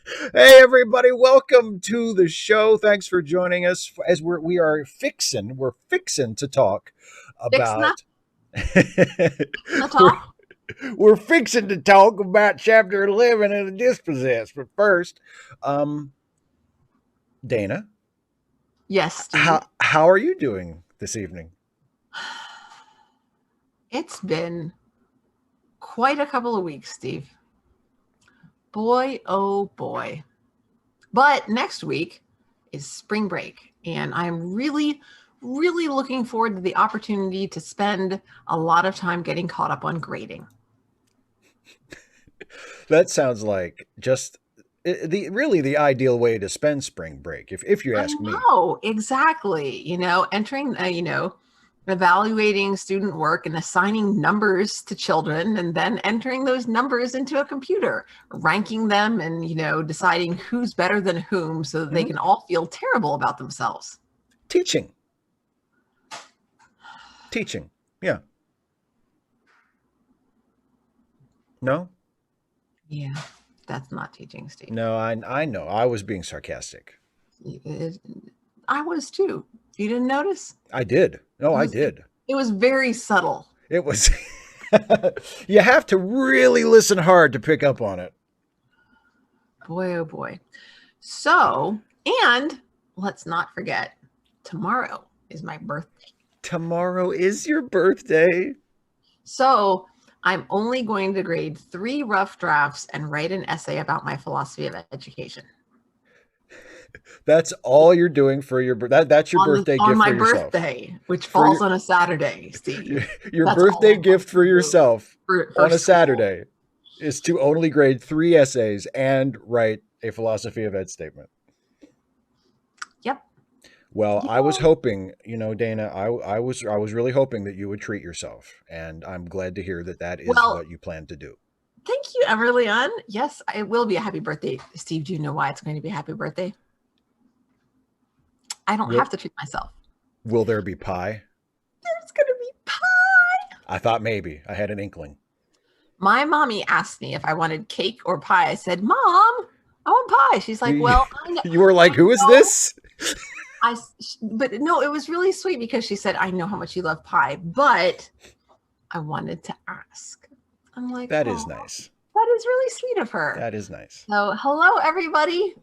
Hey everybody, welcome to the show. Thanks for joining us as we're fixing to talk Dixna, about Dixna we're talk. we're fixing to talk about chapter 11 of the Dispossessed. But first, um Dana, Yes, Steve. how are you doing this evening? It's been quite a couple of weeks, Steve. Boy, oh boy. But next week is spring break, and I'm really looking forward to the opportunity to spend a lot of time getting caught up on grading. That sounds like just the ideal way to spend spring break if you I ask me. know, exactly. Entering, evaluating student work and assigning numbers to children and then entering those numbers into a computer, ranking them and, deciding who's better than whom so that they Mhm. can all feel terrible about themselves. Teaching. Teaching. Yeah. No? Yeah, that's not teaching, Steve. No, I know. I was being sarcastic. It- I was too. You didn't notice? I did. No, It I was it, did. it was very subtle. It was you have to really listen hard to pick up on it. Boy, oh boy. So, and let's not forget, tomorrow is my birthday. Tomorrow is your birthday. So I'm only going to grade 3 rough drafts and write an essay about my philosophy of education That's all you're doing for that's your birthday on gift my for yourself. birthday, which For falls your on a Saturday, Steve. your That's all birthday I'm going gift for to do yourself for on a school. Saturday is to only grade 3 essays and write a philosophy of ed statement. Yep. Well, I was Yeah. hoping, Dana, I was really hoping that you would treat yourself, and I'm glad to hear that that is Well, what you plan to do. thank you, Everleon. Yes, it will be a happy birthday. Steve, do you know why it's going to be a happy birthday? I don't have Will to treat myself. will there be pie? There's going to be pie. I thought maybe. I had an inkling. My mommy asked me if I wanted cake or pie. I said, Mom, I want pie. She's like, You well, I know. you were like, I "Who is know this?" but no, it was really sweet because she said, I know how much you love pie, but I wanted to ask. I'm like, That is oh, nice. that is really sweet of her. That is nice. So, hello, everybody.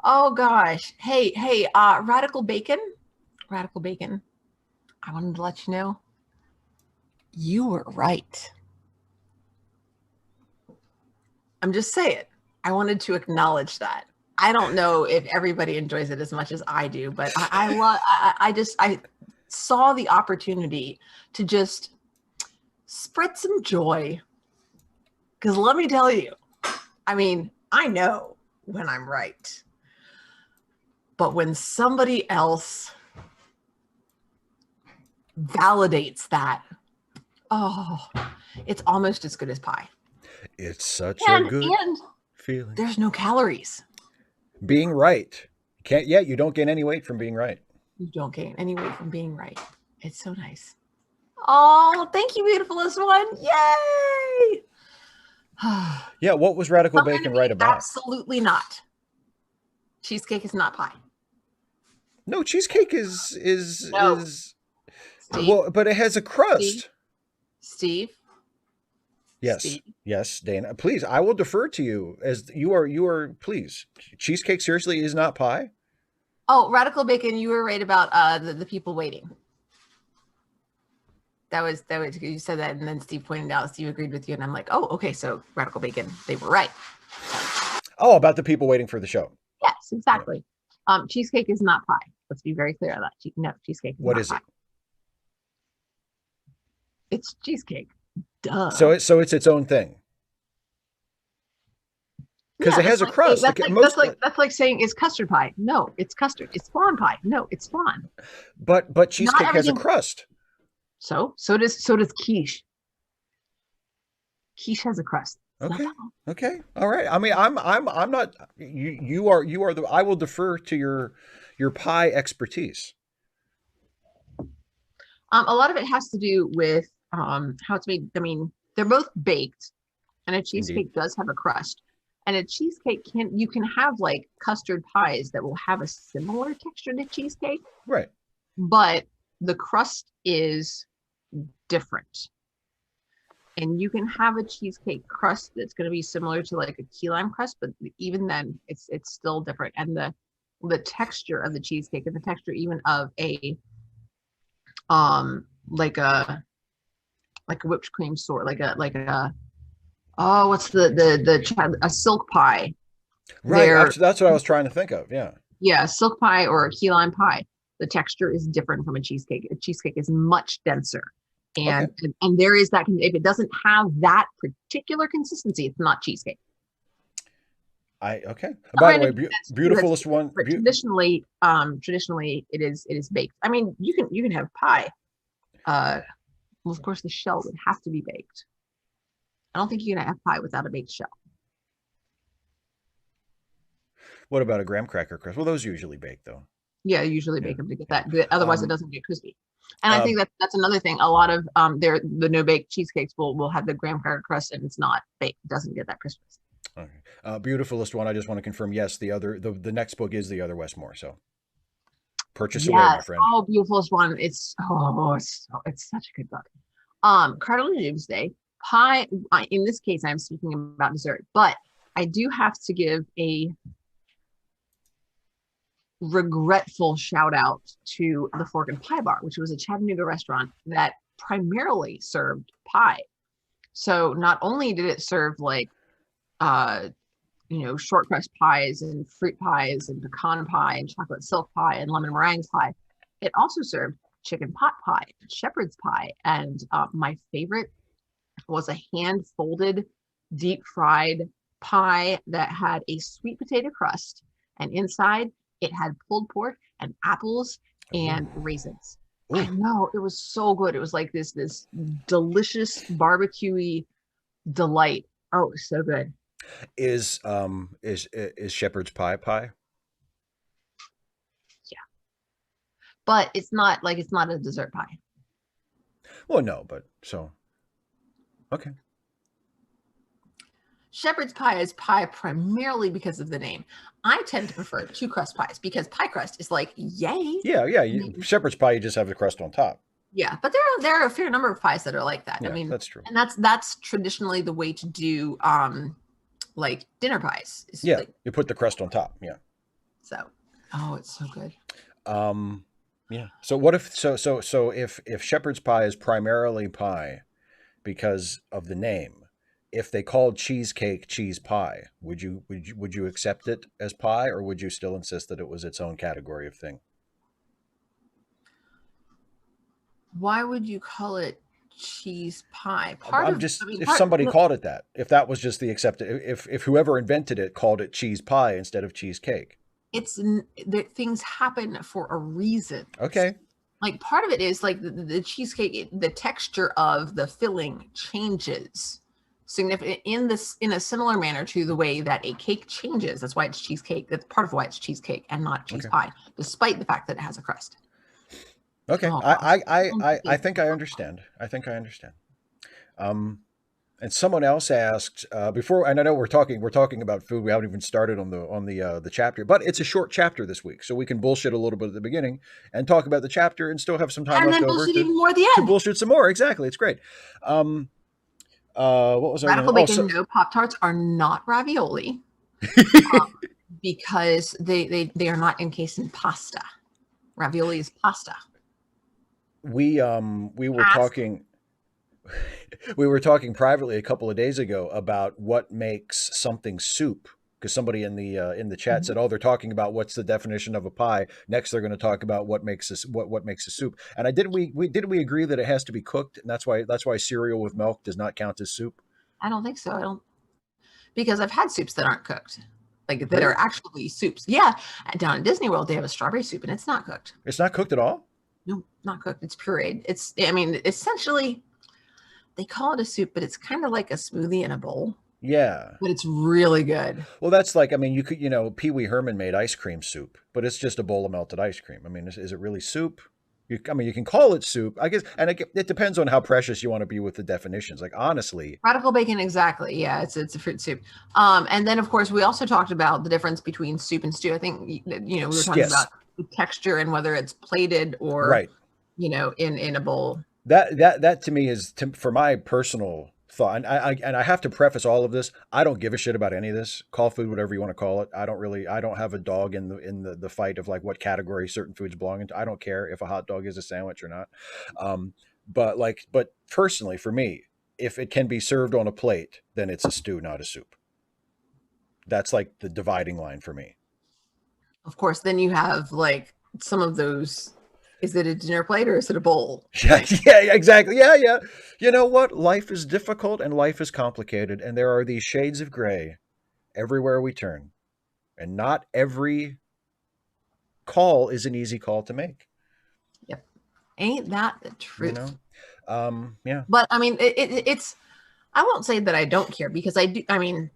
Oh, gosh. Hey, Radical Bacon. I wanted to let you know you were right. I'm just saying. I wanted to acknowledge that. I don't know if everybody enjoys it as much as I do, but I saw the opportunity to just spread some joy. Because let me tell you, I mean, I know when I'm right, but when somebody else validates that, oh, it's almost as good as pie. It's such a good And feeling. there's no calories. Being right. You don't gain any weight from being right. You don't gain any weight from being right. It's so nice. Oh, thank you, beautifulest one. Yay! Yeah, what was Radical I'm going to Bacon right be about? absolutely not. Cheesecake is not pie. No, cheesecake is No, Steve, well, but it has a Steve, crust. Steve, Yes. Steve. Yes, Dana. Please, I will defer to you as you are please. Cheesecake seriously is not pie? Oh, Radical Bacon, you were right about the people waiting. That was you said that, and then Steve pointed out. Steve agreed with you, and I'm like, oh, okay. So Radical Bacon, they were right. Oh, about the people waiting for the show. Yes, Yeah. exactly. Cheesecake is not pie. Let's be very clear on that. No, cheesecake is What not is pie. it? It's cheesecake. Duh. So it's its own thing because Yeah, it that's has a like saying, crust. that's like that's like that's like saying is custard pie. No, it's custard. It's flan pie. No, it's flan. but Not cheesecake has a everything. crust. So does quiche. Quiche has a crust. It's not Okay. pie. Okay. All right. I mean, I'm not. You are the. I will defer to your pie expertise. A lot of it has to do with how it's made. I mean, they're both baked, and a Indeed. cheesecake does have a crust. And a cheesecake you can have like custard pies that will have a similar texture to cheesecake, Right. but the crust is different. And you can have a cheesecake crust that's going to be similar to like a key lime crust, but even then it's still different. And the texture of the cheesecake and the texture even of a like a whipped cream sort, like a oh, what's a silk pie. Right. There, That's what I was trying to think of. Yeah. yeah, silk pie or a key lime pie. The texture is different from a cheesecake. A cheesecake is much denser. Okay. And there is that, if it doesn't have that particular consistency, it's not cheesecake. Okay. By the way, beautifulest one. Traditionally, it is baked. I mean, you can have pie. Well, of course, the shell would have to be baked. I don't think you can have pie without a baked shell. What about a graham cracker crust? Well, those usually bake though. Yeah, usually bake them to get that. Otherwise, it doesn't get crispy. And I think that's another thing. A lot of the no bake cheesecakes will have the graham cracker crust, and it's not baked. It doesn't get that crispness. Okay. Beautifulest one. I just want to confirm. Yes, the next book is The Other Westmore. So purchase away, my friend. Oh, beautifulest one. It's such a good book. Cardinal Doomsday pie. In this case, I'm speaking about dessert, but I do have to give a regretful shout out to the Fork and Pie Bar, which was a Chattanooga restaurant that primarily served pie. So not only did it serve like short crust pies and fruit pies and pecan pie and chocolate silk pie and lemon meringue pie, it also served chicken pot pie, shepherd's pie, and my favorite was a hand folded deep fried pie that had a sweet potato crust, and inside it had pulled pork and apples and raisins. Ooh. I know, it was so good. It was like this delicious barbecuey delight. Oh, it was so good. Is shepherd's pie? Yeah, but it's not a dessert pie. Well, no, but so okay. Shepherd's pie is pie primarily because of the name. I tend to prefer two crust pies because pie crust is like, yay. Yeah. Shepherd's pie, you just have the crust on top. Yeah, but there are a fair number of pies that are like that. Yeah, I mean, that's true. And that's traditionally the way to do like dinner pies. Yeah, like, you put the crust on top. Yeah. So, it's so good. Yeah. So what if if shepherd's pie is primarily pie because of the name, if they called cheesecake cheese pie, would you accept it as pie, or would you still insist that it was its own category of thing? Why would you call it cheese pie? If somebody called it that, if that was just the accepted, if whoever invented it called it cheese pie instead of cheesecake. Things happen for a reason. Okay. Like part of it is like the cheesecake, the texture of the filling changes significant in a similar manner to the way that a cake changes. That's why it's cheesecake. That's part of why it's cheesecake and not cheese pie, despite the fact that it has a crust. Okay. I think I understand. And someone else asked before, and I know we're talking about food. We haven't even started on the chapter, but it's a short chapter this week, so we can bullshit a little bit at the beginning and talk about the chapter and still have some time left over to bullshit some more. Exactly, it's great. What was Radical Bacon no Pop-Tarts are not ravioli because they are not encased in pasta. Ravioli is pasta. We were talking privately a couple of days ago about what makes something soup, because somebody in the chat said, "Oh, they're talking about what's the definition of a pie." Next, they're going to talk about what makes a soup. And didn't we agree that it has to be cooked, and that's why cereal with milk does not count as soup? I don't think so. Because I've had soups that aren't cooked, like that are actually soups. Yeah, down at Disney World they have a strawberry soup and it's not cooked. It's not cooked at all? No, not cooked. It's pureed. Essentially they call it a soup, but it's kind of like a smoothie in a bowl. Yeah. But it's really good. Well, that's like, you could, Pee Wee Herman made ice cream soup, but it's just a bowl of melted ice cream. Is it really soup? I mean, you can call it soup, I guess, and it depends on how precious you want to be with the definitions. Like honestly, Radical bacon, exactly. Yeah, it's a fruit soup. And then of course we also talked about the difference between soup and stew. I think we were talking yes, about the texture and whether it's plated or right. in a bowl. That to me is for my personal thought, and I have to preface all of this. I don't give a shit about any of this. Call food whatever you want to call it. I don't have a dog in the fight of like what category certain foods belong into. I don't care if a hot dog is a sandwich or not. But personally, for me, if it can be served on a plate, then it's a stew, not a soup. That's like the dividing line for me. Of course, then you have like some of those. Is it a dinner plate or is it a bowl? Yeah, Like, yeah, exactly. Yeah, yeah. You know what? Life is difficult and life is complicated, and there are these shades of gray everywhere we turn. And not every call is an easy call to make, yep, ain't that the you truth? know? Yeah, But I mean, it's. I won't say that I don't care because I do. I mean,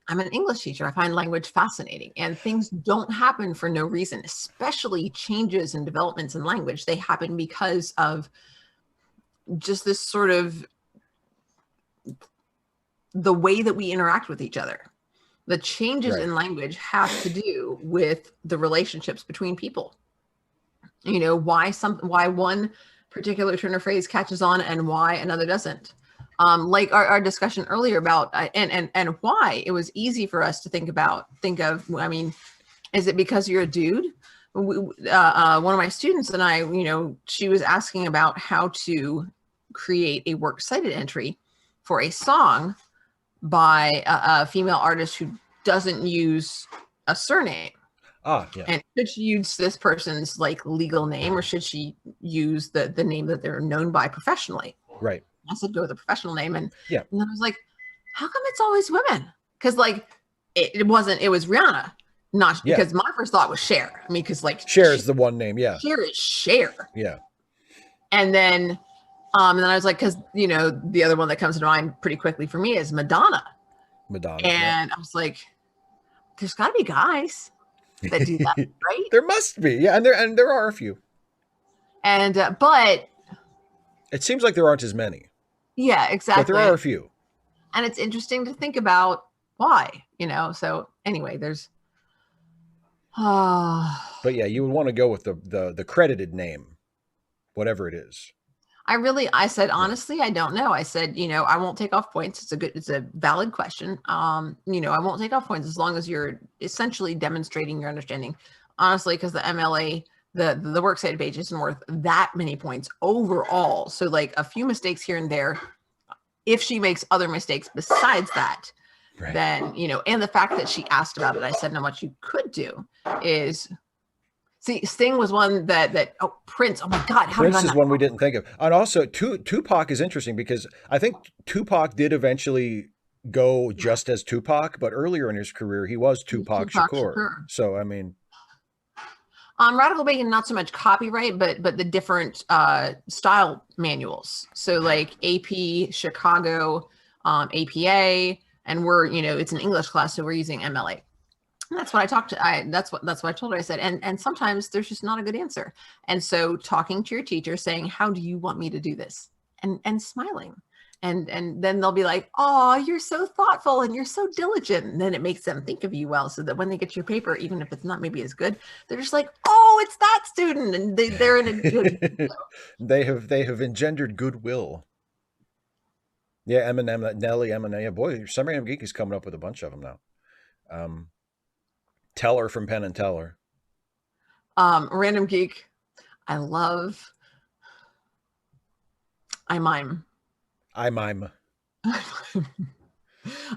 I'm an English teacher. I find language fascinating, and things don't happen for no reason, especially changes and developments in language. They happen because of just this sort of the way that we interact with each other. The changes right. in language have to do with the relationships between people. Why one particular turn of phrase catches on and why another doesn't. Like our discussion earlier about and why it was easy for us to think of. I mean, is it because you're a dude? One of my students and I, she was asking about how to create a works cited entry for a song by a female artist who doesn't use a surname. Ah, yeah, And should she use this person's like legal name or should she use the name that they're known by professionally? right. I said go with a professional name. Yeah, And then I was like, how come it's always women? Because like it wasn't, it was Rihanna. Not yeah. because my first thought was Cher. I mean, because like Cher is the one name. Yeah, Cher is Cher. yeah. And then I was like, because the other one that comes to mind pretty quickly for me is Madonna. Madonna. And I was like, there's got to be guys that do that, Yeah. right? There must be. Yeah, and there are a few. And but It seems like there aren't as many, yeah, but there exactly. are a few. And it's interesting to think about why. So anyway, there's But yeah, you would want to go with the credited name, whatever it is. I said, Yeah. honestly, I don't know. I said, I won't take off points. It's a valid question. I won't take off points as long as you're essentially demonstrating your understanding. Honestly, because the MLA, the works cited page isn't worth that many points overall. So like a few mistakes here and there, if she makes other mistakes besides that, Right. then, and the fact that she asked about it, I said, now what you could do is see, Sting was one that Prince. Oh my God, how Prince did I is not? one we didn't think of. And also Tupac is interesting because I think Tupac did eventually go just as Tupac, but earlier in his career he was Tupac Tupac Shakur. Shakur. So I mean, Radical Bacon, not so much copyright, but the different style manuals. So like AP, Chicago, APA, and we're it's an English class, so we're using MLA. And that's what I talked to. That's what I told her. I said, and sometimes there's just not a good answer. And so talking to your teacher, saying, "How do you want me to do this?" and smiling. And then they'll be like, "Oh, you're so thoughtful and you're so diligent." And then it makes them think of you well, so that when they get your paper, even if it's not maybe as good, they're just like, "Oh, it's that student," and they're in a good. they have engendered goodwill. Yeah, Eminem, Nelly, Eminem. Yeah, boy, Summer Am Geek is coming up with a bunch of them now. Um, Teller from Penn and Teller. Random Geek. I love. I mime. I mime.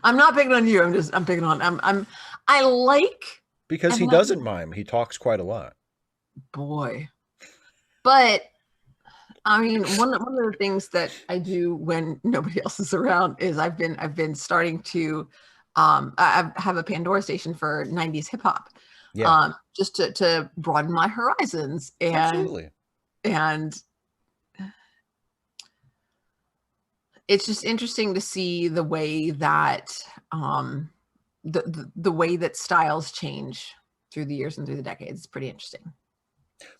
I'm not picking on you. I'm picking on. I like. Because he doesn't mime. He talks quite a lot. Boy. But I mean, one of the things that I do when nobody else is around is I've been starting to I have a Pandora station for 90s hip hop. Yeah. Just to broaden my horizons Absolutely. and it's just interesting to see the way that the way that styles change through the years and through the decades. It's pretty interesting.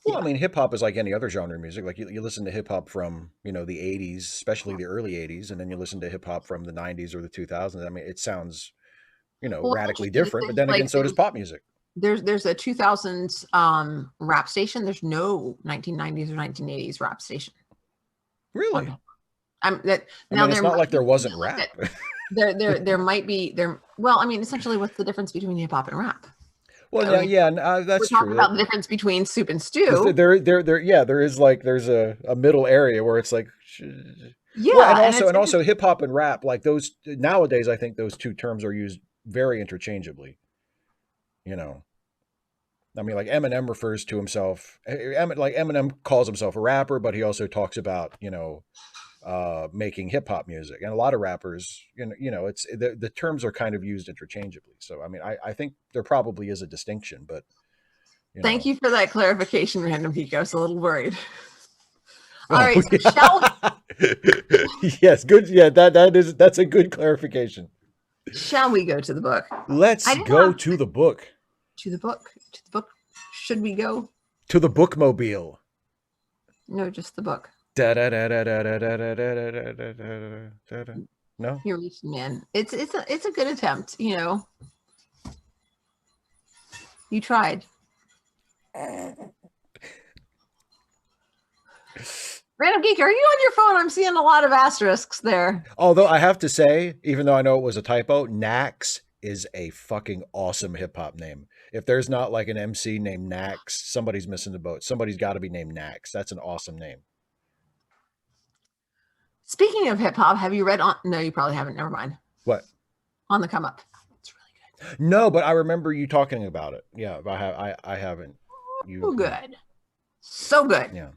Well, I Yeah. mean, hip hop is like any other genre of music. Like you listen to hip hop from, the 80s, especially the early 80s, and then you listen to hip hop from the 90s or the 2000s. I mean, it sounds, Well, what's radically interesting is different, but there's then again, like so does pop music. there's a 2000s rap station. There's no 1990s or 1980s rap station Really? on. I'm that I now mean, it's there not might like there be wasn't like that. rap. There might be there. Well, I mean, essentially, what's the difference between hip hop and rap? Well, I yeah, mean, yeah, we're that's talking true. about the difference between soup and Because stew. yeah, there is like there's a middle area where it's like, well, Yeah, and it's and also interesting. hip hop and rap, like those nowadays, I think those two terms are used very interchangeably. You know, I mean, like Eminem refers to himself, like Eminem calls himself a rapper, but he also talks about, making hip hop music, and a lot of rappers, it's the terms are kind of used interchangeably. So, I mean, I think there probably is a distinction, but you Thank know, you for that clarification, Random Geek. I was a little worried. All oh right, so yeah, yes, good, yeah, that's a good clarification. shall we go to the book? Let's I didn't go have to the book, to the book. To the book. Should we go? to the bookmobile. No, just the book. Da da da da da da da da da da da da da. No. You're reaching, man. It's a good attempt. You know, you tried. Random Geek, are you on your phone? I'm seeing a lot of asterisks there. Although I have to say, even though I know it was a typo, Nax is a fucking awesome hip hop name. If there's not like an MC named Nax, somebody's missing the boat. Somebody's got to be named Nax. That's an awesome name. Speaking of hip hop, have you read on? No, you probably haven't. Never mind. What? On the come up. It's No, but I remember you talking about it. Yeah, I haven't. really good. So good. Yeah,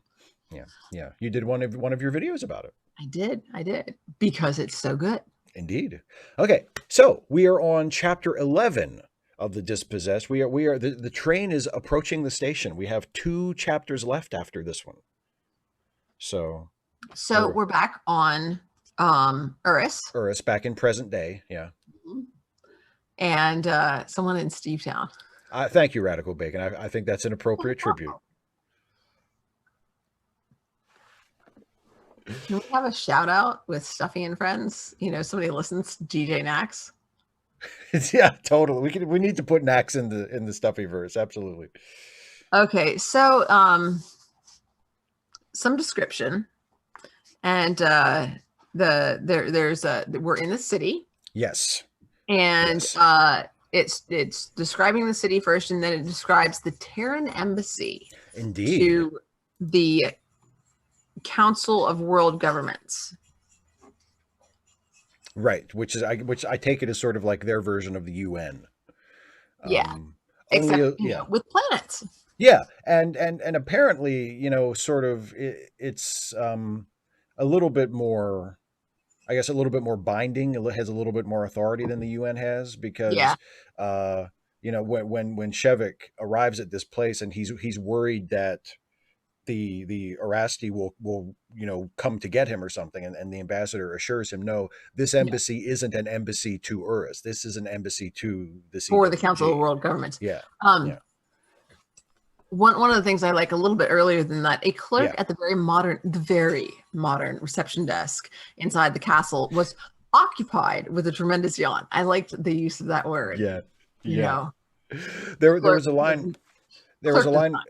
yeah, yeah. You did one of your videos about it. I did because it's so good. Indeed. Okay, so we are on chapter 11 of the Dispossessed. We are the train is approaching the station. We have 2 chapters left after this one. So So we're we're back on Uris or it's back in present day. Yeah. and someone in Stevetown. Thank you, Radical Bacon. I think that's an appropriate tribute. Can we have a shout out with Stuffy and Friends? You know, somebody listens to DJ Nax. Yeah, totally. We need to put Nax in the stuffy verse. Absolutely. Okay, so some description, and there's we're in the city, Yes. and Yes. it's describing the city first, and then it describes the Terran embassy Indeed. to the Council of World Governments. Right. Which I take it as sort of like their version of the UN. Yeah, Only except yeah. with planets. Yeah, and apparently, sort of it's a little bit more, I guess, a little bit more binding. It has a little bit more authority than the UN has Yeah, because, when Shevik arrives at this place and he's worried that the Erasti will come to get him or something, and the ambassador assures him, no, this yeah, embassy isn't an embassy to Urus. This is an embassy to the for the Council of CWG. World Governments. Yeah, Um, yeah, one of the things I like a little bit earlier than that, a clerk yeah. at the very modern reception desk inside the castle was occupied with a tremendous yawn. I liked the use of that word. Yeah, You yeah. know, There clerk, was a line. There was a clerk does line. not.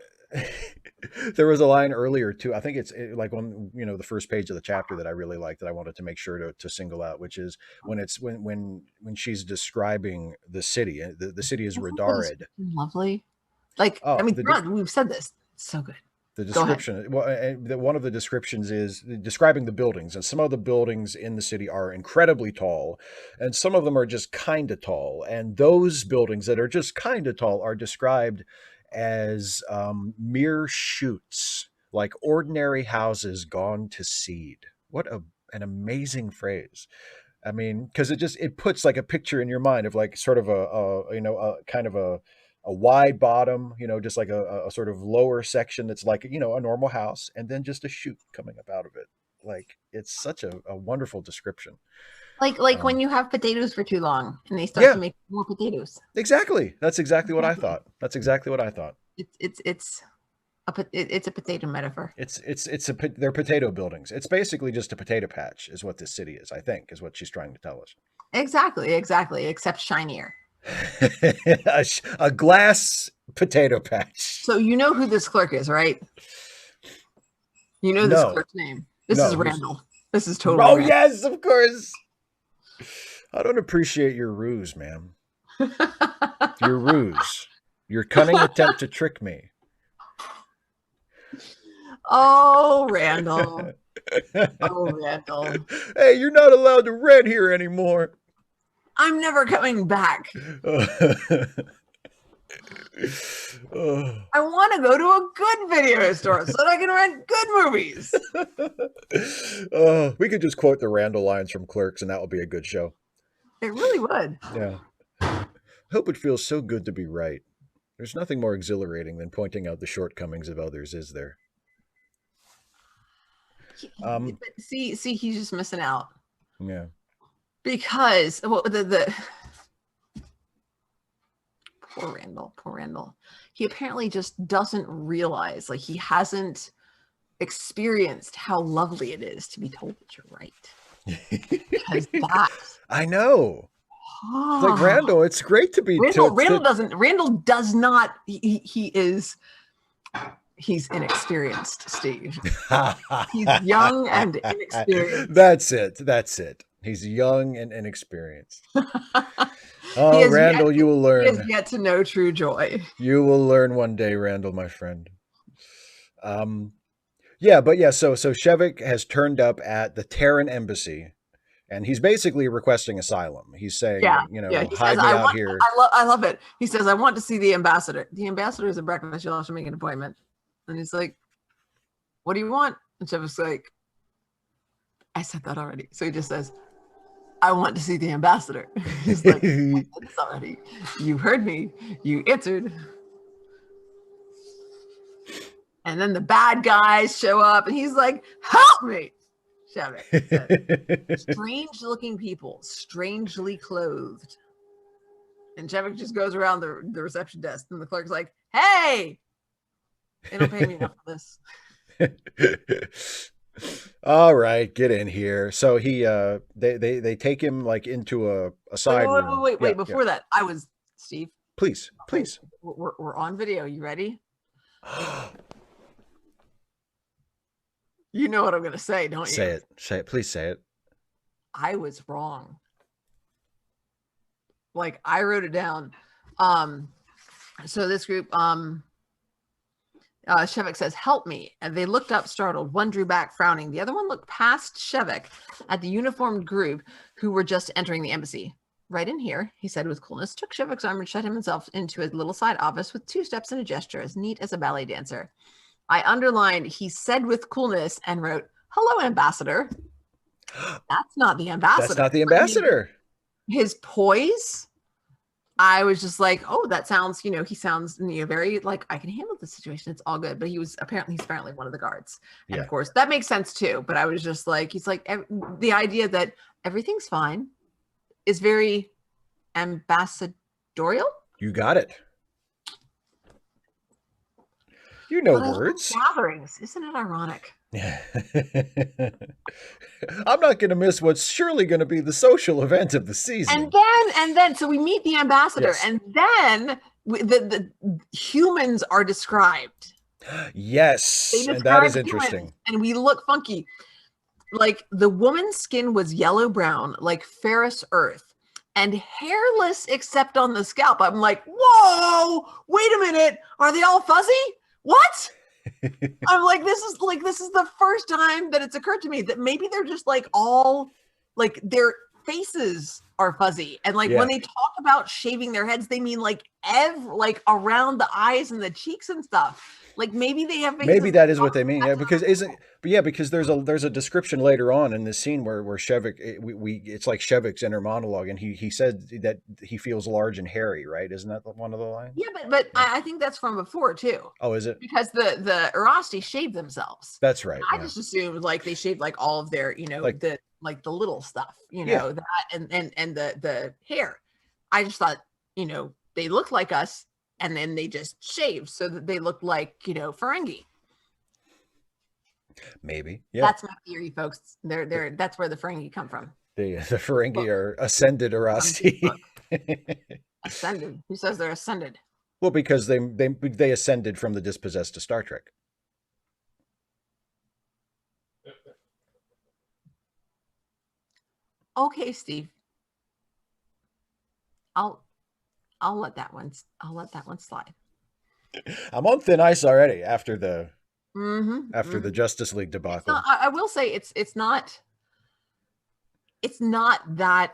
There was a line earlier too. I think it's like on the first page of the chapter that I really liked that I wanted to make sure to single out, which is when it's when she's describing the city. The city is Isn't the Redared. description lovely? Like, I Oh, mean, we've said this. It's so good. the Go ahead. description. Well, one of the descriptions is describing the buildings, and some of the buildings in the city are incredibly tall, and some of them are just kind of tall. And those buildings that are just kind of tall are described as mere shoots, like ordinary houses gone to seed. What an amazing phrase. I mean, because it puts like a picture in your mind of like sort of a kind of a wide bottom, just like a sort of lower section that's like a normal house, and then just a shoot coming up out of it. Like it's such a wonderful description. Like when you have potatoes for too long and they start to Yeah, make more potatoes. exactly. That's exactly what I Exactly. thought. That's exactly what I thought. It's It's a potato metaphor. They're potato buildings. It's basically just a potato patch, is what this city is. I think is what she's trying to tell us. Exactly, exactly. Except shinier. A glass potato patch. So you know who this clerk is, right? You know this No, clerk's name. This no. is Randall. This is totally. Oh Randall. yes, of course. I don't appreciate your ruse, ma'am. Your ruse. Your cunning attempt to trick me. Oh, Randall. Oh, Randall. Hey, you're not allowed to rent here anymore. I'm never coming back. I want to go to a good video store so that I can rent good movies. We could just quote the Randall lines from Clerks, and that would be a good show. It really would. Yeah. I hope it feels so good to be right. There's nothing more exhilarating than pointing out the shortcomings of others, is there? But see, he's just missing out. Yeah. Because the poor Randall. He apparently just doesn't realize, like, he hasn't experienced how lovely it is to be told that you're right. Because that, I know. Like Randall, it's great to be. Randall does not. He's inexperienced, Steve. He's young and inexperienced. That's it. He's young and inexperienced. Oh, Randall, you will learn. He has yet to know true joy. You will learn one day, Randall, my friend. Yeah, but yeah, so Shevik has turned up at the Terran embassy, and he's basically requesting asylum. He's saying, hide me out here. I love it. He says, I want to see the ambassador. The ambassador is at breakfast. You'll have to make an appointment. And he's like, what do you want? And Shevik's like, I said that already. So he just says, I want to see the ambassador. He's like, sorry, you heard me. You answered. And then the bad guys show up, and he's like, help me. Shevik. Strange looking people, strangely clothed. And Shevik just goes around the reception desk, and the clerk's like, hey, they don't pay me enough for this. All right, get in here. So he they take him like into a side room. Wait, before that, Steve. Please. We're on video. You ready? You know what I'm going to say, don't you? Say it. Please say it. I was wrong. Like, I wrote it down. So this group, Shevik says, help me. And they looked up startled. One drew back frowning. The other one looked past Shevik at the uniformed group who were just entering the embassy. Right in here, he said with coolness, took Shevik's arm and shut himself into a little side office with 2 steps and a gesture as neat as a ballet dancer. I underlined, he said with coolness, and wrote, hello, ambassador. That's not the ambassador. That's not the ambassador. His poise, I was just like, oh, that sounds, he sounds very like, I can handle the situation. It's all good. But he's apparently one of the guards. And of course, that makes sense too. But I was just like, he's like, the idea that everything's fine is very ambassadorial. You got it. You know words. Gatherings, isn't it ironic? I'm not going to miss what's surely going to be the social event of the season. And then, so we meet the ambassador, and then the humans are described. Yes, and that is interesting. And we look funky. Like, the woman's skin was yellow-brown, like ferrous earth, and hairless except on the scalp. I'm like, whoa, wait a minute. Are they all fuzzy? What? I'm like, this is the first time that it's occurred to me that maybe they're just like all like their faces are fuzzy, and like when they talk about shaving their heads, they mean like around the eyes and the cheeks and stuff. Like maybe they have faces. Maybe that is what they mean. Yeah, because because there's a description later on in this scene where Shevik it's like Shevik's inner monologue, and he said that he feels large and hairy, right? Isn't that one of the lines? Yeah, but I think that's from before too. Oh, is it? Because the Erasti shave themselves. That's right. I just assumed like they shaved like all of their, the little stuff, that and the hair. I just thought, they look like us. and then they just shaved so that they looked like, Ferengi. Maybe. Yeah. That's my theory, folks. That's where the Ferengi come from. The Ferengi are ascended From this Arasti. book. Ascended. Who says they're ascended? Well, because they ascended from the Dispossessed to Star Trek. Okay, Steve. I'll let that one slide. I'm on thin ice already after the Mm-hmm. Justice League debacle. I will say it's not that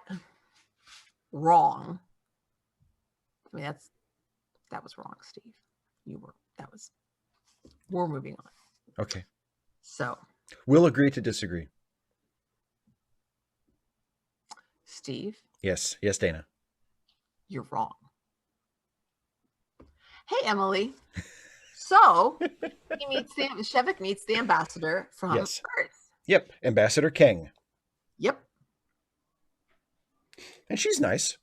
wrong. I mean, that was wrong, Steve. We're moving on. Okay. So we'll agree to disagree. Steve. Yes, Dana. You're wrong. Hey, Emily. So Shevik meets the ambassador from Earth. Yep, Ambassador King. Yep. And she's nice.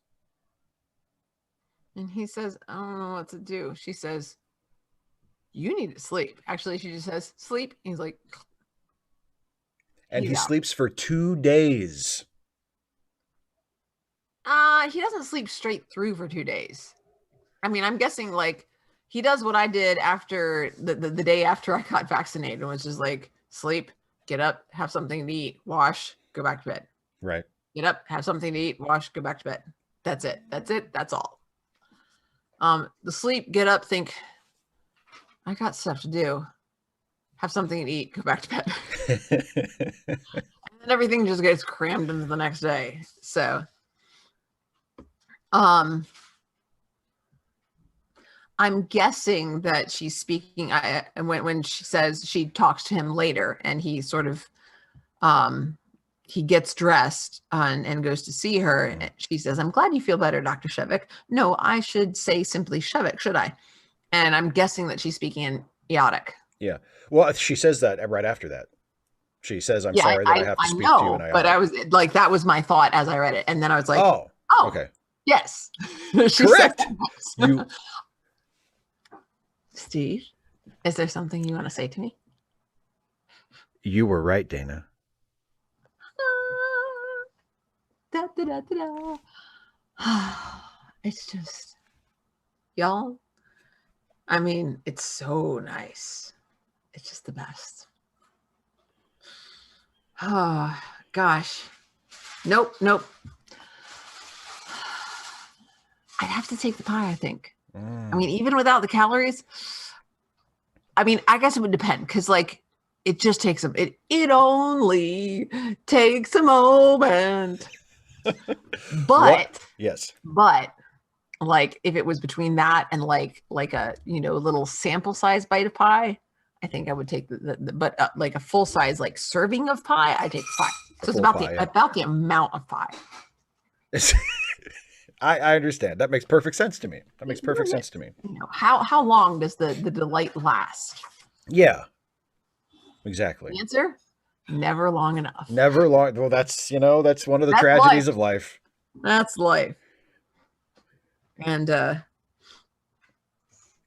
And he says, I don't know what to do. She says, you need to sleep. Actually, she just says, sleep. He's like, and he sleeps for 2 days. He doesn't sleep straight through for 2 days. I mean, I'm guessing like he does what I did after the day after I got vaccinated, which is like sleep, get up, have something to eat, wash, go back to bed. Right. Get up, have something to eat, wash, go back to bed. That's it. That's all. The sleep, get up, think, I got stuff to do. Have something to eat, go back to bed. And then everything just gets crammed into the next day. So, I'm guessing that she's speaking. When she says she talks to him later, and he sort of, he gets dressed and goes to see her. And she says, "I'm glad you feel better, Dr. Shevik." No, I should say simply Shevik, should I? And I'm guessing that she's speaking in Eotic. Yeah. Well, she says that right after that. She says, "I'm sorry that I have to speak to you in Eotic." But I was like, that was my thought as I read it, and then I was like, "Oh, okay, yes, correct." You, Steve, is there something you want to say to me? You were right, Dana. Da, da, da, da, da. It's just, y'all, I mean, it's so nice. It's just the best. Oh, gosh. Nope. I'd have to take the pie, I think. I mean, even without the calories, I mean, I guess it would depend, because like it just takes it only takes a moment. But yes. But like if it was between that and like a little sample size bite of pie, I think I would take but like a full size like serving of pie, I take pie. So it's about the amount of pie. I understand. That makes perfect sense to me. Sense to me. How long does the delight last? Yeah. Exactly. The answer? Never long enough. Never long. Well, that's one of the tragedies of life. That's life. And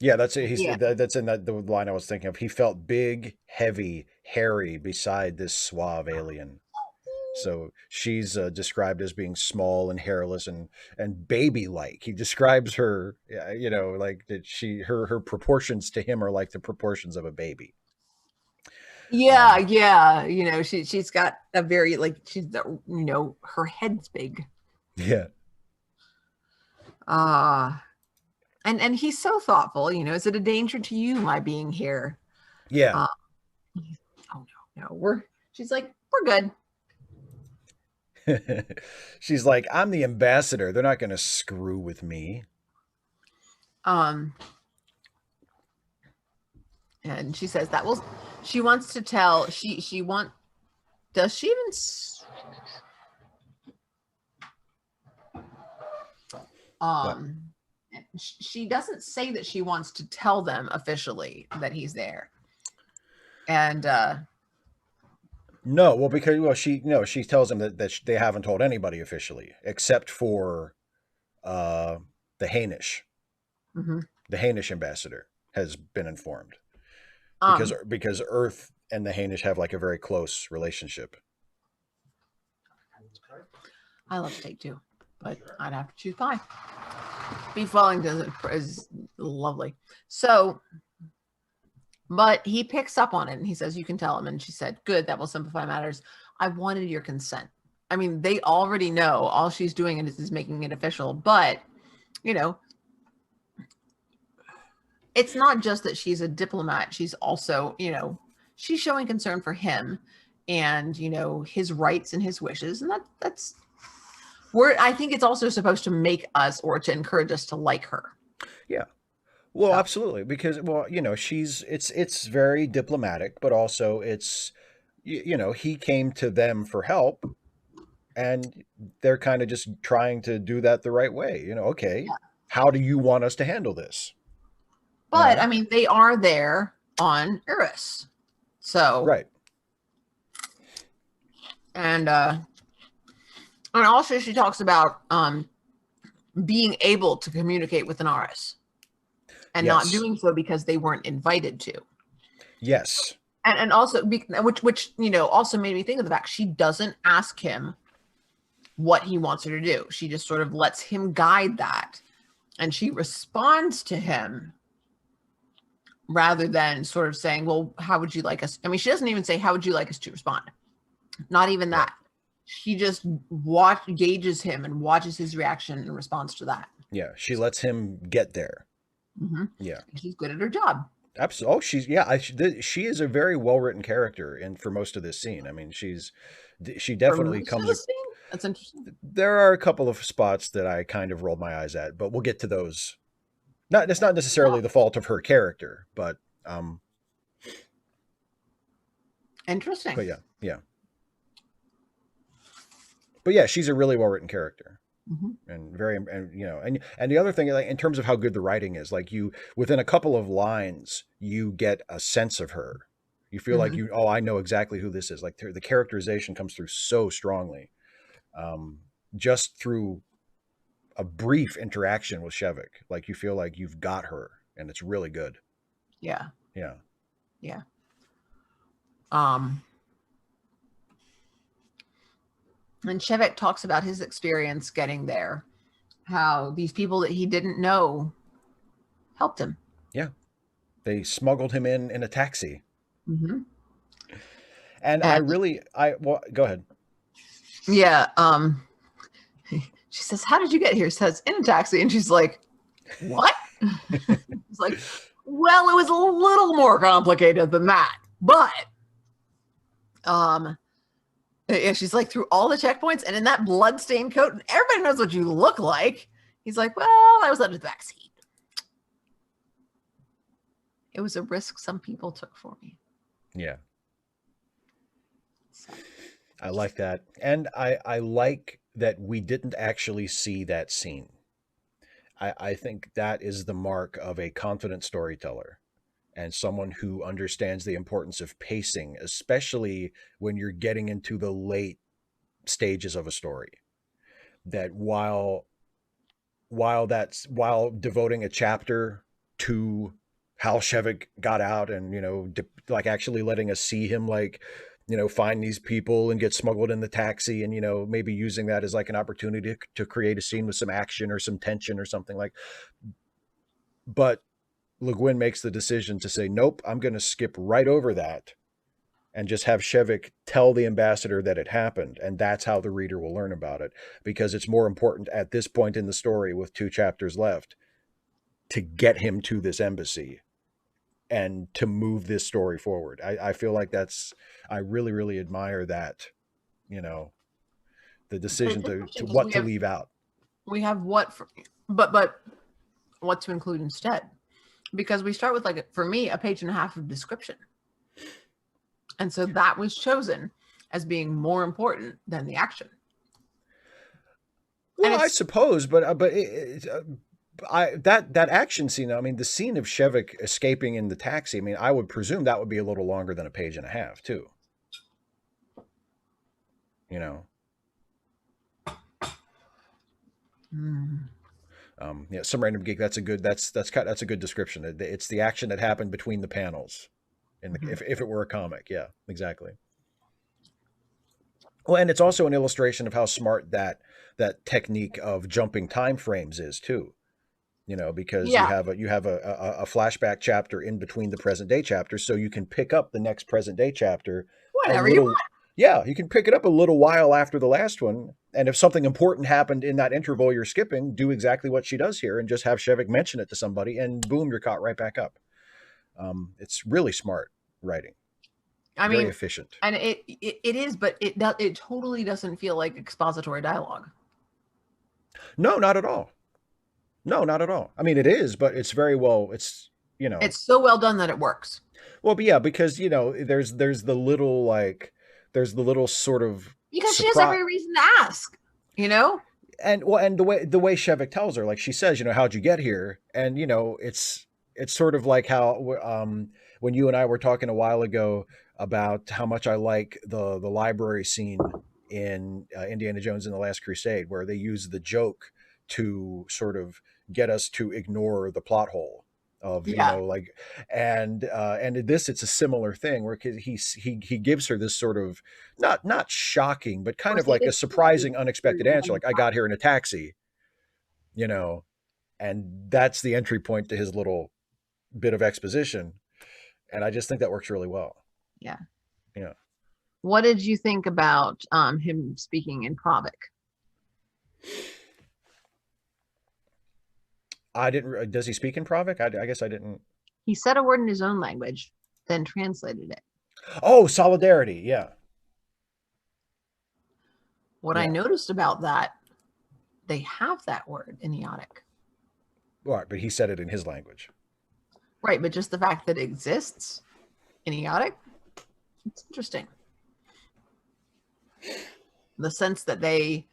yeah, that's it. That's in the line I was thinking of. He felt big, heavy, hairy beside this suave alien. So she's described as being small and hairless and baby-like. He describes her, like that her proportions to him are like the proportions of a baby. Yeah. She's got a very her head's big. Yeah. And he's so thoughtful. Is it a danger to you my being here? Yeah. Oh no. She's like, we're good. She's like, I'm the ambassador. They're not going to screw with me. And she says that she wants to tell, does she even she doesn't say that she wants to tell them officially that he's there. And no, well, because she tells them that they haven't told anybody officially except for the Hainish. Mm-hmm. The Hainish ambassador has been informed Um, because Earth and the Hainish have like a very close relationship. I love steak too, but I'd have to choose pie. Beef Wellington is lovely. So, but he picks up on it and he says, "You can tell him." And she said, "Good, that will simplify matters. I wanted your consent." I mean, they already know. All she's doing is making it official. But, you know, it's not just that she's a diplomat. She's also, she's showing concern for him and, his rights and his wishes. And that's where I think it's also supposed to make us or to encourage us to like her. Yeah. Well, So, absolutely, because well, it's very diplomatic, but also he came to them for help, and they're kind of just trying to do that the right way. Okay, yeah. how do you want us to handle this? You But know, I mean, they are there on Eris. So, right? and also she talks about being able to communicate with an Aris and not Yes, doing so because they weren't invited to. yes, And also which also made me think of the fact she doesn't ask him what he wants her to do. She just sort of lets him guide that, and she responds to him rather than sort of saying, "Well, how would you like us?" I mean, she doesn't even say, "How would you like us to respond?" Not even right. that. She just gauges him and watches his reaction and responds to that. Yeah, she lets him get there. Mm-hmm. Yeah, She's good at her job. absolutely. Oh, she's yeah. She is a very well written character, and for most of this scene, I mean, she For definitely most of comes. the scene, that's interesting. There are a couple of spots that I kind of rolled my eyes at, but we'll get to those. Not It's not necessarily the fault of her character, um, Interesting. but yeah, yeah. But yeah, she's a really well written character. Mm-hmm. And very and the other thing, like, in terms of how good the writing is, like, you within a couple of lines you get a sense of her. You feel like Mm-hmm. I know exactly who this is. Like, the characterization comes through so strongly, um, just through a brief interaction with Shevik. Like, you feel like you've got her, and it's really good. Yeah. Yeah, Yeah. Um, and Shevek talks about his experience getting there, how these people that he didn't know helped him. yeah. They smuggled him in a taxi, Mm-hmm. and And well, go ahead. yeah, she says, "How did you get here?" He says, "In a taxi," and she's like, "What?" It's like, well, it was a little more complicated than that, but um, yeah, she's like through all the checkpoints and in that bloodstained coat, and everybody knows what you look like. He's like, "Well, I was under the backseat. It was a risk some people took for me." Yeah. So, I like that. And I like that we didn't actually see that scene. I think that is the mark of a confident storyteller and someone who understands the importance of pacing, especially when you're getting into the late stages of a story. That while devoting a chapter to how Shevik got out, and like actually letting us see him, like, find these people and get smuggled in the taxi, and maybe using that as like an opportunity to create a scene with some action or some tension or something like. But Le Guin makes the decision to say, nope, I'm going to skip right over that and just have Shevik tell the ambassador that it happened. And that's how the reader will learn about it, because it's more important at this point in the story, with 2 chapters left, to get him to this embassy and to move this story forward. I feel like I really, really admire that, the but decision it's to interesting because what to leave out. we have what for, but what to include instead, because we start with, like, for me, a page and a half of description, and so that was chosen as being more important than the action. And Well, I it's suppose, but that action scene. I mean, the scene of Shevik escaping in the taxi. I mean, I would presume that would be a little longer than a page and a half, too. You know, mm, Yeah, some random geek. That's a good. That's a good description. It's the action that happened between the panels, in the Mhm. if it were a comic. Yeah, exactly. Well, and it's also an illustration of how smart that technique of jumping time frames is too. Because Yeah, you have a flashback chapter in between the present day chapters, so you can pick up the next present day chapter a whatever you little. want. Yeah, you can pick it up a little while after the last one, and if something important happened in that interval you're skipping, do exactly what she does here, and just have Shevik mention it to somebody, and boom, you're caught right back up. It's really smart writing, I very mean, efficient. and it is, but it totally doesn't feel like expository dialogue. No, not at all. No, not at all. I mean, it is, but it's very well. It's you know, It's so well done that it works well, but yeah, because there's the little there's the little sort of because she has surprise. every reason to ask. You know? And well, and the way Shevik tells her, like she says, how'd you get here? And it's sort of like how when you and I were talking a while ago about how much I like the library scene in Indiana Jones and the Last Crusade, where they use the joke to sort of get us to ignore the plot hole of Yeah. like, and in this it's a similar thing where he gives her this sort of not shocking, but kind Or of say like a this. surprising, unexpected answer. Like, I got here in a taxi, you know, and that's the entry point to his little bit of exposition. And I just think that works really well. Yeah. Yeah. What did you think about him speaking in Provic? I didn't. Does he speak in Provic? I guess I didn't. He said a word in his own language, then translated it. Oh, solidarity. Yeah. What I Yeah. noticed about that, they have that word in Eotic. All right, but he said it in his language. Right, but just the fact that it exists in Eotic, it's interesting. The sense that they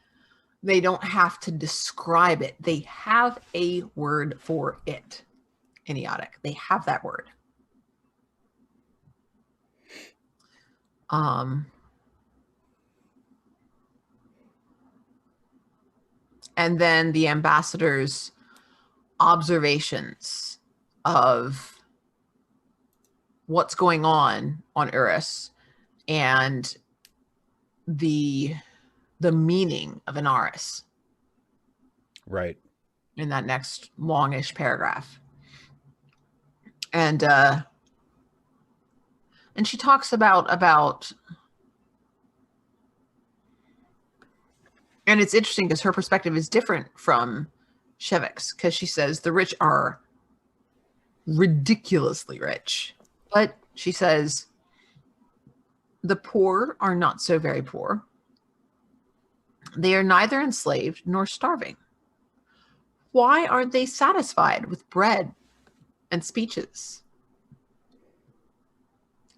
don't have to describe it. They have a word for it in Eotic. They have that word. And then the ambassador's observations of what's going on Urus and the meaning of Inaris Right. in that next longish paragraph. And she talks about and it's interesting because her perspective is different from Shevik's, because she says the rich are ridiculously rich. But she says the poor are not so very poor. They are neither enslaved nor starving. Why aren't they satisfied with bread and speeches?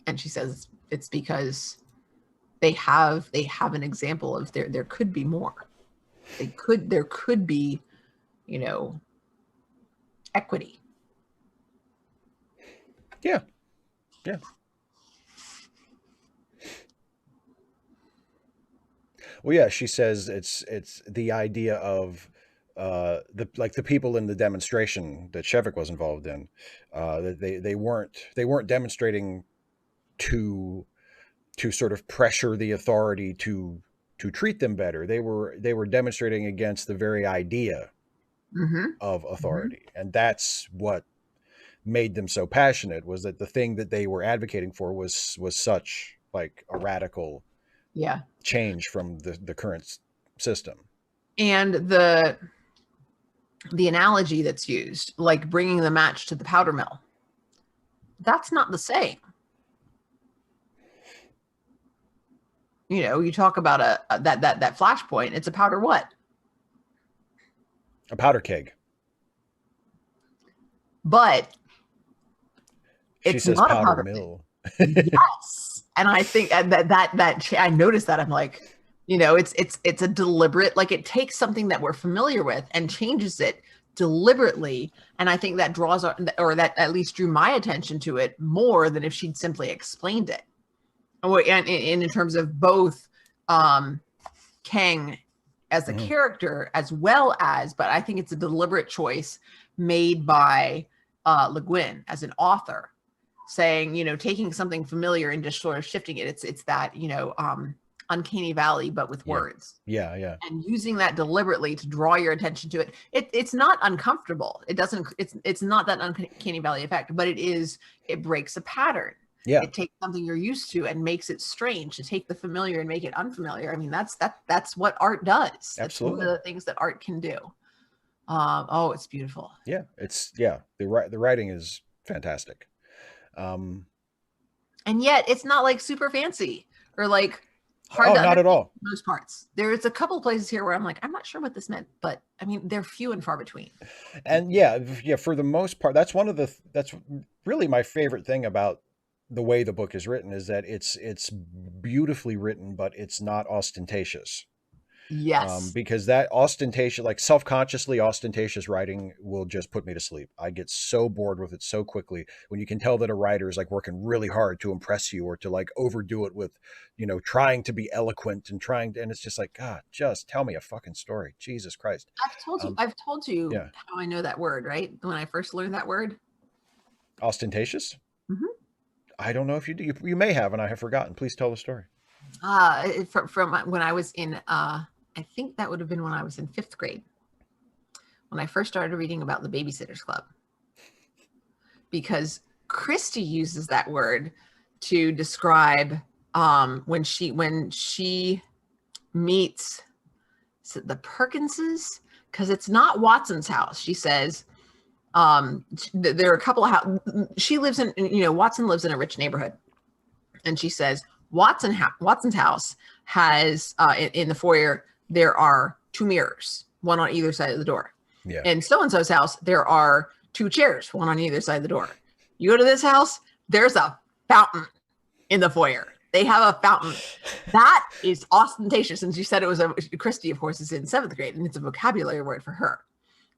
And she says it's because they have an example of there could be more. There could be, equity. Yeah. Yeah. Well, yeah, she says it's the idea of the people in the demonstration that Shevik was involved in, that they weren't demonstrating to sort of pressure the authority to treat them better. They were demonstrating against the very idea Mm-hmm. of Mm-hmm. authority, and that's what made them so passionate, was that the thing that they were advocating for was such like a radical Yeah. change from the current system. And the analogy that's used, like bringing the match to the powder mill, that's not the same. You talk about that flashpoint. It's a powder what? A powder keg. But She it's says not a powder powder keg. mill. Yes, and I think that I noticed that. I'm like, it's a deliberate, like it takes something that we're familiar with and changes it deliberately, and I think that draws or that at least drew my attention to it more than if she'd simply explained it. And in terms of both Kang as a Hmm. character, as well as, but I think it's a deliberate choice made by Le Guin as an author, saying, taking something familiar and just sort of shifting it. It's that, uncanny valley, but with Yeah. words, Yeah. Yeah. and using that deliberately to draw your attention to it. It's not uncomfortable. It's not that uncanny valley effect, but it breaks a pattern. Yeah. It takes something you're used to and makes it strange, to take the familiar and make it unfamiliar. I mean, that's what art does. That's one of Absolutely. the things that art can do. Oh, it's beautiful. Yeah. The writing is fantastic. Um, And yet it's not like super fancy or like hard oh, to not at understand all. in most parts. There's a couple places here where I'm like, I'm not sure what this meant, but I mean, they're few and far between. And yeah, for the most part, that's really my favorite thing about the way the book is written, is that it's beautifully written, but it's not ostentatious. Yes. Because that ostentatious, like self-consciously ostentatious writing will just put me to sleep. I get so bored with it so quickly when you can tell that a writer is like working really hard to impress you, or to like overdo it with, trying to be eloquent and and it's just like, God, just tell me a fucking story. Jesus Christ. Um, I've told you yeah. how I know that word, right? When I first learned that word. Ostentatious? Mm-hmm. I don't know if you do. You may have, and I have forgotten. Please tell the story. From when I was in, I think that would have been when I was in 5th grade, when I first started reading about the Babysitters Club, because Christy uses that word to describe when she meets, is it the Perkinses? Because it's not Watson's house. She says there are a couple of she lives in, Watson lives in a rich neighborhood, and she says Watson's house has in the foyer there are 2 mirrors, one on either side of the door. Yeah. In so and so's house there are 2 chairs, one on either side of the door. You go to this house, there's a fountain in the foyer. They have a fountain. That is ostentatious. And she said it was Christy, of course, is in 7th grade, and it's a vocabulary word for her.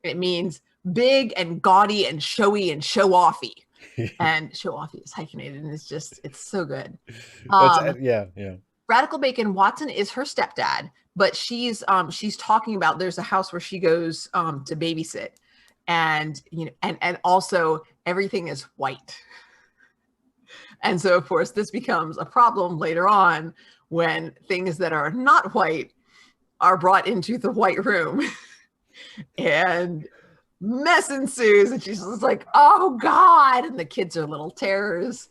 It means big and gaudy and showy and show-offy. And show-offy is hyphenated, and it's so good. That's Um, yeah. Radical Bacon, Watson is her stepdad, but she's talking about, there's a house where she goes to babysit, and and also everything is white. And so, of course, this becomes a problem later on when things that are not white are brought into the white room and mess ensues. And she's just like, oh, God. And the kids are little terrors.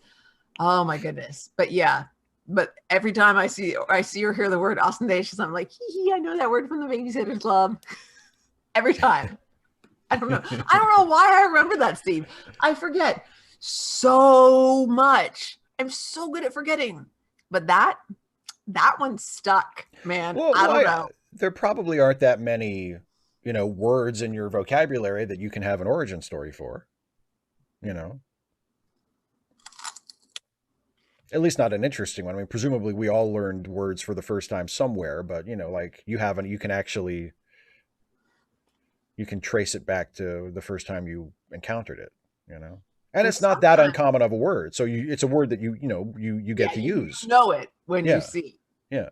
Oh, my goodness. But yeah, but every time I see or hear the word ostentatious, I'm like, I know that word from the Babysitters Club. Every time. I don't know. I don't know why I remember that, Steve. I forget so much. I'm so good at forgetting. But that one stuck, man. Well, I don't know. there probably aren't that many, words in your vocabulary that you can have an origin story for, you know. At least not an interesting one. I mean, presumably we all learned words for the first time somewhere, but like you haven't, you can trace it back to the first time you encountered it, And And it's not that sometimes, uncommon of a word. So it's a word that you get yeah, to you use. know it when you Yeah. see, Yeah.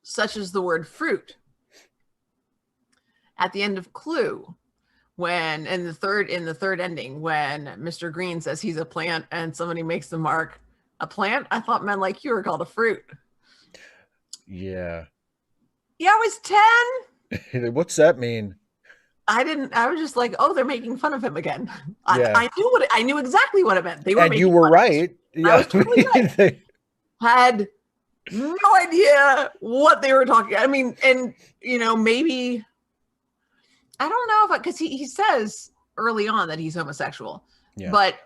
such as the word fruit at the end of Clue, when in the third ending, when Mr. Green says he's a plant and somebody makes the mark, a plant. I thought men like you were called a fruit. Yeah. Yeah, I was 10. What's that mean? I didn't. I was just like, oh, they're making fun of him again. Yeah. I knew exactly what it meant. They were And you making were fun of him. right. I Yeah. was totally right. Had no idea what they were talking. I mean, and maybe I don't know if because he says early on that he's homosexual, Yeah. but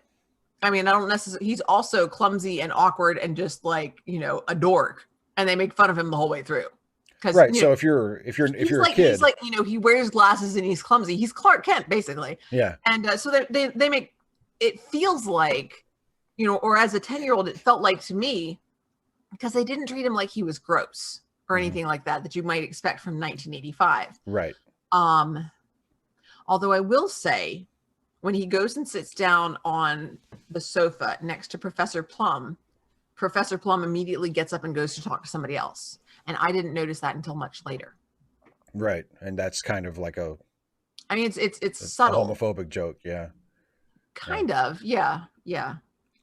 I mean, I don't necessarily. He's also clumsy and awkward and just like a dork, and they make fun of him the whole way through. Because Right. So if you're a kid, he's like he wears glasses and he's clumsy. He's Clark Kent basically. yeah. And so they make it feels like or as a 10-year-old, it felt like to me, because they didn't treat him like he was gross or anything like that you might expect from 1985. Right. Although I will say, when he goes and sits down on the sofa next to Professor Plum immediately gets up and goes to talk to somebody else. And I didn't notice that until much later. Right. And that's kind of like I mean, it's a subtle, homophobic joke. Yeah. Yeah. kind of. Yeah, yeah.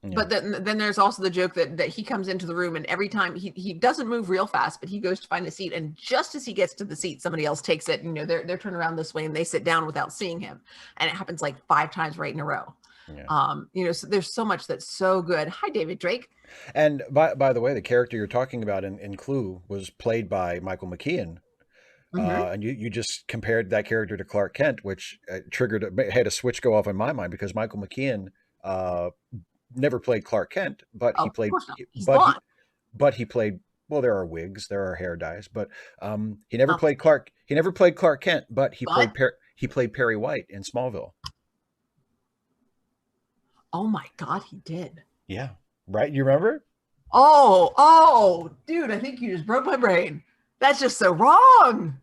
Yeah. But then there's also the joke that he comes into the room and every time he doesn't move real fast, but he goes to find a seat, and just as he gets to the seat, somebody else takes it. You know, they're turned around this way and they sit down without seeing him, and it happens like 5 times right in a row. Yeah. You know, so there's so much that's so good. Hi, David Drake. And by the way, the character you're talking about in Clue was played by Michael McKean. Hmm. And you just compared that character to Clark Kent, which had a switch go off in my mind because Michael McKean uh, never played Clark Kent, but Oh, he of played, course not. He's but blonde. he played. Well, there are wigs, there are hair dyes, but he never Not the played same. Clark. He never played Clark Kent, but But he played Perry White in Smallville. oh my God, he did. Yeah, right. You remember? Oh, dude, I think you just broke my brain. That's just so wrong.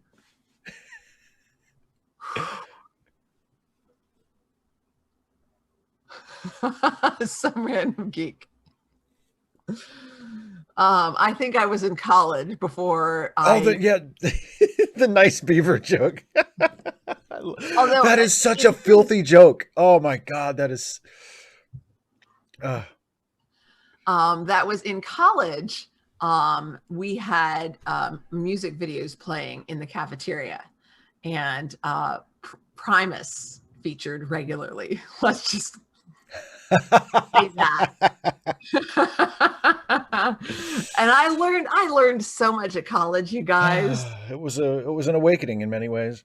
Some random geek. I think I was in college before Oh, I. yeah, the nice beaver joke. Although That is such a filthy joke. Oh my god, that is. Uh, that was in college. We had music videos playing in the cafeteria, and Primus featured regularly. Let's just say that. And I learned so much at college, you guys. it was an awakening in many ways.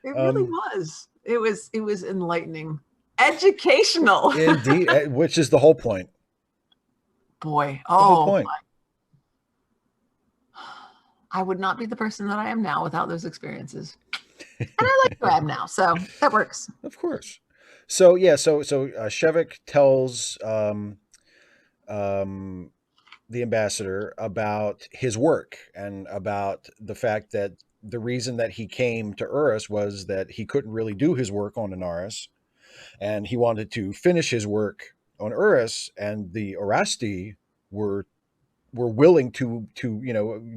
It really Um, was. It was enlightening, educational. Indeed, which is the whole point. Boy, The whole oh, point. I would not be the person that I am now without those experiences. And I like who I am now, so that works. Of course. So yeah, Shevik tells um, the ambassador about his work and about the fact that the reason that he came to Urus was that he couldn't really do his work on Anaris, and he wanted to finish his work on Urus, and the Orasti were willing to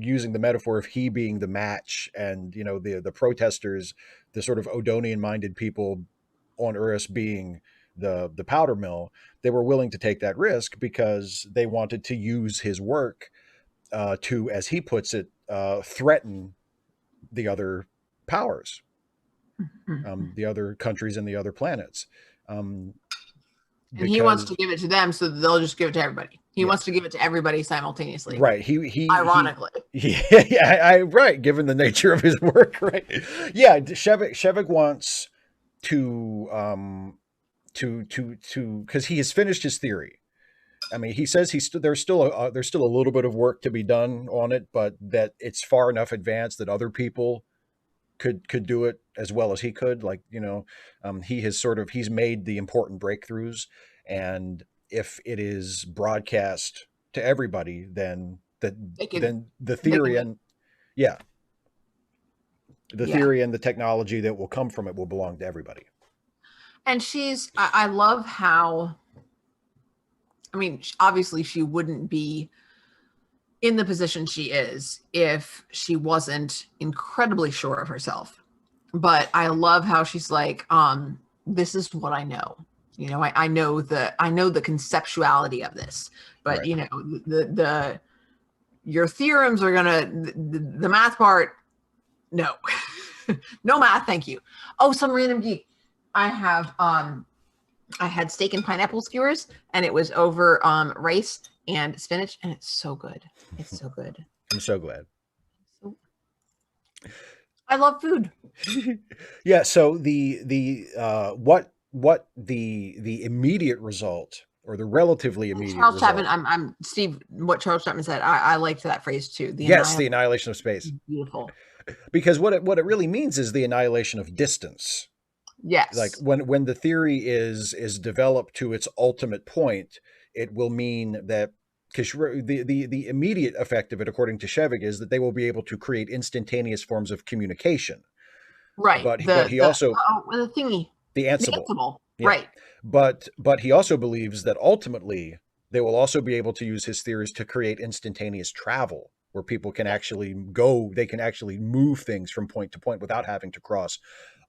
using the metaphor of he being the match, and the protesters, the sort of Odonian minded people on Urus being the powder mill. They were willing to take that risk because they wanted to use his work to, as he puts it, threaten the other powers, the other countries and the other planets, um, And he wants to because give it to them so that they'll just give it to everybody. He yeah. wants to give it to everybody simultaneously. Right. Ironically. Yeah, right. Given the nature of his work, right. Yeah. Shevik wants because he has finished his theory. I mean, he says there's still a little bit of work to be done on it, but that it's far enough advanced that other people could do it as well as he could. Like, he's made the important breakthroughs, and if it is broadcast to everybody, then They can then the they can theory and yeah, the yeah. theory and the technology that will come from it will belong to everybody. And I love how, I mean, obviously she wouldn't be in the position she is if she wasn't incredibly sure of herself. But I love how she's like, this is what I know. You know, I know the conceptuality of this, but Right. the your theorems are gonna the math part, no. No math, thank you. Oh, some random geek. I have I had steak and pineapple skewers, and it was over rice and spinach, and it's so good. It's so good. I'm so glad. So, I love food. Yeah. So the immediate result, or the relatively immediate Charles Chapman, result. I'm Steve. What Charles Chapman said, I liked that phrase too. The Yes, the annihilation annihilation of space. is beautiful. Because what it really means is the annihilation of distance. Like Yes, when the theory is developed to its ultimate point, it will mean that, because the immediate effect of it, according to Shevik, is that they will be able to create instantaneous forms of communication. right. But he also, The thingy, the the Ansible, Ansible, yeah. right. But he also believes that ultimately they will also be able to use his theories to create instantaneous travel where people can actually go, they can actually move things from point to point without having to cross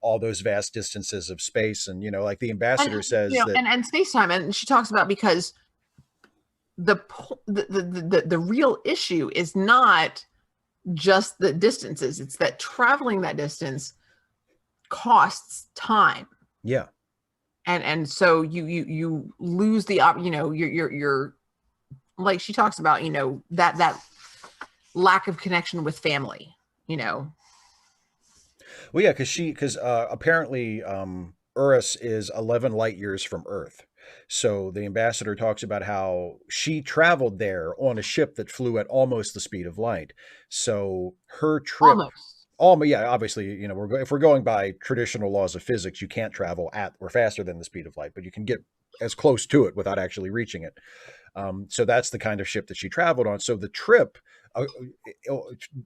all those vast distances of space. And, you know, like the And ambassador says that, and space time, and she talks about, because the real issue is not just the distances, it's that traveling that distance costs time. yeah, And so you lose the you know, you're like she talks about, you know, that lack of connection with family, you know. well, yeah, because apparently Urus is 11 light years from Earth. So the ambassador talks about how she traveled there on a ship that flew at almost the speed of light. So her trip, Almost. yeah, obviously, you know, if we're going by traditional laws of physics, you can't travel at or faster than the speed of light, but you can get as close to it without actually reaching it. So that's the kind of ship that she traveled on. So the trip,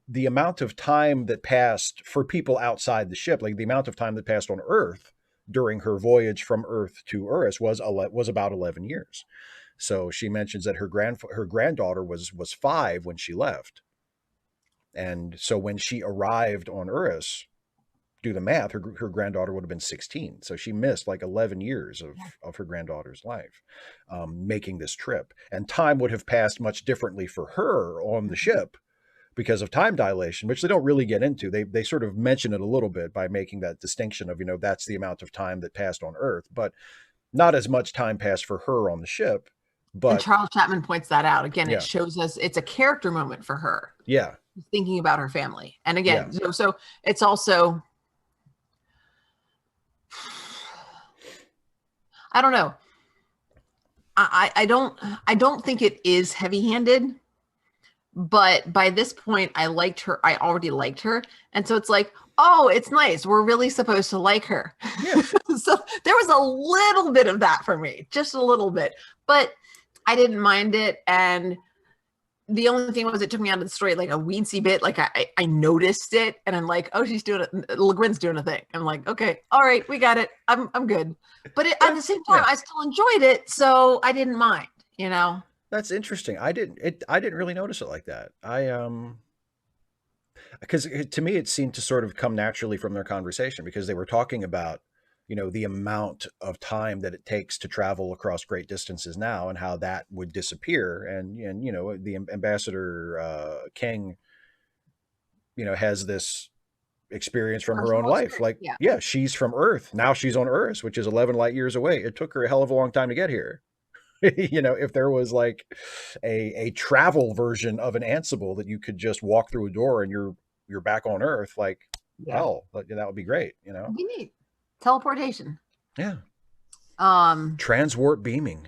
the amount of time that passed for people outside the ship, like the amount of time that passed on Earth during her voyage from Earth to Urus was about 11 years. So she mentions that her granddaughter was 5 when she left. And so when she arrived on Urus, do the math, her granddaughter would have been 16. So she missed like 11 years of her granddaughter's life, making this trip. And time would have passed much differently for her on the ship because of time dilation, which they don't really get into. They sort of mention it a little bit by making that distinction of, you know, that's the amount of time that passed on Earth, but not as much time passed for her on the ship. And But Charles Chapman points that out. Again, it yeah, shows us it's a character moment for her, yeah, thinking about her family. And yeah. again, so it's also, I don't know. I don't think it is heavy-handed, but by this point I liked her. I already liked her. And so it's like, oh, it's nice. We're really supposed to like her. Yeah. So there was a little bit of that for me, just a little bit, but I didn't mind it. And the only thing was, it took me out of the story like a weensy bit. Like I noticed it, and I'm like, oh, she's doing it. Le Guin's doing a thing. I'm like, okay, all right, we got it. I'm good. But at the same time, Yeah. I still enjoyed it, so I didn't mind. You know, That's interesting. I didn't really notice it like that. Because to me it seemed to sort of come naturally from their conversation, because they were talking about, you know, the amount of time that it takes to travel across great distances now and how that would disappear. And you know, the ambassador King, you know, has this experience from her own personal life. experience. Like, Yeah, yeah, she's from Earth. Now she's on Earth, which is 11 light years away. It took her a hell of a long time to get here. You know, if there was like a travel version of an Ansible that you could just walk through a door and you're back on Earth, like, yeah, hell, that would be great, you know? it'd be neat. Teleportation. Yeah. Um, Transwarp beaming.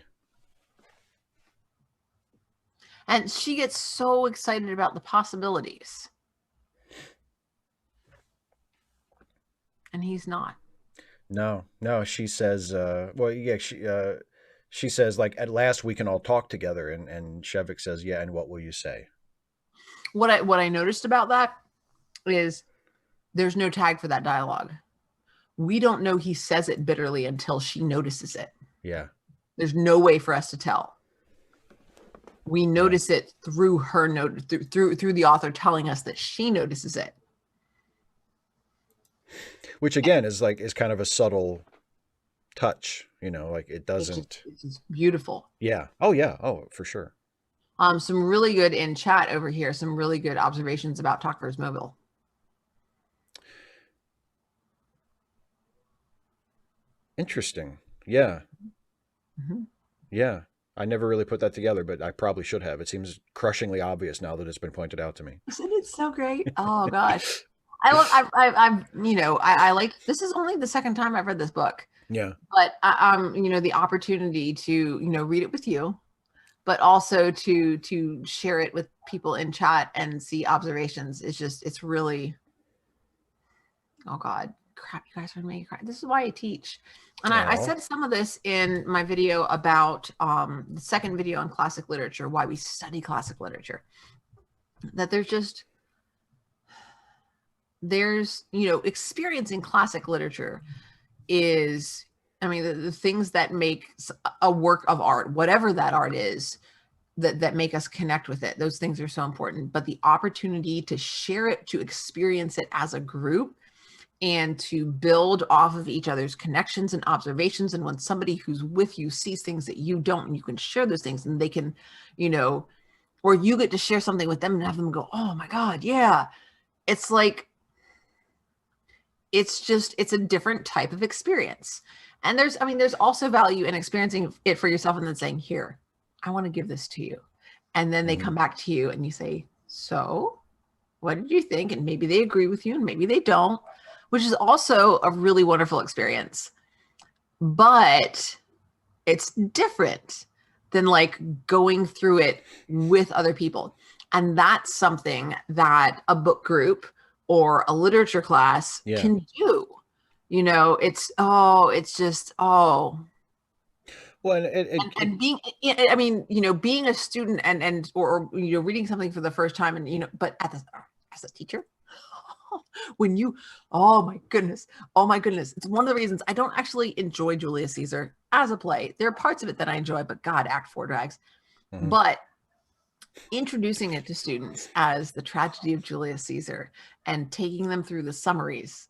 and she gets so excited about the possibilities, and he's not. No, no, she says, well, yeah, she says, like, at last we can all talk together. And Shevik says, yeah, and what will you say? What I noticed about that is there's no tag for that dialogue. We don't know he says it bitterly until she notices it. Yeah. There's no way for us to tell. We notice it through her note, through the author telling us that she notices it. Which again is kind of a subtle touch, you know, like it doesn't. It's just beautiful. Yeah. Oh yeah. Oh, for sure. Some really good in chat over here. Some really good observations about Tucker's mobile. Interesting. Yeah. Mm-hmm. Yeah. I never really put that together, but I probably should have. It seems crushingly obvious now that it's been pointed out to me. Isn't it so great? Oh gosh. I've you know, I like, this is only the second time I've read this book. Yeah. But you know, the opportunity to, you know, read it with you, but also to share it with people in chat and see observations is just, it's really, oh God, crap, you guys are making me cry. This is why I teach. And I said some of this in my video about the second video on classic literature, why we study classic literature, that there's, you know, experiencing classic literature is, I mean, the things that make a work of art, whatever that art is, that make us connect with it. Those things are so important, but the opportunity to share it, to experience it as a group, and to build off of each other's connections and observations. And when somebody who's with you sees things that you don't, and you can share those things, and they can, or you get to share something with them and have them go, oh my God, yeah. It's like, it's a different type of experience. And there's also value in experiencing it for yourself and then saying, here, I want to give this to you. And then they come back to you and you say, so what did you think? And maybe they agree with you and maybe they don't, which is also a really wonderful experience. But it's different than like going through it with other people. And that's something that a book group or a literature class can do. It's just, Well, and being, being a student or reading something for the first time, and but as a teacher, when you, oh my goodness, it's one of the reasons I don't actually enjoy Julius Caesar as a play. There are parts of it that I enjoy, but God, Act 4 drags. But introducing it to students as the tragedy of Julius Caesar and taking them through the summaries,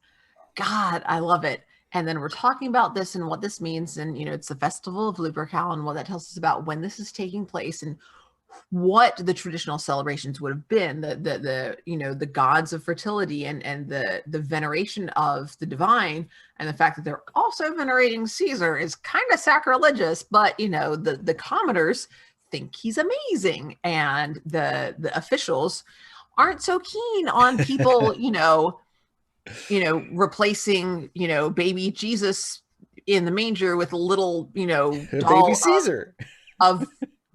God, I love it. And then we're talking about this and what this means. And, it's the festival of Lupercal and what that tells us about when this is taking place and what the traditional celebrations would have been, the gods of fertility and the veneration of the divine. And the fact that they're also venerating Caesar is kind of sacrilegious, but, the commoners think he's amazing. And the officials aren't so keen on people, replacing, baby Jesus in the manger with a little, doll baby Caesar of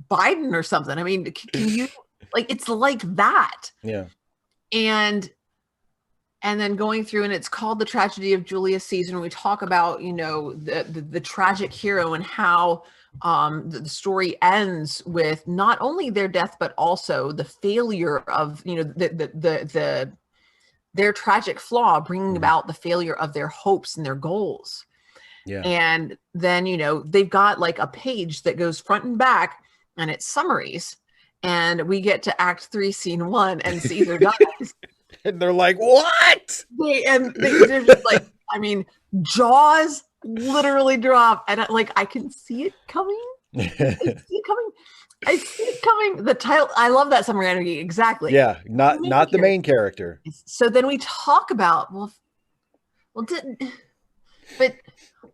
Biden or something. I mean, can you, like, it's like that. Yeah. And then going through, and it's called The Tragedy of Julius Caesar. And we talk about, the tragic hero and how the story ends with not only their death, but also the failure of, their tragic flaw bringing about the failure of their hopes and their goals. Yeah. And then, they've got like a page that goes front and back and it's summaries. And we get to Act 3, Scene 1, and Caesar dies. And they're like, what? They're just like, jaws literally drop. And I can see it coming. I see it coming. The title, I love that summary energy. Exactly. Yeah, not the main character. So then we talk about, but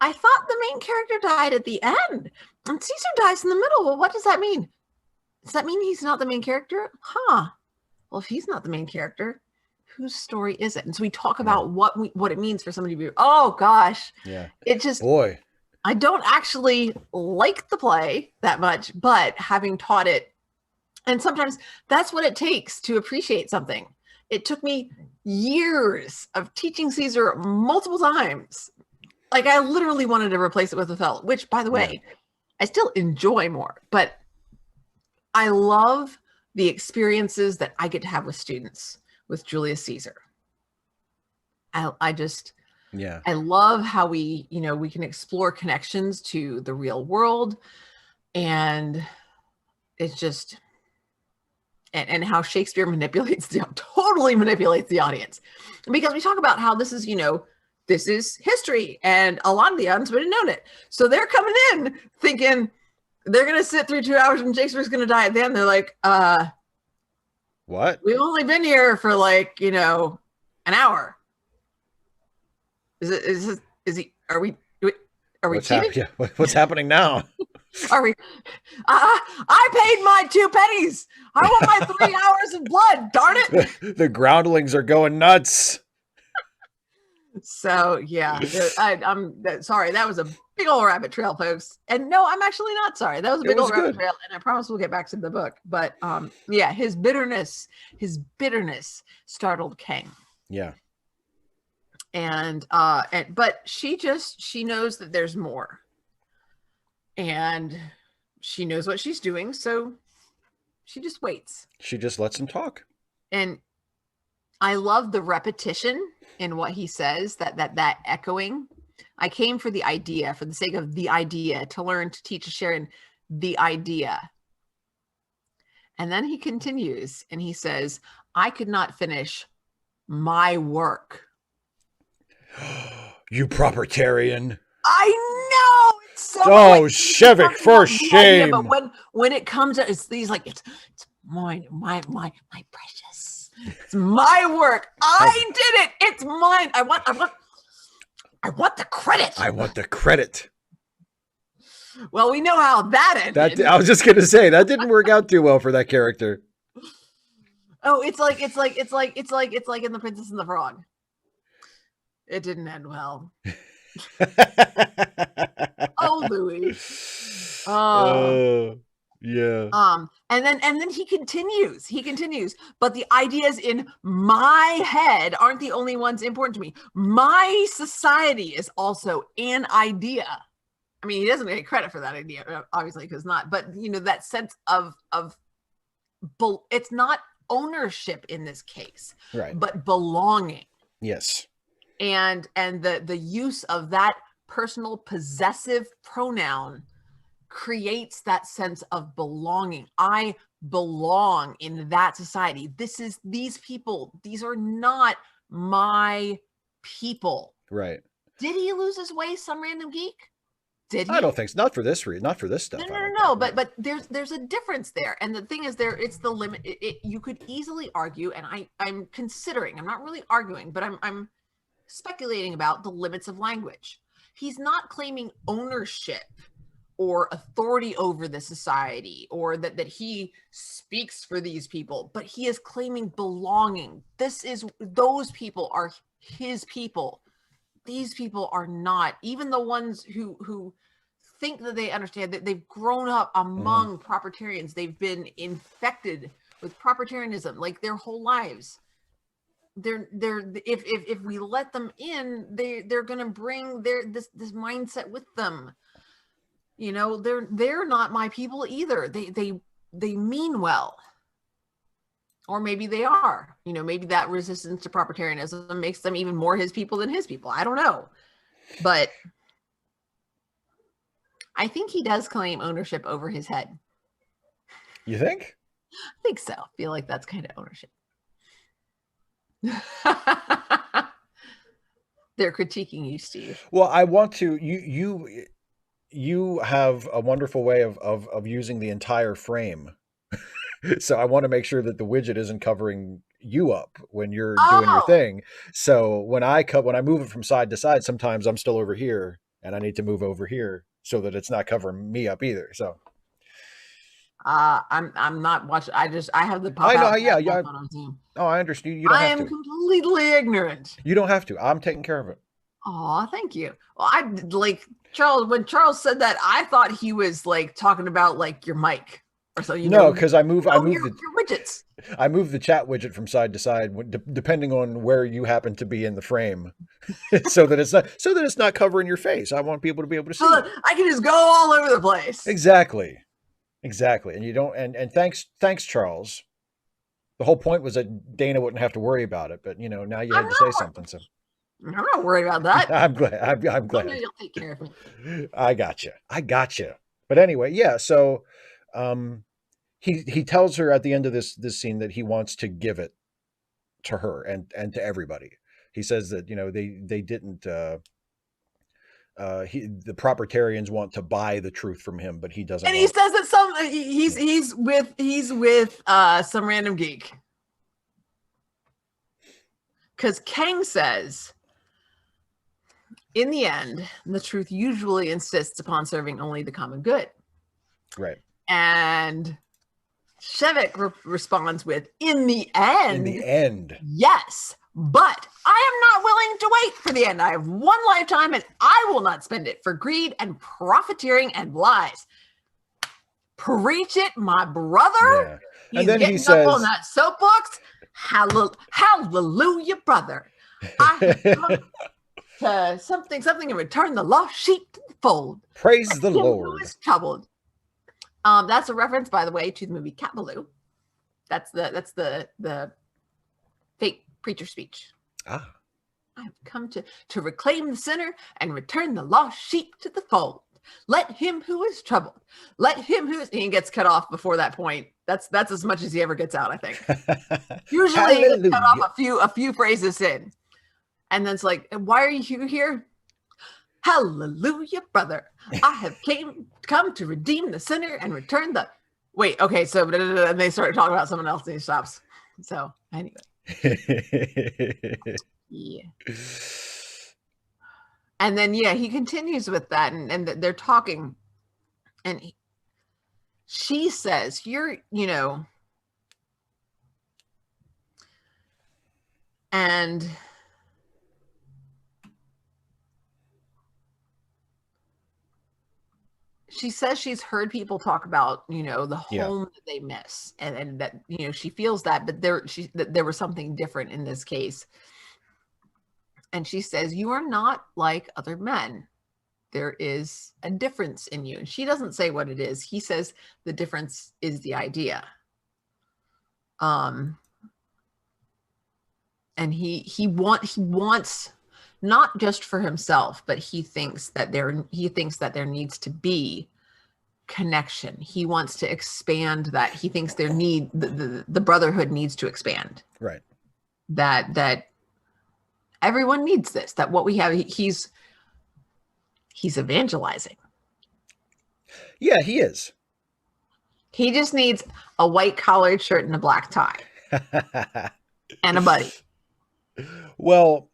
I thought the main character died at the end and Caesar dies in the middle. Well, what does that mean? Does that mean he's not the main character? Well, if he's not the main character, whose story is it? And so we talk about what it means for somebody to be, oh gosh. Yeah. It just, boy. I don't actually like the play that much, but having taught it, and sometimes that's what it takes to appreciate something. It took me years of teaching Caesar multiple times. Like I literally wanted to replace it with Othello, which by the way, I still enjoy more, but I love the experiences that I get to have with students with Julius Caesar. I love how we can explore connections to the real world, and it's just, and how Shakespeare totally manipulates the audience, because we talk about how this is, this is history and a lot of the audience would have known it. So they're coming in thinking they're going to sit through 2 hours and Shakespeare's going to die at the end. They're like, what? We've only been here for like, an hour. Are we cheating? What's happening now? Are we? I paid my 2 pennies. I want my 3 hours of blood. Darn it! The groundlings are going nuts. So yeah, I'm sorry. That was a big old rabbit trail, folks. And no, I'm actually not sorry. That was a big old rabbit trail, and I promise we'll get back to the book. But his bitterness startled King. Yeah. But she knows that there's more, and she knows what she's doing, so she just waits. She just lets him talk. And I love the repetition in what he says, that echoing. I came for the idea, for the sake of the idea, to learn, to teach, to share in the idea. And then he continues and he says, I could not finish my work. You propertarian. I know it's so Oh, like Shevik, for the idea, but shame. when it comes to it's these like it's mine, my precious. It's my work. I did it. It's mine. I want the credit. I want the credit. Well, we know how that ended. I was just gonna say that didn't work out too well for that character. Oh, it's like in The Princess and the Frog. It didn't end well. Oh, Louis. Yeah. And then he continues, but the ideas in my head aren't the only ones important to me. My society is also an idea. I mean, he doesn't get credit for that idea, obviously, because not, but that sense of it's not ownership in this case, right, but belonging. Yes. And the use of that personal possessive pronoun creates that sense of belonging. I belong in that society. These people, these are not my people. Right. Did he lose his way, some random geek? Did he? I don't think so. Not for this reason. Not for this stuff. No. But there's a difference there, and the thing is, it's the limit. You could easily argue, and I'm considering. I'm not really arguing, but I'm speculating about the limits of language. He's not claiming ownership or authority over the society, or that he speaks for these people, but he is claiming belonging. Those people are his people. These people are not, even the ones who think that they understand, that they've grown up among propertarians. They've been infected with propertarianism like their whole lives. They're if we let them in, they're gonna bring this mindset with them. They're not my people either. They mean well. Or maybe they are. Maybe that resistance to propertarianism makes them even more his people than his people. I don't know. But I think he does claim ownership over his head. You think? I think so. I feel like that's kind of ownership. They're critiquing you, Steve. Well, I want to. You have a wonderful way of using the entire frame. So I want to make sure that the widget isn't covering you up when you're doing your thing. So when I move it from side to side, sometimes I'm still over here and I need to move over here so that it's not covering me up either. So I'm not watching. I have the pop. I know. Out Yeah. on Zoom. Oh, I understand. You don't have to. I am completely ignorant. You don't have to. I'm taking care of it. Oh, thank you. Well, I like Charles. When Charles said that, I thought he was like talking about like your mic or so. No, because I move your the widgets. I move the chat widget from side to side depending on where you happen to be in the frame, so that it's not covering your face. I want people to be able to see. So I can just go all over the place. Exactly. And you don't. And thanks, Charles. The whole point was that Dana wouldn't have to worry about it, but now you had to say something. So I'm not worried about that. I'm glad. I'm glad. You'll take care of me. I gotcha. But anyway, yeah. So, he tells her at the end of this scene that he wants to give it to her and to everybody. He says that they didn't. The propertarians want to buy the truth from him, but he doesn't. And he says that he's with some random geek. Because Kang says, in the end, the truth usually insists upon serving only the common good. Right. And Shevik responds with, in the end. Yes, but I am not willing to wait for the end. I have one lifetime and I will not spend it for greed and profiteering and lies. Preach it, my brother. Yeah. And then he says, up on that soapbox. Hallelujah, brother. I have come to something and return the lost sheep to the fold. Praise the Lord. Who is troubled. That's a reference, by the way, to the movie Cat Ballou. That's the fake preacher speech. I have come to reclaim the sinner and return the lost sheep to the fold. Let him who is troubled. Let him who is. He gets cut off before that point. That's as much as he ever gets out, I think. Usually he gets cut Hallelujah. off a few phrases in. And then it's like, why are you here? Hallelujah, brother. I have come to redeem the sinner and return the. Wait, okay, so and they start talking about someone else and he stops. So anyway. Yeah. And then he continues with that, and they're talking, and she says, "You're, and she says she's heard people talk about, the Yeah. home that they miss, and that she feels that, but there was something different in this case. And she says, "You are not like other men. There is a difference in you." And she doesn't say what it is. He says the difference is the idea. And he wants not just for himself, but he thinks that there needs to be connection. He wants to expand that. He thinks the brotherhood needs to expand. Right. That everyone needs this. That what we have, he's evangelizing. Yeah, he is. He just needs a white collared shirt and a black tie and a buddy. Well,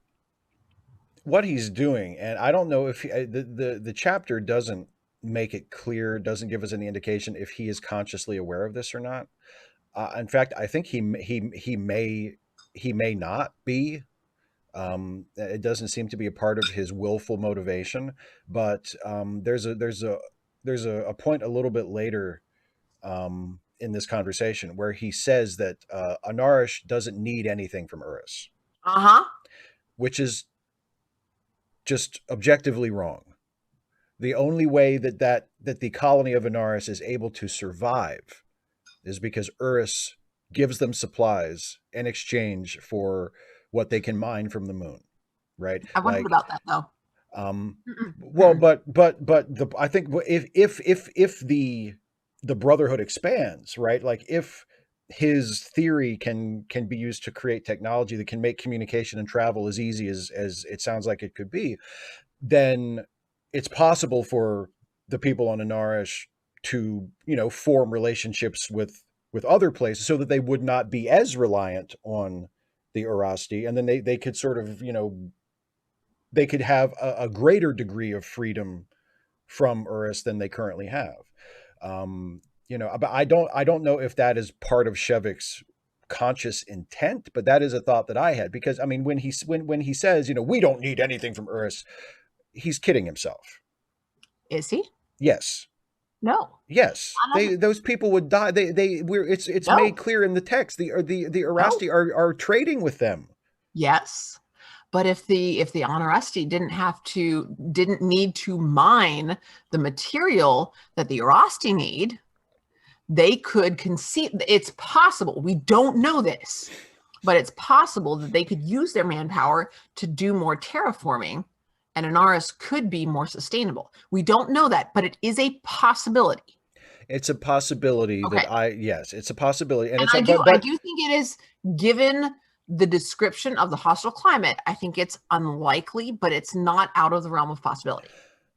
what he's doing, and I don't know if the chapter doesn't make it clear, doesn't give us any indication if he is consciously aware of this or not. In fact, I think he may not be. It doesn't seem to be a part of his willful motivation. But there's a point a little bit later in this conversation where he says that Anarish doesn't need anything from Urus, which is just objectively wrong. The only way that the colony of Anaris is able to survive is because Urus gives them supplies in exchange for what they can mine from the moon, right? I wondered about that though. Well, but I think if the Brotherhood expands, right? Like if his theory can be used to create technology that can make communication and travel as easy as it sounds like it could be, then it's possible for the people on Anarish to, form relationships with other places so that they would not be as reliant on the Urasti. And then they could sort of, they could have a greater degree of freedom from Urus than they currently have. But I don't know if that is part of Shevik's conscious intent, but that is a thought that I had, because I mean, when he says, we don't need anything from Urus, he's kidding himself. Is he? Yes. No. Yes. Those people would die. It's No. made clear in the text. The Urasti are trading with them. Yes. But if the Anarasti didn't need to mine the material that the Urasti need, they could conceive. It's possible. We don't know this, but it's possible that they could use their manpower to do more terraforming, and Anaris could be more sustainable. We don't know that, but it is a possibility. It's a possibility yes, it's a possibility. And I do think it is, given the description of the hostile climate. I think it's unlikely, but it's not out of the realm of possibility.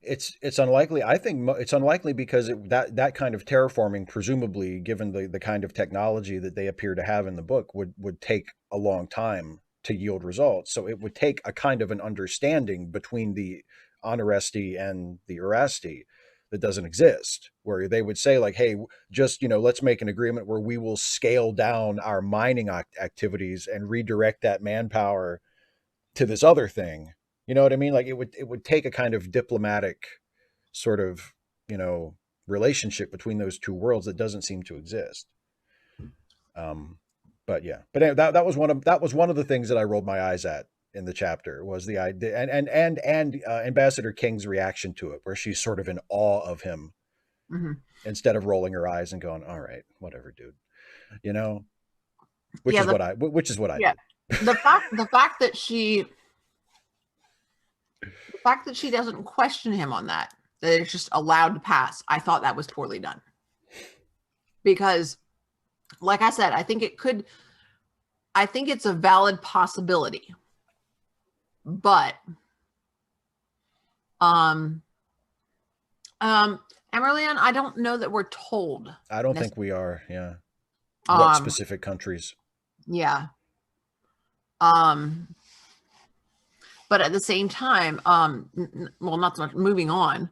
It's unlikely. I think it's unlikely because that kind of terraforming, presumably, given the kind of technology that they appear to have in the book, would take a long time to yield results. So it would take a kind of an understanding between the Honoresti and the Urasti that doesn't exist, where they would say like, hey, just, let's make an agreement where we will scale down our mining activities and redirect that manpower to this other thing. You know what I mean? Like it would take a kind of diplomatic sort of, relationship between those two worlds that doesn't seem to exist. But yeah, but anyway, that was one of the things that I rolled my eyes at in the chapter, was the idea, and Ambassador King's reaction to it, where she's sort of in awe of him, instead of rolling her eyes and going, "All right, whatever, dude," which is what I did. The fact that she doesn't question him on that, that it's just allowed to pass, I thought that was poorly done. Because, like I said, I think it's a valid possibility. But Emerlian, I don't know that we're told. I don't think we are. Yeah. What Um, specific countries? yeah. But at the same time, well, not so much. Moving on.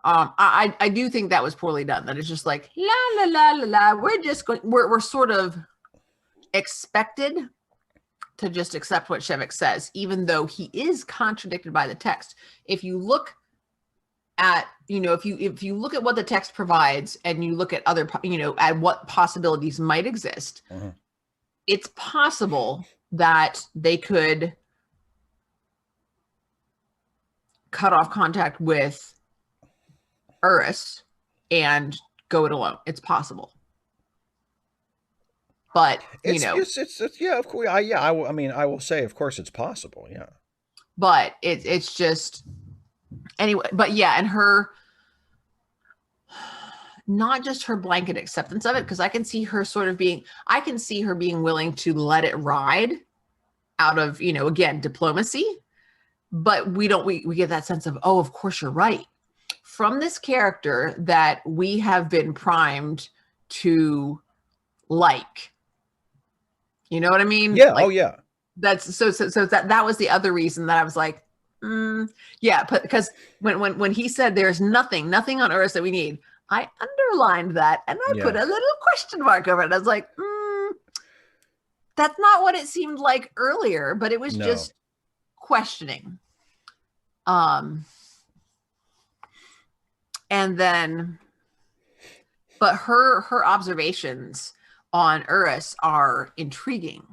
I do think that was poorly done. That it's just like la la la la la. We're just going. We're sort of expected to just accept what Shevik says, even though he is contradicted by the text. If you look at, if you look at what the text provides and you look at other, at what possibilities might exist, it's possible that they could cut off contact with Urus and go it alone. It's possible. But it's yeah, of course. I will say, of course, it's possible. Yeah. But it's just anyway. But yeah, and her, not just her blanket acceptance of it, because I can see her being willing to let it ride out of, again, diplomacy. But we get that sense of, oh, of course you're right. From this character that we have been primed to like. You know what I mean? Yeah. Like, oh yeah. That's so that was the other reason that I was like, yeah, because when he said there's nothing on Earth that we need, I underlined that and I put a little question mark over it. I was like, that's not what it seemed like earlier, but it was just questioning. And then, but her observations on Urus are intriguing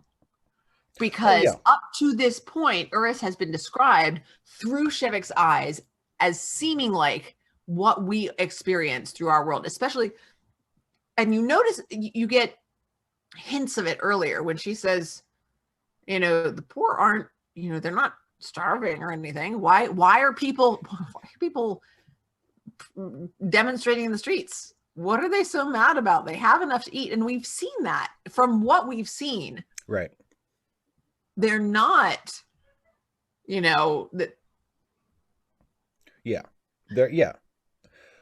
because up to this point, Urus has been described through Shevik's eyes as seeming like what we experience through our world, especially. And you notice, you get hints of it earlier when she says, the poor aren't, they're not starving or anything. Why are people demonstrating in the streets? What are they so mad about? They have enough to eat. And we've seen that from what we've seen. Right. They're not, that. Yeah. Yeah.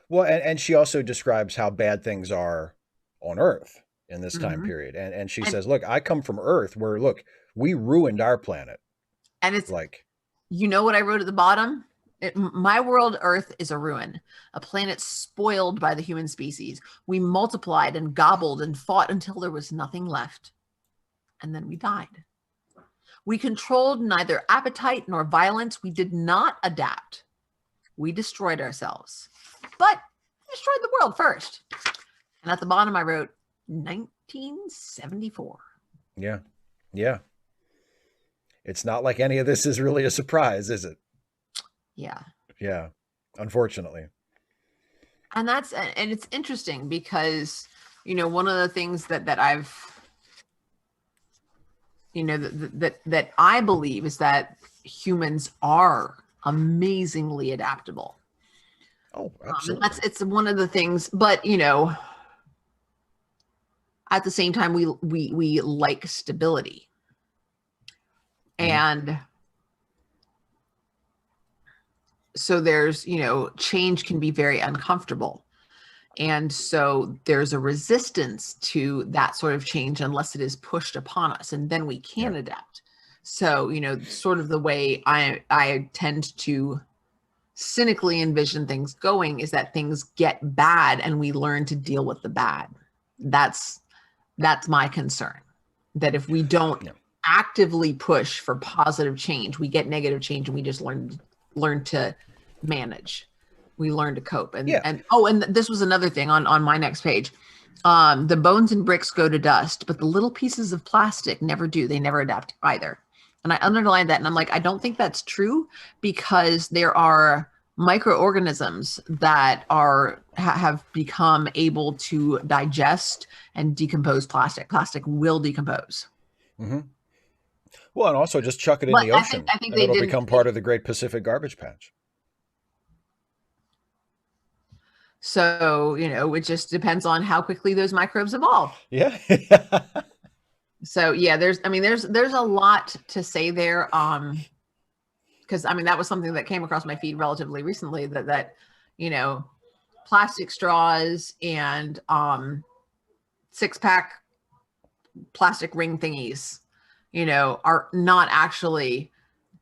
Well, and she also describes how bad things are on Earth in this time period. And she says, look, I come from Earth where, look, we ruined our planet. And it's like, what I wrote at the bottom? My world, Earth, is a ruin, a planet spoiled by the human species. We multiplied and gobbled and fought until there was nothing left. And then we died. We controlled neither appetite nor violence. We did not adapt. We destroyed ourselves, but destroyed the world first. And at the bottom, I wrote 1974. Yeah. Yeah. It's not like any of this is really a surprise, is it? Yeah. Yeah. Unfortunately. And it's interesting because, one of the things that I've, that I believe is that humans are amazingly adaptable. Oh, absolutely. It's one of the things, but, at the same time, we like stability. And so there's, change can be very uncomfortable. And so there's a resistance to that sort of change unless it is pushed upon us, and then we can adapt. So, sort of the way I tend to cynically envision things going is that things get bad and we learn to deal with the bad. That's my concern. That if we don't actively push for positive change, we get negative change, and we just learn to manage. We learn to cope. And and this was another thing on my next page. The bones and bricks go to dust, but the little pieces of plastic never do. They never adapt either. And I underlined that, and I'm like, I don't think that's true, because there are microorganisms that have become able to digest and decompose plastic. Plastic will decompose. Well, and also just chuck it in the ocean, I think and it'll become part of the Great Pacific Garbage Patch. So, it just depends on how quickly those microbes evolve. Yeah. So yeah, there's a lot to say there. Because that was something that came across my feed relatively recently, that plastic straws and 6-pack plastic ring thingies, are not actually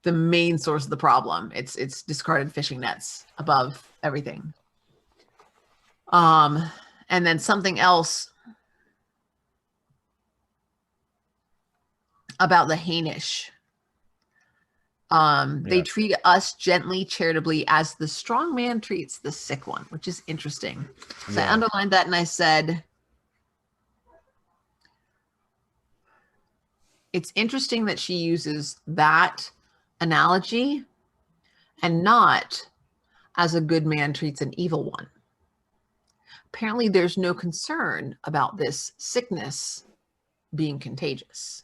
the main source of the problem. It's discarded fishing nets above everything. And then something else about the Hainish. They treat us gently, charitably, as the strong man treats the sick one, which is interesting. So I underlined that and I said, it's interesting that she uses that analogy and not as a good man treats an evil one. Apparently, there's no concern about this sickness being contagious.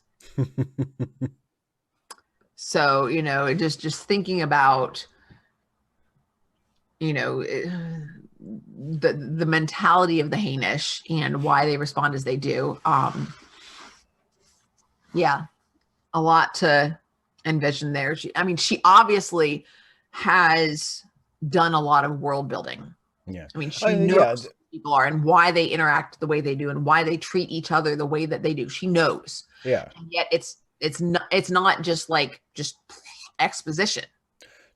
So, just thinking about, the mentality of the Hainish and why they respond as they do. Yeah, a lot to envision there. She obviously has done a lot of world building. Yeah. She knows who people are and why they interact the way they do and why they treat each other the way that they do. She knows. Yeah. And yet it's not just exposition.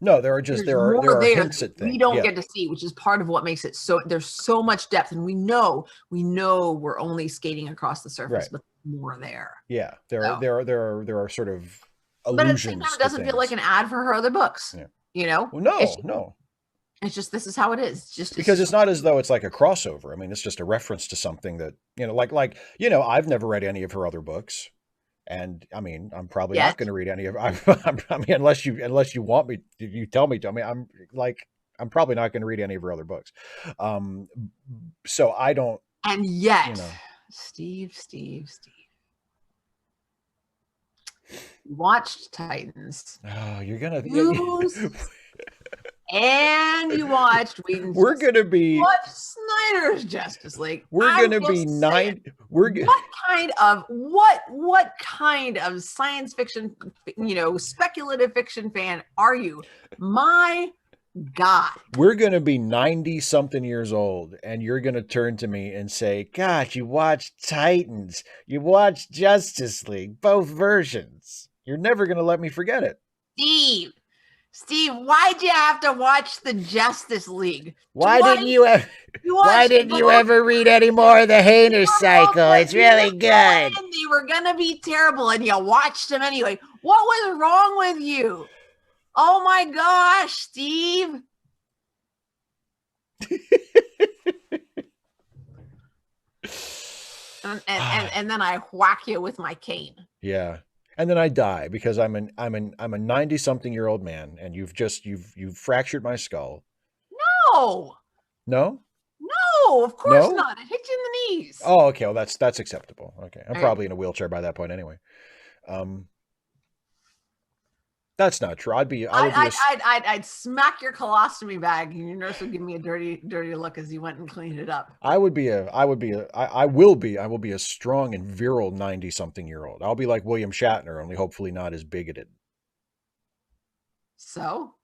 No, there are hints at things we don't get to see, which is part of what makes it so. There's so much depth, and we know we're only skating across the surface, but more there. Yeah, there are sort of allusions. But at the same time, it doesn't feel like an ad for her other books. Yeah. Well, no. It's just, this is how it is. Because it's not as though it's like a crossover. It's just a reference to something that I've never read any of her other books. And I'm probably not going to read any of. Unless you want me, you tell me to. I'm probably not going to read any of her other books. So I don't. And yet, Steve, watched Titans. Oh, you're gonna. And you watched Whedon's. We're gonna be. What Snyder's Justice League? We're gonna be 9. What kind of science fiction, speculative fiction fan are you? My God. We're gonna be 90-something years old, and you're gonna turn to me and say, "Gosh, you watched Titans, you watched Justice League, both versions. You're never gonna let me forget it." Steve, why'd you have to watch the Justice League? Why didn't you ever read any more of the Hainish cycle? It's really good. They were gonna be terrible, and you watched them anyway. What was wrong with you? Oh my gosh, Steve. and then I whack you with my cane. Yeah. And then I die because I'm a 90-something-year-old man, and you've fractured my skull. No, of course not. It hit you in the knees. Oh, okay. Well, that's acceptable. Okay, I'm probably in a wheelchair by that point anyway. That's not true. I'd smack your colostomy bag, and your nurse would give me a dirty look as you went and cleaned it up. I will be a strong and virile 90-something-year-old. I'll be like William Shatner, only hopefully not as bigoted. So,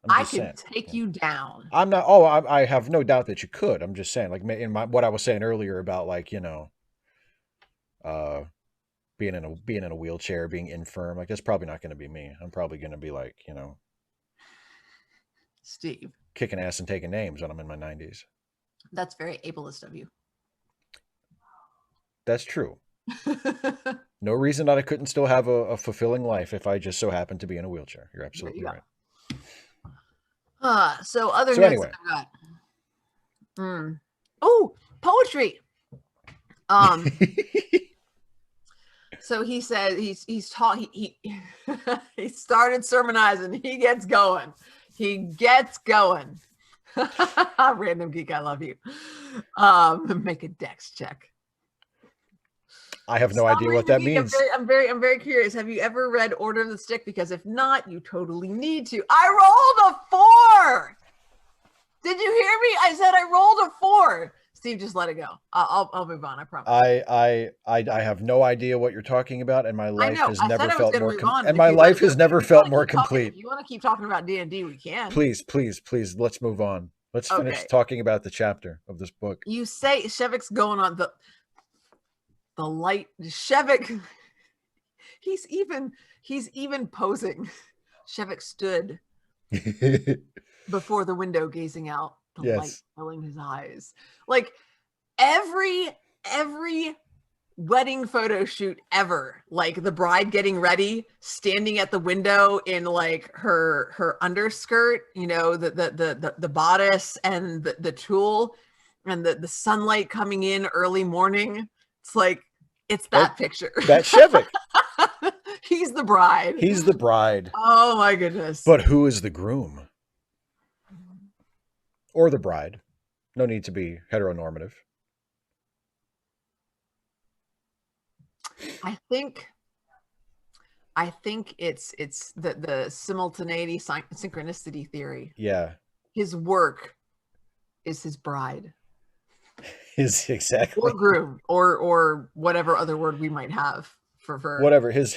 I could take you down. I'm not. Oh, I have no doubt that you could. I'm just saying, like what I was saying earlier about being in a wheelchair, being infirm, like that's probably not going to be me. I'm probably going to be like, Steve, kicking ass and taking names when I'm in my 90s. That's very ableist of you. That's true. No reason that I couldn't still have a fulfilling life if I just so happened to be in a wheelchair. You're absolutely right. So other notes anyway. I've got. Oh, poetry. So he said he's taught he started sermonizing. He gets going. Random geek, I love you. Make a dex check. I have no idea what that means. I'm very curious. Have you ever read Order of the Stick? Because if not, you totally need to. I rolled a 4. Did you hear me? I said I rolled a 4. Steve, just let it go. I'll move on. I promise. I have no idea what you're talking about, and my I life know. has I never said I was felt going to more move on, and and if my you want, life has never if you want felt to more keep talking, complete. if you want to keep talking about D&D, we can. Please, please, please, let's move on. Let's finish Okay. talking about the chapter of this book. You say Shevik's going on the light. Shevik. He's even posing. Shevik stood before the window, gazing out, the light Yes. filling his eyes. Like every wedding photo shoot ever, like the bride getting ready, standing at the window in like her underskirt, you know, the bodice and the tulle, and the sunlight coming in early morning. It's like it's that picture. That's Shevik. He's the bride. He's the bride. Oh my goodness. But who is the groom? Or the bride? No need to be heteronormative. I think it's the simultaneity synchronicity theory. Yeah. His work is his bride. His exactly. Or groom, or whatever other word we might have for whatever his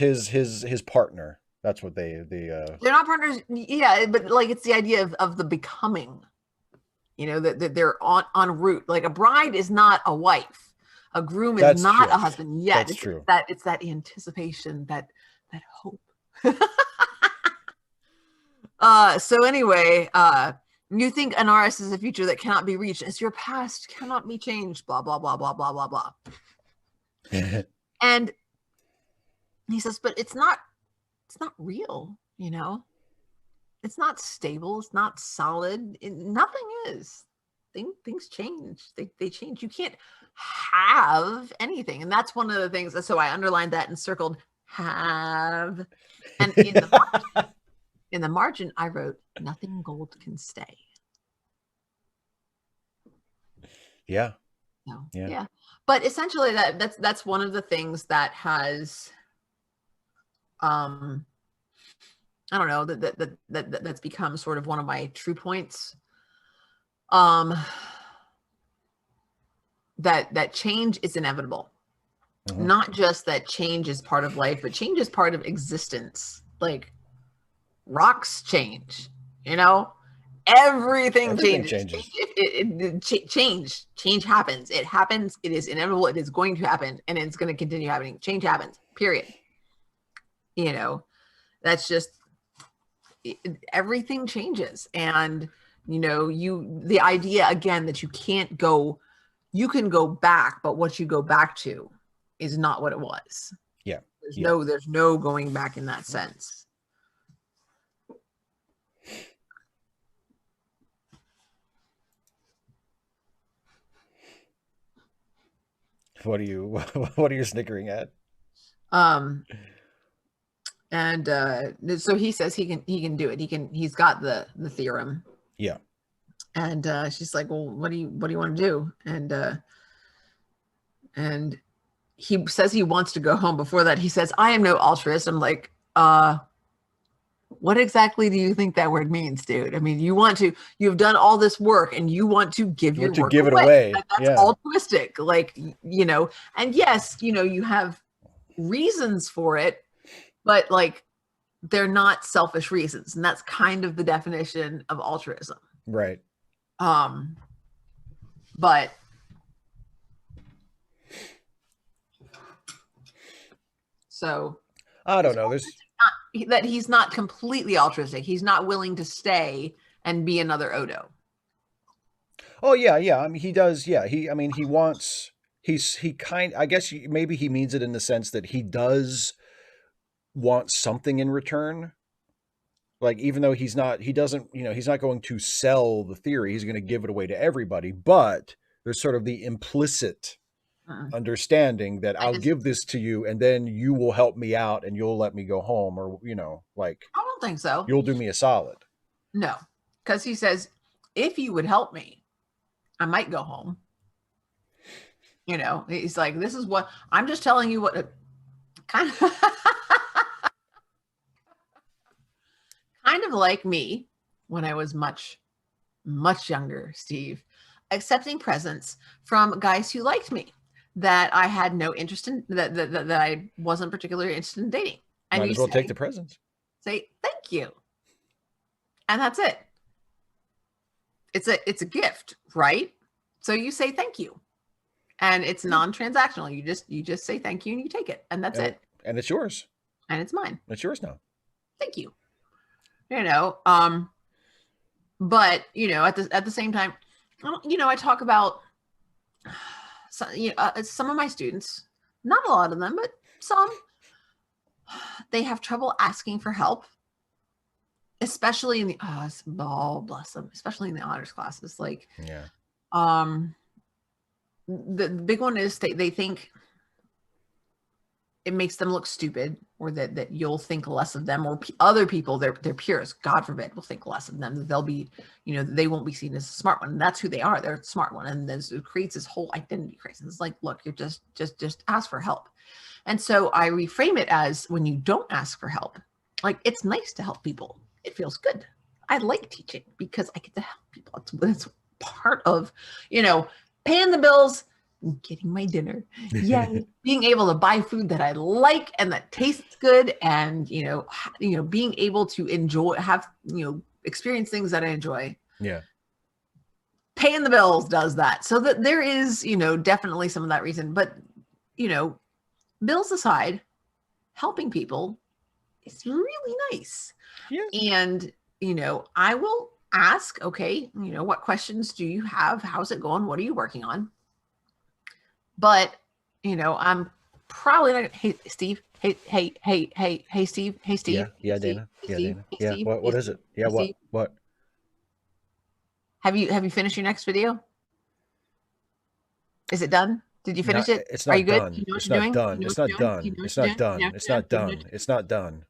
partner. That's what they're not partners. Yeah, but like it's the idea of the becoming. You know, that they're en route. Like a bride is not a wife. A groom is not a husband yet. That's true. It's that anticipation, that hope. So anyway, you think Anaris is a future that cannot be reached, as your past cannot be changed, blah, blah, blah, blah, blah, blah, blah. And he says, but it's not real, you know? It's not stable. It's not solid. Nothing is. Things change. They change. You can't have anything. And that's one of the things. So I underlined that and circled have. And in the margin, I wrote, nothing gold can stay. Yeah. No. Yeah. But essentially that's one of the things that has I don't know, that's become sort of one of my true points. That change is inevitable. Mm-hmm. Not just that change is part of life, but change is part of existence. Like rocks change, you know, everything changes. Change happens. It happens. It is inevitable. It is going to happen, and it's going to continue happening. Change happens, period. You know, that's just, everything changes. And, you know, the idea again that you can go back, but what you go back to is not what it was. Yeah. There's no going back in that sense. What are you snickering at? And so he says he can do it. He's got the theorem. Yeah. And she's like, well, what do you want to do? And he says he wants to go home. Before that, he says, I am no altruist. I'm like, what exactly do you think that word means, dude? I mean, you've done all this work and you want to give it away. That's altruistic. Like, you know, and yes, you know, you have reasons for it, but like they're not selfish reasons. And that's kind of the definition of altruism. Right. But so I don't know. He's not completely altruistic. He's not willing to stay and be another Odo. Oh yeah. I mean, he does. Yeah. He wants. I guess maybe he means it in the sense that he does want something in return. Like, even though he's not going to sell the theory, he's going to give it away to everybody. But there's sort of the implicit understanding that I'll give this to you and then you will help me out and you'll let me go home, or, you know, like, I don't think so. You'll do me a solid. No, because he says, if you would help me, I might go home. You know, he's like, this is what I'm just telling you what kind of kind of like me when I was much much younger, Steve, accepting presents from guys who liked me that I had no interest in, that I wasn't particularly interested in dating. And Might you as well take the presents. say thank you, and that's it. It's a gift, right? So you say thank you, and it's non-transactional. You just say thank you and you take it, and that's it. And it's yours. And it's mine. It's yours now. Thank you. You know, but at the same time, I talk about some of my students, not a lot of them, but some, they have trouble asking for help, especially in the bless them, especially in the honors classes. Like, Yeah. The big one is they think it makes them look stupid, or that you'll think less of them, or other people, their peers, God forbid, will think less of them, that they'll be, they won't be seen as a smart one. And that's who they are. They're a smart one. And this, it creates this whole identity crisis. It's like, look, you're just ask for help. And so I reframe it as, when you don't ask for help, like, it's nice to help people. It feels good. I like teaching because I get to help people. It's part of, paying the bills, getting my dinner. Yeah, being able to buy food that I like and that tastes good, and being able to enjoy, experience things that I enjoy. Yeah. Paying the bills does that. So that there is, definitely some of that reason. But, bills aside, helping people is really nice. Yeah. And, I will ask, okay, what questions do you have? How's it going? What are you working on? But, I'm probably not. Hey, Steve. Hey, Steve. Hey, Steve. Yeah, Dana. Yeah, Dana. Yeah. What is it? Yeah. What? Have you finished your next video? Is it done? Did you finish it? It's Are not you good? done. You know what It's you're not doing? done. You know It's what not you're doing? done. You know It's what not you're doing? done. It's not done. It's not done.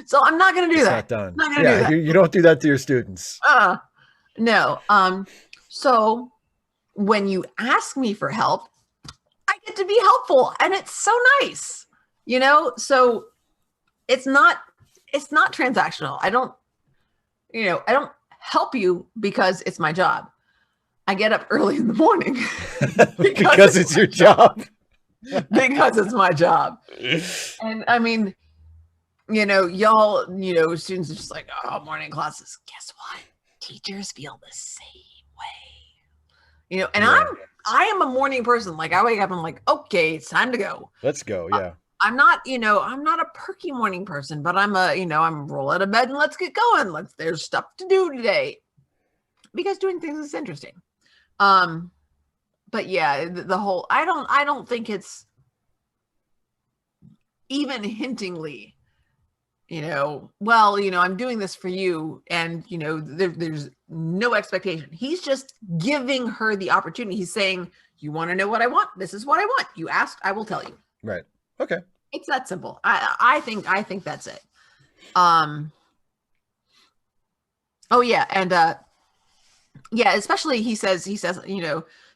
So I'm not going to do It's that. not done. I'm not gonna do that. You don't do that to your students. No. So when you ask me for help, I get to be helpful, and it's so nice. So it's not transactional. I don't help you because it's my job. I get up early in the morning because it's your job. Because it's my job. And I mean, y'all, students are just like, oh, morning classes. Guess what? Teachers feel the same way. And Yeah. I am a morning person. Like, I wake up and I'm like, okay, it's time to go. Let's go. Yeah. I'm not a perky morning person, but I'm roll out of bed and let's get going. There's stuff to do today, because doing things is interesting. But yeah, the whole, I don't think it's even hintingly, I'm doing this for you, and there's no expectation. He's just giving her the opportunity. He's saying, you want to know what I want? This is what I want. You asked, I will tell you. Right. Okay. It's that simple. I think that's it. Oh yeah, and yeah, especially he says,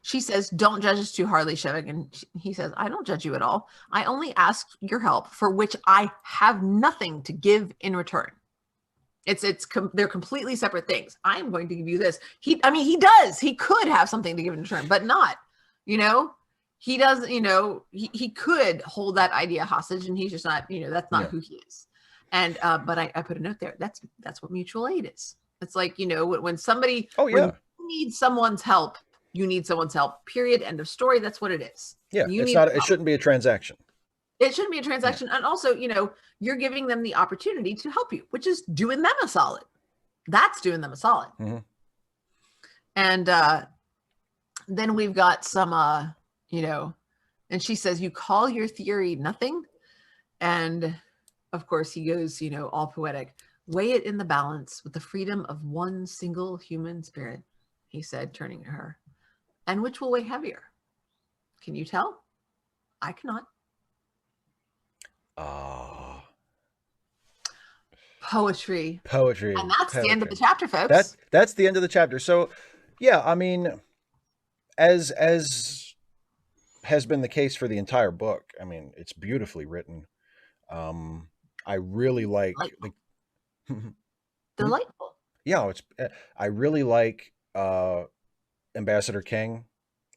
she says, don't judge us too hardly, Shevik. And he says, I don't judge you at all. I only ask your help, for which I have nothing to give in return. They're completely separate things. I'm going to give you this. He does. He could have something to give in return, but not, he does, he could hold that idea hostage, and he's just not, that's not who he is. And, but I put a note there. That's what mutual aid is. It's like, when somebody, when you need someone's help, you need someone's help, period. End of story. That's what it is. Yeah. It shouldn't be a transaction. It shouldn't be a transaction. Yeah. And also, you're giving them the opportunity to help you, which is doing them a solid. That's doing them a solid. Mm-hmm. And then we've got some, and she says, you call your theory nothing. And of course he goes, all poetic, weigh it in the balance with the freedom of one single human spirit, he said, turning to her. And which will weigh heavier? Can you tell? I cannot. Poetry. And that's the end of the chapter, folks. That's the end of the chapter. So yeah, I mean, as has been the case for the entire book, I mean, it's beautifully written. I really like delightful. yeah, it's I really like Ambassador King.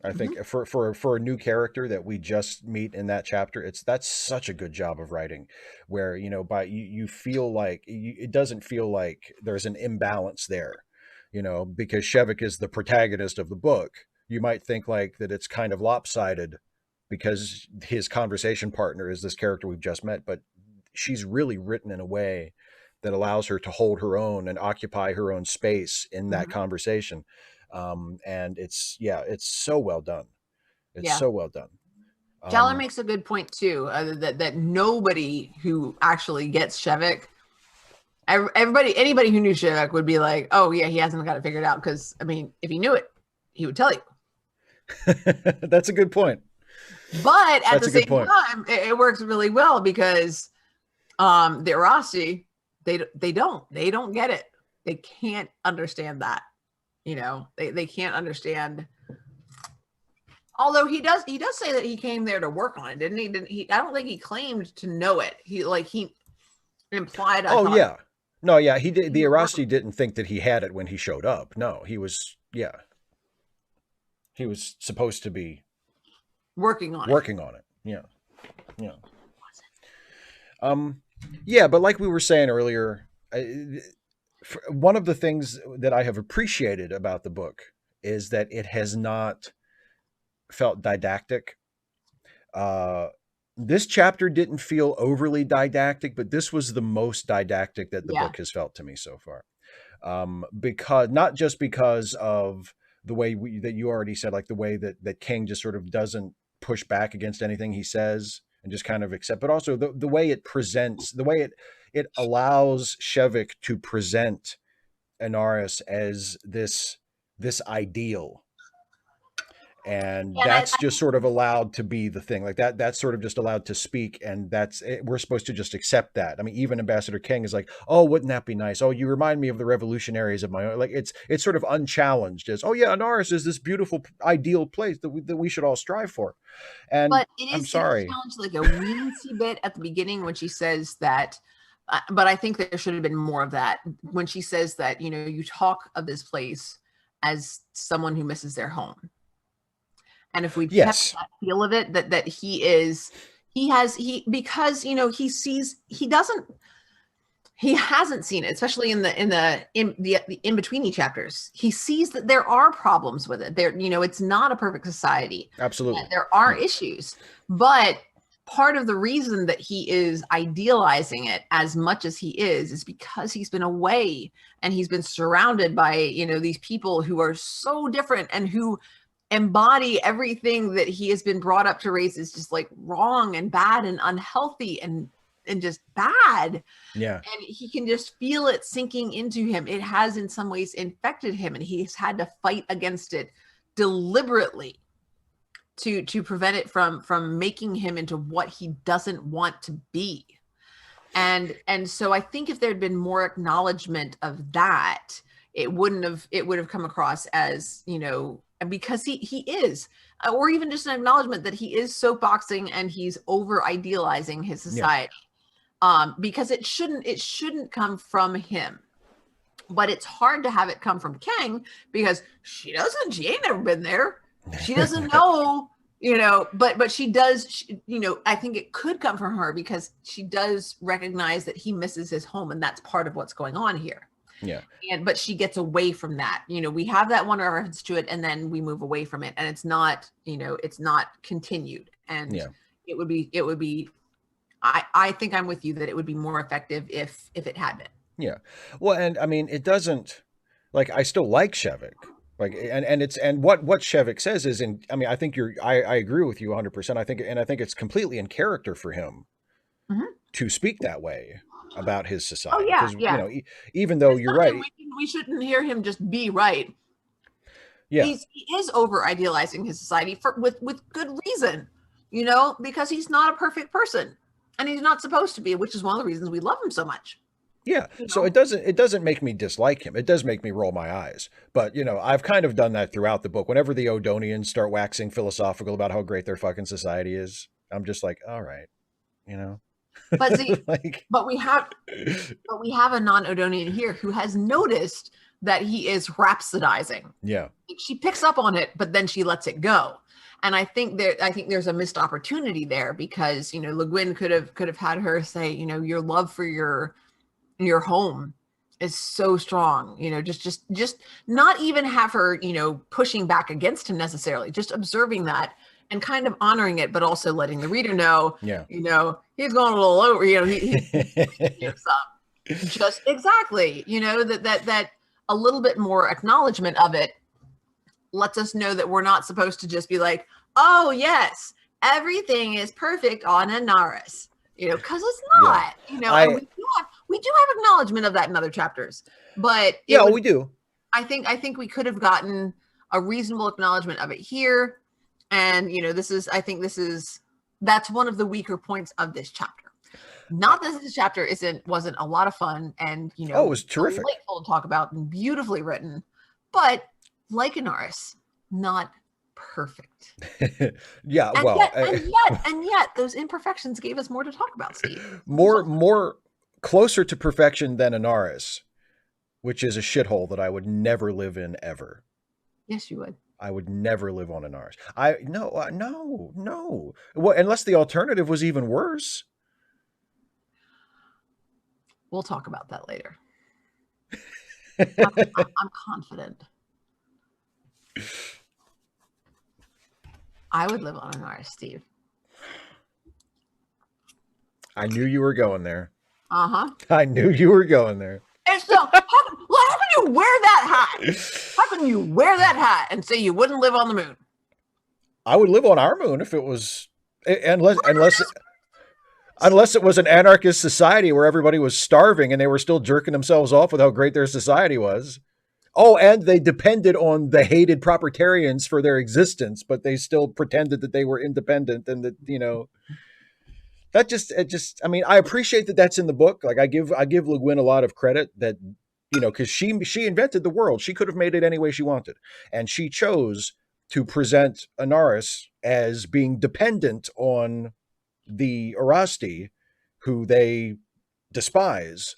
I Hmm. think for a new character that we just meet in that chapter, that's such a good job of writing, where by you feel like it doesn't feel like there's an imbalance there, because Shevik is the protagonist of the book. You might think like that it's kind of lopsided because his conversation partner is this character we've just met, but she's really written in a way that allows her to hold her own and occupy her own space in that Hmm. conversation. And it's so well done. It's Yeah. so well done. Jaller Um, makes a good point too, that nobody who actually gets Shevik, everybody, anybody who knew Shevik would be like, oh yeah, he hasn't got it figured out. Because I mean, if he knew it, he would tell you. that's a good point. But at That's the a good same point. time, it works really well because the Irasi, they don't get it. They can't understand that. They can't understand. Although he does say that he came there to work on it, didn't he? Didn't he? I don't think he claimed to know it. He implied, I Oh thought, yeah, no, yeah, he did. he The was Erasti didn't think that he had it when he showed up. No, he was. Yeah, he was supposed to be working on it. working on it. Yeah, yeah. Um, yeah, but like we were saying earlier, one of the things that I have appreciated about the book is that it has not felt didactic. Uh, this chapter didn't feel overly didactic, but this was the most didactic that the Yeah. book has felt to me so far. Because not just because of the way that you already said, like the way that King just sort of doesn't push back against anything he says and just kind of accept, but also the way it presents, the way it allows Shevik to present Anaris as this ideal, and And I that's just sort of allowed to be the thing like that's sort of just allowed to speak, and we're supposed to just accept that. I mean, even Ambassador King is like, oh, wouldn't that be nice? Oh, you remind me of the revolutionaries of my own. Like it's sort of unchallenged as, oh yeah, Anaris is this beautiful ideal place that we should all strive for. And but I'm it is sorry. challenged like a weensy bit at the beginning when she says that. But I think there should have been more of that when she says that you talk of this place as someone who misses their home. And if we'd kept Yes. that feel of it, that he because he hasn't seen it, especially in the in betweeny chapters. He sees that there are problems with it. It's not a perfect society. Absolutely. There are Yeah. issues, but part of the reason that he is idealizing it as much as he is because he's been away and he's been surrounded by these people who are so different and who embody everything that he has been brought up to raise is just like wrong and bad and unhealthy and just bad. Yeah. And he can just feel it sinking into him. It has in some ways infected him, and he's had to fight against it deliberately to prevent it from making him into what he doesn't want to be. And so I think if there'd been more acknowledgement of that, it would have come across as because he is, or even just an acknowledgement that he is soapboxing and he's over idealizing his Yeah. society. Because it shouldn't come from him, but it's hard to have it come from Kang because she ain't never been there. She doesn't know, but she does, I think it could come from her because she does recognize that he misses his home, and that's part of what's going on here. Yeah. But she gets away from that. We have that one reference to it, and then we move away from it, and it's not continued. And Yeah. it would be I think I'm with you that it would be more effective if it had been. Yeah. Well, and I mean, it doesn't, like, I still like Shevik. Like, and what Shevik says is in, I mean, I think I agree with you 100%. I think it's completely in character for him Mhm. to speak that way about his Oh society. yeah, Because, yeah. even though you're Especially right. we shouldn't hear him just be right. Yeah. He is over idealizing his society with good reason, because he's not a perfect person, and he's not supposed to be, which is one of the reasons we love him so much. Yeah. You So know, it doesn't make me dislike him. It does make me roll my eyes. But, I've kind of done that throughout the book. Whenever the Odonians start waxing philosophical about how great their fucking society is, I'm just like, all right, you know. But see, Like, but we have but we have a non-Odonian here who has noticed that he is rhapsodizing. yeah, She picks up on it, but then she lets it go. And I think there's a missed opportunity there because, Le Guin could have had her say, your love for your home is so strong, just not even have her, pushing back against him necessarily, just observing that and kind of honoring it, but also letting the reader know, yeah. he's going a little over, he's up. Just exactly, that a little bit more acknowledgement of it lets us know that we're not supposed to just be like, oh yes, everything is perfect on Anaris, because it's Yeah. not, and we do have acknowledgement of that in other chapters, but it Yeah, would, we do. I think we could have gotten a reasonable acknowledgement of it here. And that's one of the weaker points of this chapter. Not that this chapter wasn't a lot of fun and Oh, it was terrific. delightful to talk about and beautifully written, but like Anaris, not perfect. Yeah, And well, yet, those imperfections gave us more to talk about, Steve. more closer to perfection than Anaris, which is a shithole that I would never live in ever. Yes, you would. I would never live on Anaris. No. Well, unless the alternative was even worse. We'll talk about that later. I'm confident. I would live on Anaris, Steve. I knew you were going there. Uh-huh. I knew you were going there. And so, how can you wear that hat? How can you wear that hat and say you wouldn't live on the moon? I would live on our moon if it was, unless it was an anarchist society where everybody was starving and they were still jerking themselves off with how great their society was. Oh, and they depended on the hated proprietarians for their existence, but they still pretended that they were independent and that, I mean, I appreciate that that's in the book. Like I give Le Guin a lot of credit that, because she invented the world. She could have made it any way she wanted. And she chose to present Anaris as being dependent on the Erasti, who they despise,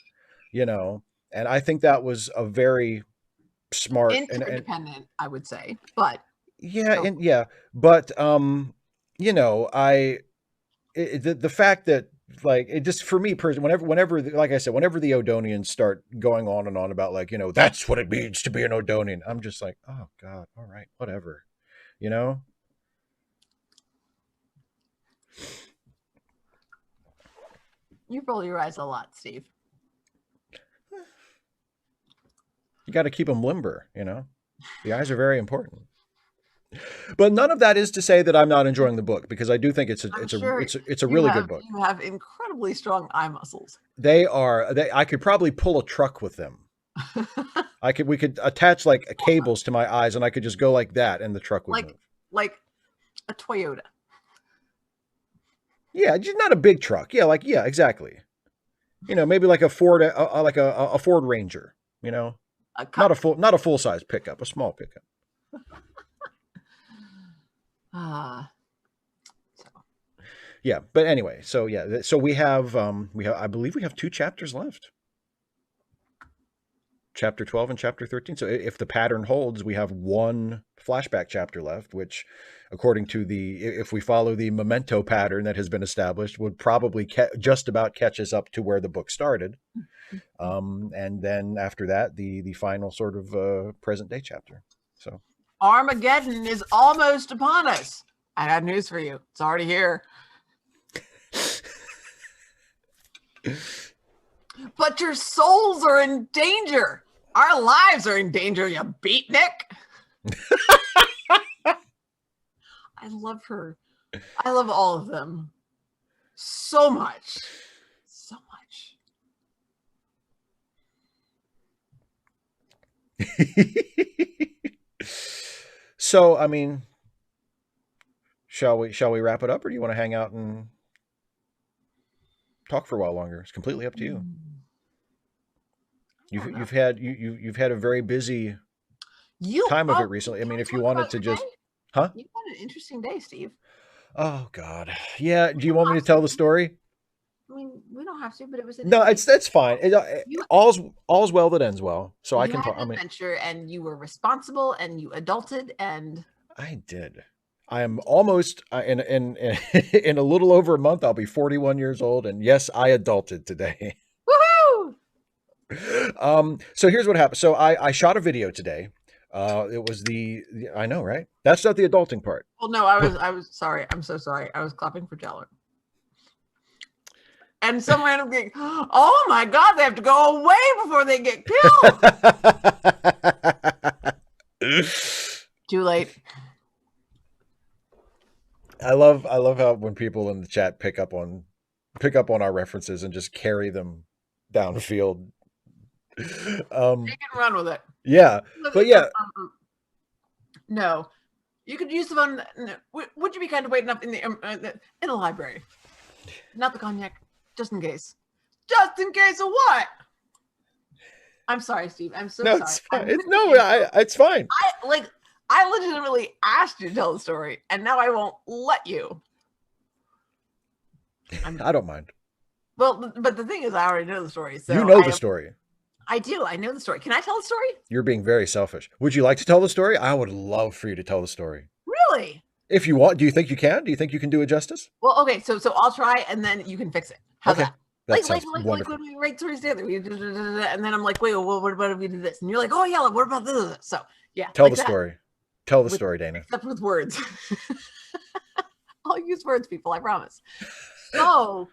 and I think that was a very smart interdependent, I would say, but but the fact that, like, it just, for me personally, whenever like I said, whenever the Odonians start going on and on about, like, that's what it means to be an Odonian, I'm just like, oh god, all right, whatever. You roll your eyes a lot, Steve. You got to keep them limber, the eyes are very important. But none of that is to say that I'm not enjoying the book, because I do think it's a really good book. You have incredibly strong eye muscles. I could probably pull a truck with them. We could attach like cables to my eyes and I could just go like that and the truck would move. Like a Toyota. Yeah, just not a big truck. Yeah, exactly. Maybe like a Ford, like a Ford Ranger, not a full-size pickup, a small pickup. Yeah, but anyway, so we have I believe we have 2 chapters left. Chapter 12 and chapter 13. So if the pattern holds, we have 1 flashback chapter left, which, according to if we follow the memento pattern that has been established, would probably just about catch us up to where the book started. And then after that, the final sort of present day chapter. So Armageddon is almost upon us. I have news for you. It's already here. But your souls are in danger. Our lives are in danger, you beatnik. I love her. I love all of them. So much. So much. So, I mean, shall we wrap it up, or do you want to hang out and talk for a while longer? It's completely up to you. You've had a very busy time of it recently. I mean, if you wanted to just, you've had an interesting day, Steve. Oh God, yeah. Do you want me to tell the story? I mean, we don't have to, but it was an No, adventure. it's fine. You All's well that ends well. So I you can had talk. an I mean, adventure, and you were responsible, and you adulted, and I did. I am almost in in a little over a month. I'll be 41 years old, and yes, I adulted today. woohoo! So here's what happened. So I shot a video today. It was I know, right? That's not the adulting part. Well, no, I was sorry. I'm so sorry. I was clapping for Jello. And some random thing, oh my God, they have to go away before they get killed. Too late. I love how when people in the chat pick up on our references and just carry them downfield. They can run with it. Yeah, but yeah, No, you could use the phone. No. Would you be kind of waiting up in the library? Not the cognac, just in case. Just in case of what? I'm sorry, Steve. I'm so no, sorry. it's fine. It's fine. I legitimately asked you to tell the story, and now I won't let you. I don't mind. Well, but the thing is, I already know the story. So You know the story. I do. I know the story. Can I tell the story? You're being very selfish. Would you like to tell the story? I would love for you to tell the story. Really? If you want, do you think you can? Do you think you can do it justice? Well, okay. So I'll try, and then you can fix it. How's Okay. that? That Like sounds when wonderful. we write stories together, and then I'm like, wait, well, what about if we did this? And you're like, oh yeah, like, what about this? So yeah, Tell like the that, story. Tell the story, Dana. except with words. I'll use words, people. I promise. So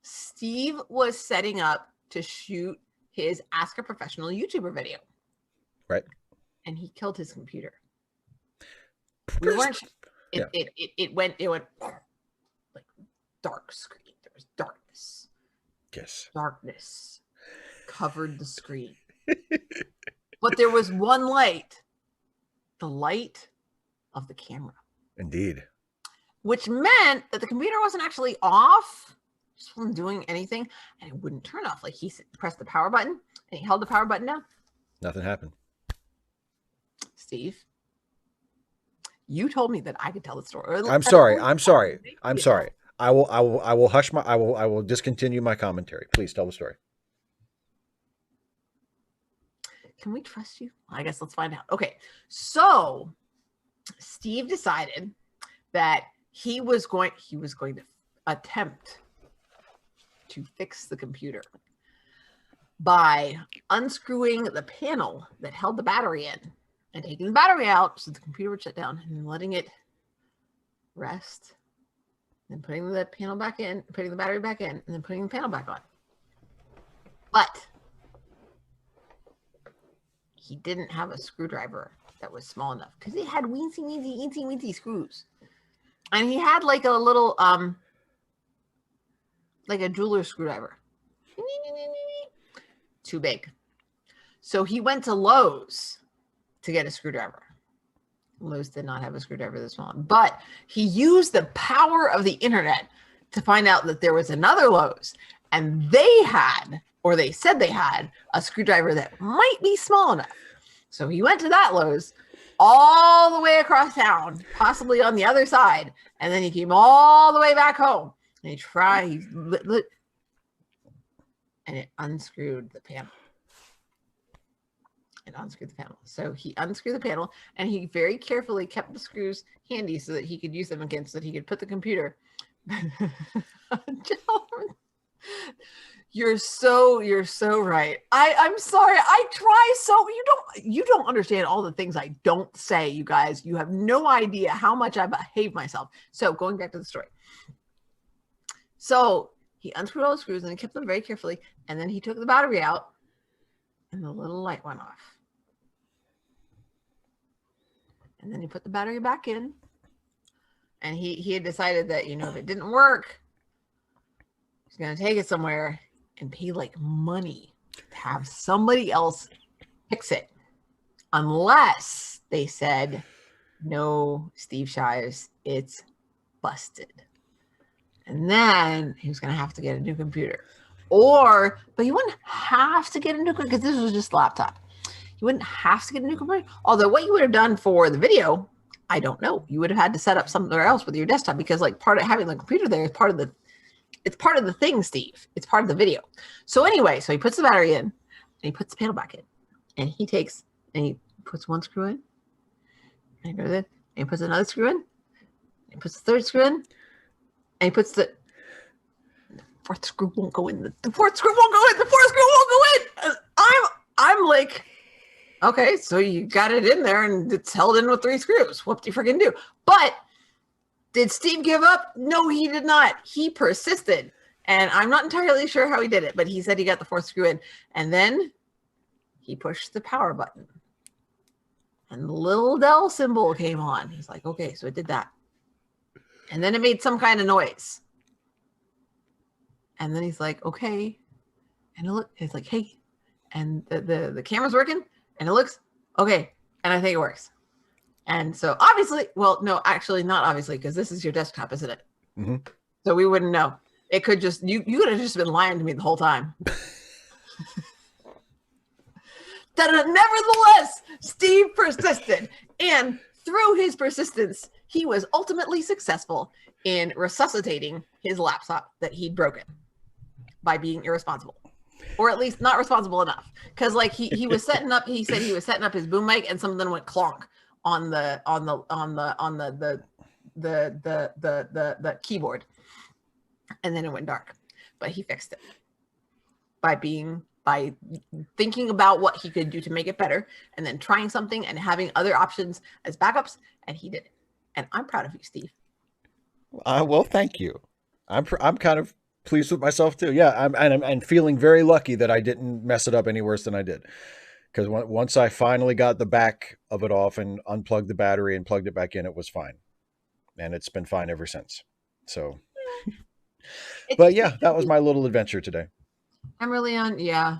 Steve was setting up to shoot his Ask a Professional YouTuber video. Right. And he killed his computer. We weren't. It went like dark screen. There was darkness. Yes. Darkness covered the screen. But there was one light. The light of the camera. Indeed. Which meant that the computer wasn't actually off. Just wasn't doing anything, and it wouldn't turn off. Like he pressed the power button, and he held the power button down. Nothing happened. Steve, you told me that I could tell the story. I'm sorry. I'm sorry. I'm sorry. I will hush my I will discontinue my commentary. Please tell the story. Can we trust you? I guess let's find out. Okay. So Steve decided that he was going to attempt to fix the computer by unscrewing the panel that held the battery in and taking the battery out so the computer would shut down, and then letting it rest, then putting the panel back in, putting the battery back in, and then putting the panel back on. But he didn't have a screwdriver that was small enough because he had weensy screws. And he had like a little, like a jeweler's screwdriver. Too big. So he went to Lowe's to get a screwdriver. Lowe's did not have a screwdriver this small, but he used the power of the internet to find out that there was another Lowe's, and they said they had a screwdriver that might be small enough. So he went to that Lowe's all the way across town, possibly on the other side, and then he came all the way back home, and he tried, and it unscrewed the panel. So he unscrewed the panel, and he very carefully kept the screws handy so that he could use them again, so that he could put the computer. You're so right. I'm sorry. I try so you don't understand all the things I don't say, you guys. You have no idea how much I behave myself. So going back to the story. So he unscrewed all the screws and he kept them very carefully, and then he took the battery out, and the little light went off. And then he put the battery back in, and he had decided that, if it didn't work, he's going to take it somewhere and pay like money to have somebody else fix it. Unless they said, no, Steve Shives, it's busted. And then he was going to have to get a new computer. But you wouldn't have to get a new computer because this was just a laptop. You wouldn't have to get a new computer. Although what you would have done for the video, I don't know. You would have had to set up somewhere else with your desktop, because like part of having the computer there is part of it's part of the thing, Steve. It's part of the video. So anyway, so he puts the battery in and he puts the panel back in and he takes and he puts one screw in and he goes in and he puts another screw in and he puts the third screw in and he puts the fourth screw won't go in. The fourth screw won't go in. The fourth screw won't go in. I'm like, okay, so you got it in there and it's held in with 3 screws. What do you freaking do? But did Steve give up? No, he did not. He persisted. And I'm not entirely sure how he did it, but he said he got the 4th screw in. And then he pushed the power button. And the little Dell symbol came on. He's like, okay, so it did that. And then it made some kind of noise. And then he's like, okay. And it's like, hey. And the camera's working. And it looks, okay. And I think it works. And so obviously, well, no, actually not obviously, because this is your desktop, isn't it? Mm-hmm. So we wouldn't know. It could just, you could have just been lying to me the whole time. Nevertheless, Steve persisted. And through his persistence, he was ultimately successful in resuscitating his laptop that he'd broken by being irresponsible. Or at least not responsible enough. Because like he was setting up, he said he was setting up his boom mic and something went clonk on the keyboard. And then it went dark. But he fixed it by thinking about what he could do to make it better and then trying something and having other options as backups, and he did it. And I'm proud of you, Steve. Well, thank you. I'm kind of pleased with myself too. Yeah, I'm feeling very lucky that I didn't mess it up any worse than I did. Because once I finally got the back of it off and unplugged the battery and plugged it back in, it was fine. And it's been fine ever since. So, but yeah, that was my little adventure today. I'm really on, yeah.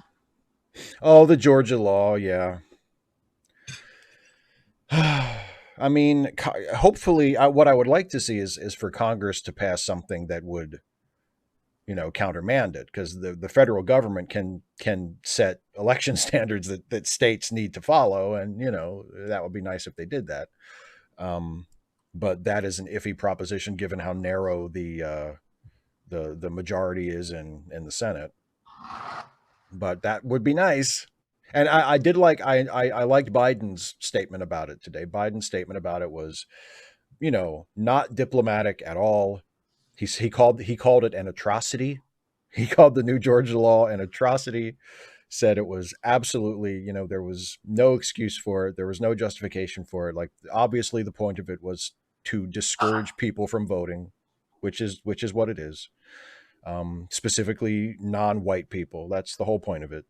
Oh, the Georgia law, yeah. I mean, hopefully, what I would like to see is for Congress to pass something that would, countermand it, because the federal government can set election standards that states need to follow, and that would be nice if they did that. But that is an iffy proposition given how narrow the majority is in the Senate. But that would be nice. And I did like I liked Biden's statement about it today. Biden's statement about it was, not diplomatic at all. He called it an atrocity. He called the new Georgia law an atrocity. Said it was absolutely, there was no excuse for it. There was no justification for it. Like, obviously the point of it was to discourage people from voting, which is what it is. Specifically non-white people. That's the whole point of it.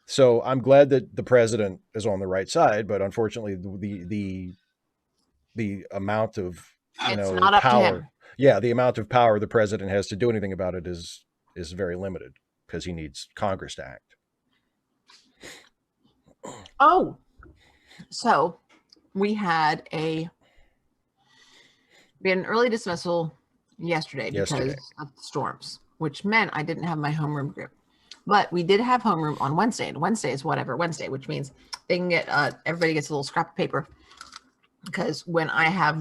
So I'm glad that the president is on the right side, but unfortunately the amount of power, the amount of power the president has to do anything about it is very limited, because he needs Congress to act. Oh, so we had an early dismissal yesterday because of the storms, which meant I didn't have my homeroom group. But we did have homeroom on Wednesday, and Wednesday is whatever Wednesday, which means they can get everybody gets a little scrap of paper. Because when I have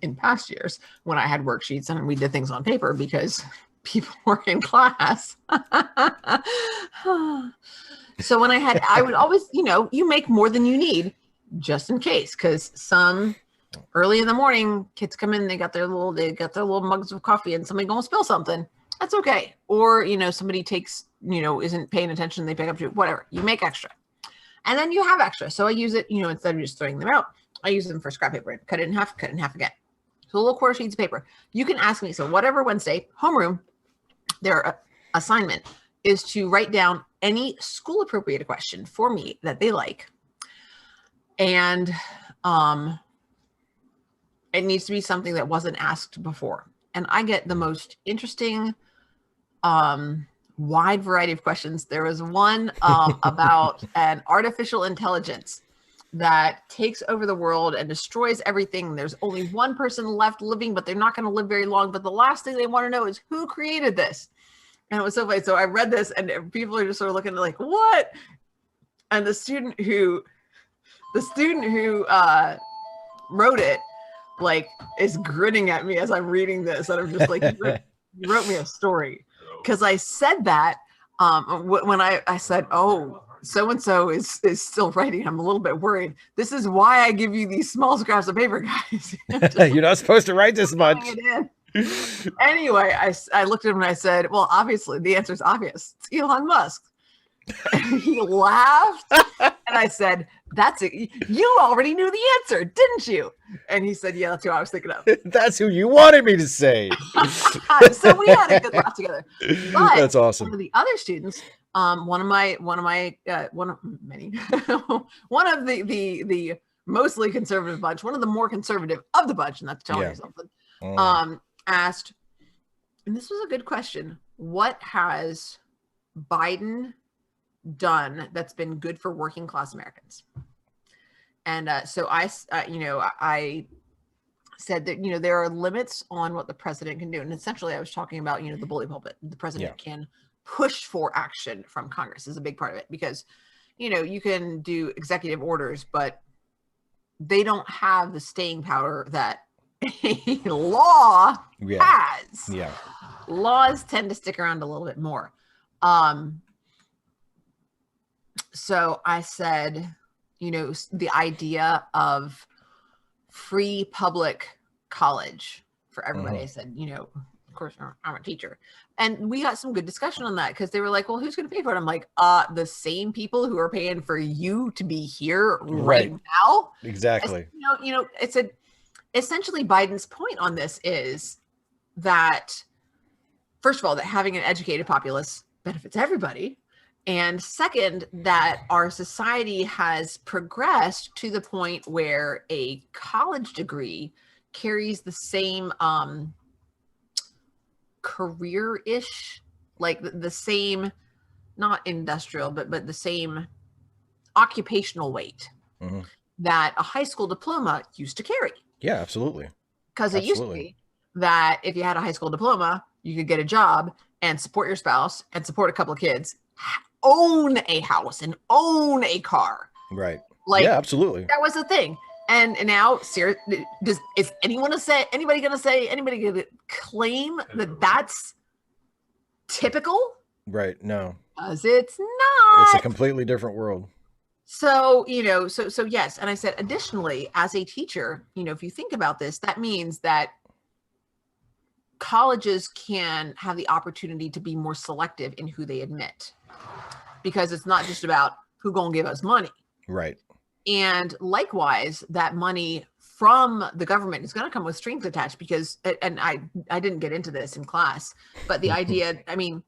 in past years, when I had worksheets and we did things on paper because people were in class. So when I would always, you make more than you need just in case, because some early in the morning kids come in, they got their little mugs of coffee and somebody gonna spill something. That's okay. Or, somebody takes, isn't paying attention, they pick up whatever. You make extra. And then you have extra. So I use it, instead of just throwing them out, I use them for scrap paper. Cut it in half again. So little quarter sheets of paper. You can ask me. So whatever Wednesday, homeroom, their assignment is to write down any school appropriate question for me that they like. And it needs to be something that wasn't asked before. And I get the most interesting, wide variety of questions. There was one about an artificial intelligence that takes over the world and destroys everything. There's only one person left living, but they're not going to live very long. But the last thing they want to know is who created this. And it was so funny. So I read this and people are just sort of looking like, what? And the student who wrote it, like, is grinning at me as I'm reading this. And I'm just like, You wrote me a story because I said that when I said, "Oh, so and so is still writing," I'm a little bit worried. This is why I give you these small scraps of paper, guys. Just You're not supposed to write this much. it in. Anyway, I looked at him and I said, "Well, obviously the answer is obvious. It's Elon Musk." And he laughed, and I said, "That's it. You already knew the answer, didn't you?" And he said, "Yeah, that's who I was thinking of." That's who you wanted me to say. So we had a good laugh together. But that's awesome. One of the other students, one of many, one of the mostly conservative bunch, one of the more conservative of the bunch, and that's telling you something. Asked, and this was a good question: what has Biden done that's been good for working class Americans? And so I said that, there are limits on what the president can do. And essentially I was talking about, the bully pulpit. The president can push for action from Congress is a big part of it, because, you can do executive orders, but they don't have the staying power that a law has. Yeah. Laws tend to stick around a little bit more. So I said, the idea of free public college for everybody. I said, of course, I'm a teacher. And we got some good discussion on that, because they were like, well, who's going to pay for it? I'm like, the same people who are paying for you to be here right now. Exactly. It's essentially Biden's point on this is that, first of all, that having an educated populace benefits everybody. And second, that our society has progressed to the point where a college degree carries the same career-ish, like the same, not industrial, but the same occupational weight that a high school diploma used to carry. Yeah, absolutely. Because it used to be that if you had a high school diploma, you could get a job and support your spouse and support a couple of kids, own a house and own a car. Right. Like, yeah, absolutely. That was the thing. And now, is anybody going to claim that that's typical? Right. No. Because it's not. It's a completely different world. So, so yes. And I said, additionally, as a teacher, if you think about this, that means that colleges can have the opportunity to be more selective in who they admit, because it's not just about who gonna give us money. Right. And likewise, that money from the government is going to come with strings attached, because, and I didn't get into this in class, but the idea, I mean,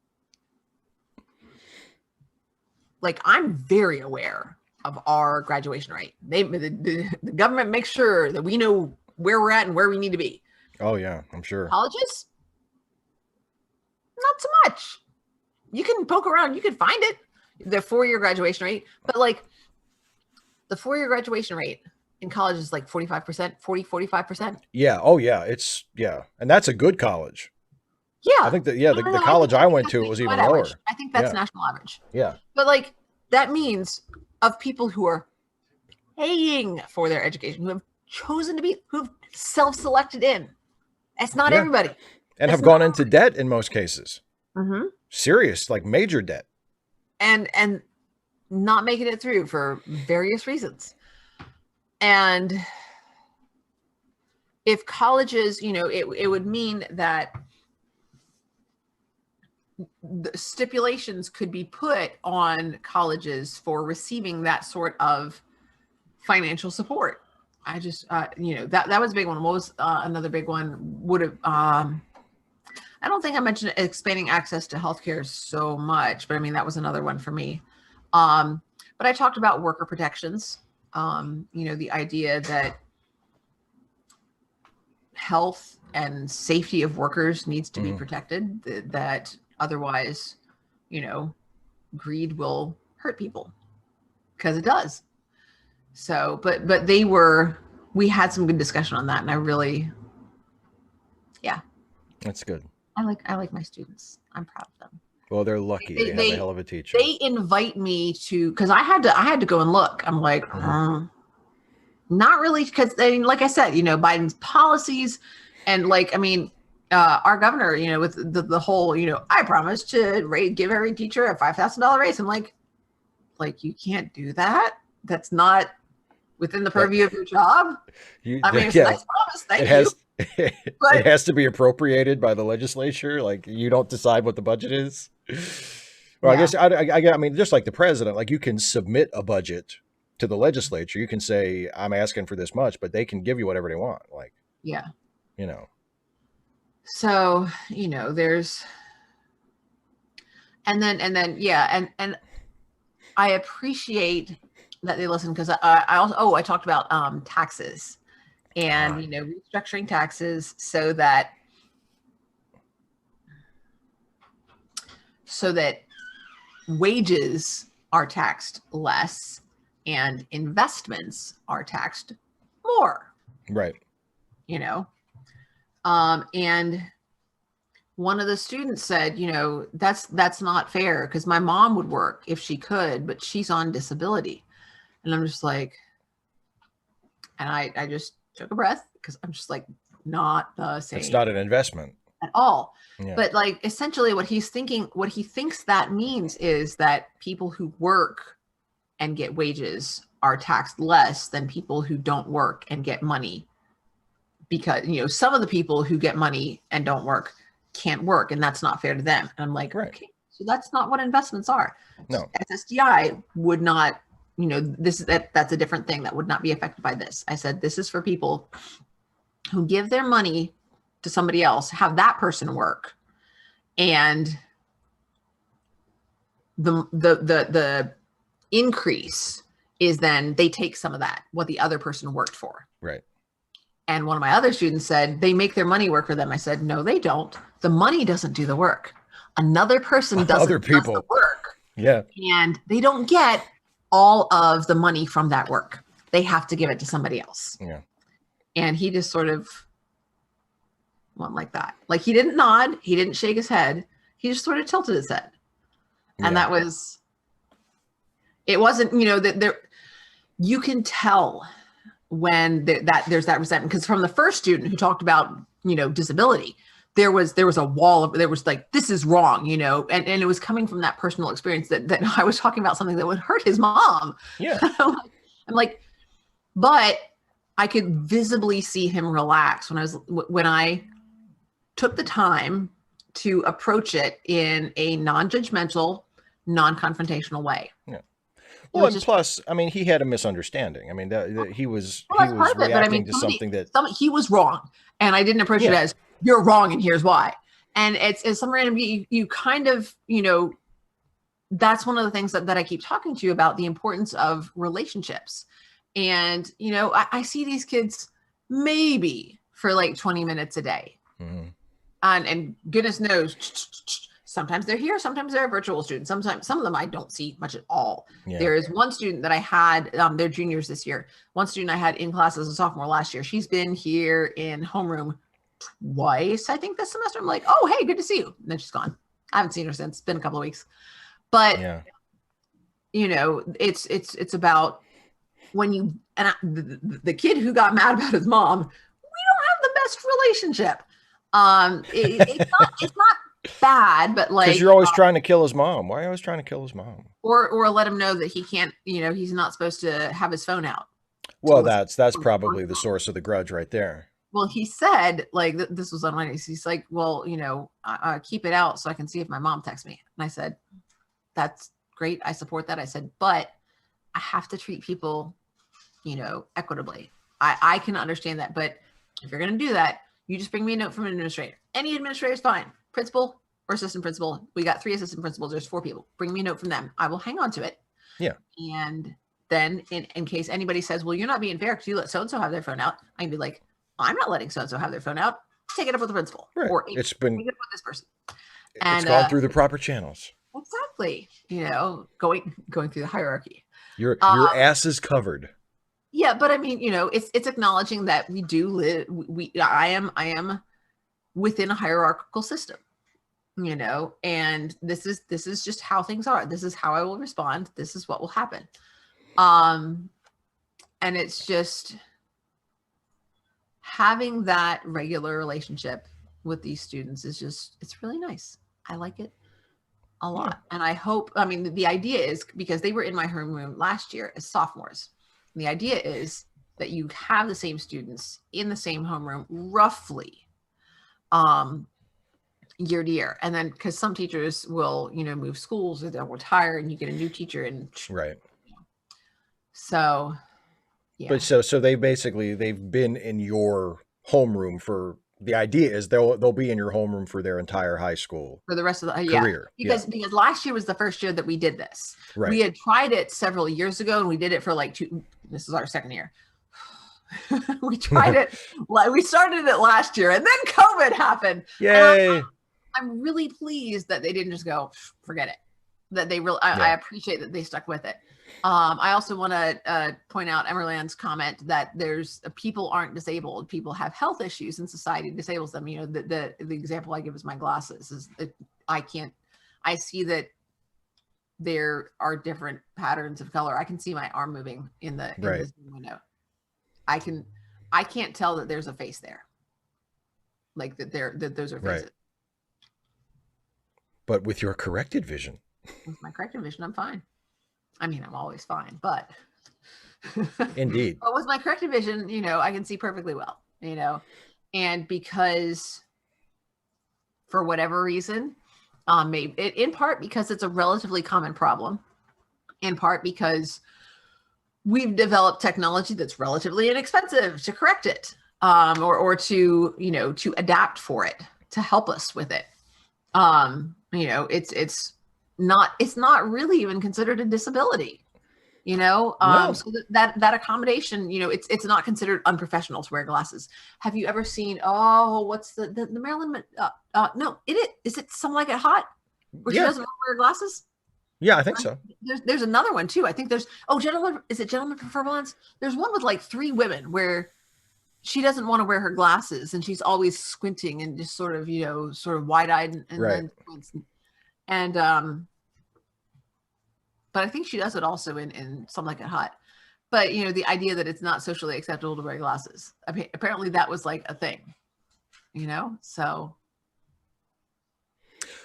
like, I'm very aware of our graduation rate. The government makes sure that we know where we're at and where we need to be. Oh yeah, I'm sure. Colleges, not so much. You can poke around, you can find it, the 4-year graduation rate, but like the 4-year graduation rate in college is like 45%, 45%. Yeah. Oh yeah. And that's a good college. Yeah. I think that, the college I went to, it was even lower. I think that's national average. Yeah. But like, that means of people who are paying for their education, who have chosen to be, who have self-selected in. It's not everybody. And have gone into debt in most cases. Mm-hmm. Serious, like major debt. And not making it through for various reasons. And if colleges, it would mean that the stipulations could be put on colleges for receiving that sort of financial support. I just, that was a big one. What was another big one? Would have, I don't think I mentioned expanding access to healthcare so much, but I mean, that was another one for me. But I talked about worker protections, the idea that health and safety of workers needs to be protected, that otherwise, greed will hurt people, because it does. So, but we had some good discussion on that, and I really, That's good. I like my students. I'm proud of them. Well, they're lucky. They have a hell of a teacher. They invite me to, because I had to go and look. I'm like, not really, because like I said, Biden's policies, and like, I mean, our governor, with the whole, I promise to give every teacher a $5,000 raise. I'm like, you can't do that. That's not within the That purview of your job. I mean, it's a yeah, nice promise. it Thank you. has it But has to be appropriated by the legislature. Like you don't decide what the budget is. Well, I yeah, guess I mean, just like the president, like you can submit a budget to the legislature. You can say, I'm asking for this much, but they can give you whatever they want. Like, yeah. you know, So, there's, yeah. And I appreciate that they listen, because I also, I talked about taxes and, ah, restructuring taxes so that wages are taxed less and investments are taxed more, right. you know? And one of the students said, that's not fair, because my mom would work if she could, but she's on disability. And I'm just like, and I just took a breath, because I'm just like, not the It's same not an investment. at all. Yeah. But like, essentially what he thinks that means is that people who work and get wages are taxed less than people who don't work and get money, because some of the people who get money and don't work can't work, and that's not fair to them. And I'm like, Right. okay, so that's not what investments are. No. SSDI would not, that's a different thing that would not be affected by this. I said, this is for people who give their money to somebody else, have that person work, and the increase is then they take some of that, what the other person worked for. Right. And one of my other students said they make their money work for them. I said, no, they don't. The money doesn't do the work. Another person does Other the people. work. Yeah. And they don't get all of the money from that work. They have to give it to somebody else. Yeah. And he just sort of went like that. Like, he didn't nod. He didn't shake his head. He just sort of tilted his head. And Yeah. it wasn't, that there, you can tell when there's that resentment, because from the first student who talked about, disability, there was a wall there was like, this is wrong, and it was coming from that personal experience that I was talking about something that would hurt his mom. Yeah. I'm like, but I could visibly see him relax when I took the time to approach it in a non-judgmental, non-confrontational way. Yeah. Well, and plus, I mean, he had a misunderstanding. I mean, he was reacting to something that he was wrong, and I didn't approach it as, you're wrong and here's why. And it's some random, you kind of, that's one of the things that I keep talking to you about, the importance of relationships. And, I see these kids maybe for like 20 minutes a day. Mm-hmm. And goodness knows, sometimes they're here, sometimes they're a virtual student. Sometimes some of them I don't see much at all. Yeah. There is one student that I had, they're juniors this year. One student I had in class as a sophomore last year. She's been here in homeroom twice, I think, this semester. I'm like, oh, hey, good to see you. And then she's gone. I haven't seen her since. It's been a couple of weeks. But, it's about when you, and the kid who got mad about his mom, we don't have the best relationship. It's not bad, but like, because you're always trying to kill his mom. Why are you always trying to kill his mom? Or let him know that he can't, he's not supposed to have his phone out. Well, that's probably the source of the grudge right there. Well, he said, like, this was on Monday. He's like, well, keep it out so I can see if my mom texts me. And I said, that's great. I support that. I said, but I have to treat people, equitably. I can understand that. But if you're going to do that, you just bring me a note from an administrator. Any administrator is fine. Principal or assistant principal. We got 3 assistant principals. There's 4 people. Bring me a note from them. I will hang on to it. Yeah. And then in case anybody says, well, you're not being fair because you let so-and-so have their phone out, I can be like, I'm not letting so-and-so have their phone out. Take it up with the principal. Right. Or it's been, take it up with this person. It's gone through the proper channels. Exactly. Going through the hierarchy. Your ass is covered. Yeah, but I mean, it's acknowledging that we do live. I am within a hierarchical system, and this is just how things are. This is how I will respond. This is what will happen. And it's just having that regular relationship with these students is just, it's really nice. I like it a Yeah. lot. And I hope, I mean, the idea is because they were in my homeroom last year as sophomores. And the idea is that you have the same students in the same homeroom roughly year to year. And then because some teachers will, move schools or they'll retire and you get a new teacher. And Right. so, yeah. But so they've been in your homeroom for, the idea is they'll be in your homeroom for their entire high school For the rest of the career. because last year was the first year that we did this. Right. We had tried it several years ago and we did it for like this is our second year. We tried it, we started it last year and then COVID happened. Yay. I'm really pleased that they didn't just go forget it, that they really I appreciate that they stuck with it. I also want to point out Emerland's comment that there's people aren't disabled. People have health issues and society disables them. The example I give is my glasses is that I see that there are different patterns of color. I can see my arm moving in the Zoom window. I can't tell that there's a face there. Like that those are faces. Right. But with your corrected vision. With my corrected vision, I'm fine. I mean, I'm always fine, but indeed. But with my corrected vision, I can see perfectly well, and because for whatever reason, maybe in part because it's a relatively common problem, in part because we've developed technology that's relatively inexpensive to correct it, or to, to adapt for it, to help us with it. It's not really even considered a disability, No. so that accommodation, it's not considered unprofessional to wear glasses. Have you ever seen, what's the Marilyn, no, is it Some Like It Hot where she doesn't wear glasses? Yeah, I think so. There's another one too. I think there's, Gentlemen Prefer Blondes? There's one with like 3 women where she doesn't want to wear her glasses and she's always squinting and just sort of, sort of wide-eyed and then squints. And but I think she does it also in Some Like It Hot. But the idea that it's not socially acceptable to wear glasses. I mean, apparently that was like a thing. So.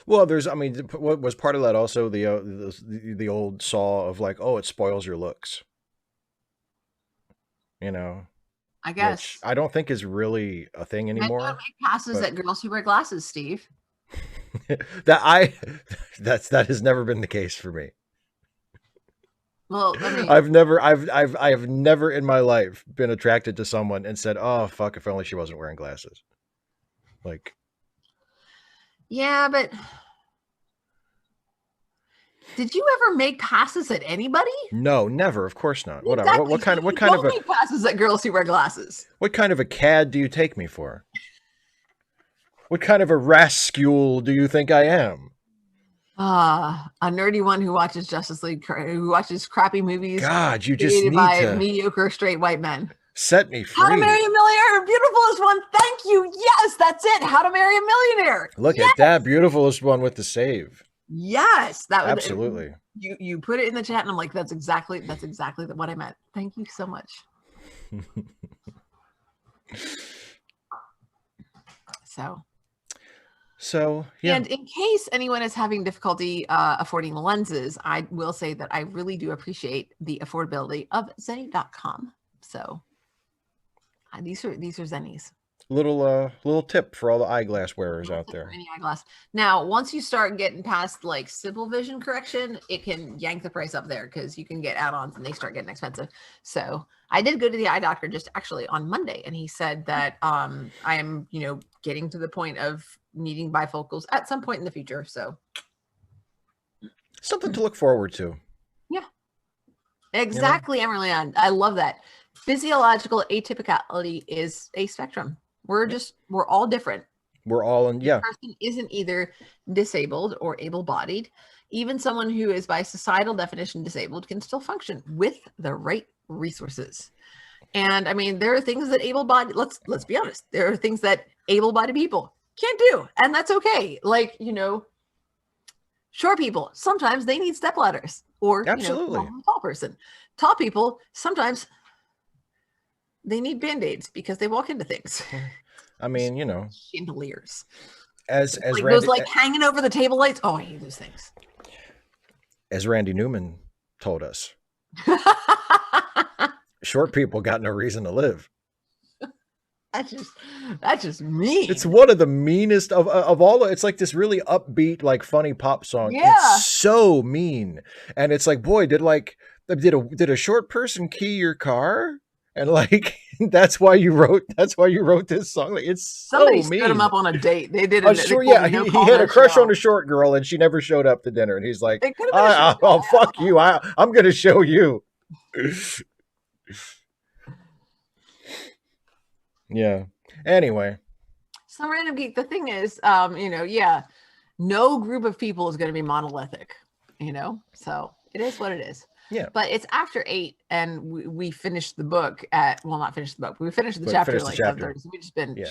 Well, what was part of that also the old saw of like, oh, it spoils your looks. I guess. Which I don't think is really a thing anymore. Men don't make passes at girls who wear glasses, Steve. that has never been the case for me. Well, I mean, I have never in my life been attracted to someone and said, "Oh, fuck, if only she wasn't wearing glasses." Like, yeah, but did you ever make passes at anybody? No, never. Of course not. Exactly. Whatever. What kind of make passes at girls who wear glasses? What kind of a cad do you take me for? What kind of a rascal do you think I am? A nerdy one who watches Justice League, who watches crappy movies. God, you just need to mediocre straight white men. Set me free. How to Marry a Millionaire, Beautifulest One. Thank you. Yes, that's it. How to Marry a Millionaire. Look at that, Beautifulest One with the save. Yes, that was absolutely. You put it in the chat, and I'm like, that's exactly what I meant. Thank you so much. So yeah. And in case anyone is having difficulty affording lenses, I will say that I really do appreciate the affordability of Zenni.com. So these are Zennies. Little tip for all the eyeglass wearers out there. Any eyeglass. Now, once you start getting past like simple vision correction, it can yank the price up there because you can get add-ons and they start getting expensive. So I did go to the eye doctor just actually on Monday, and he said that I am, getting to the point of needing bifocals at some point in the future. So something to look forward to. Yeah, exactly, Emily. I love that. Physiological atypicality is a spectrum. We're all different. We're all in, yeah. The person isn't either disabled or able-bodied. Even someone who is by societal definition disabled can still function with the right resources. And I mean, there are things that able-bodied, let's be honest, there are things that able-bodied people can't do, and that's okay. Like, short people, sometimes they need step ladders, or absolutely a tall person. Tall people, sometimes they need band-aids because they walk into things. I mean, you know, Chandeliers. as Like those Randy like hanging over the table lights. Oh, I hate those things. as Randy Newman told us, short people got no reason to live. that's just that's just It's mean. one of the meanest of all. It's like this really upbeat, like funny pop song. It's Yeah. so mean, and it's like, boy, did a short person key your car? And like that's why you wrote this song. Like, it's Somebody so stood him mean. up on a date. They A didn't. They short, pulled yeah, a no he call, had a no crush on show. a short girl, and she never showed up to dinner. And he's like, It could have been a short guy. oh, fuck you, I'm gonna show you. Yeah. Anyway, Some random geek. The thing is, yeah, no group of people is going to be monolithic, so it is what it is. yeah. But it's after 8, and we finished the book not finished the book. We finished the But chapter finish the like chapter. 7:30. So we've just been Yeah.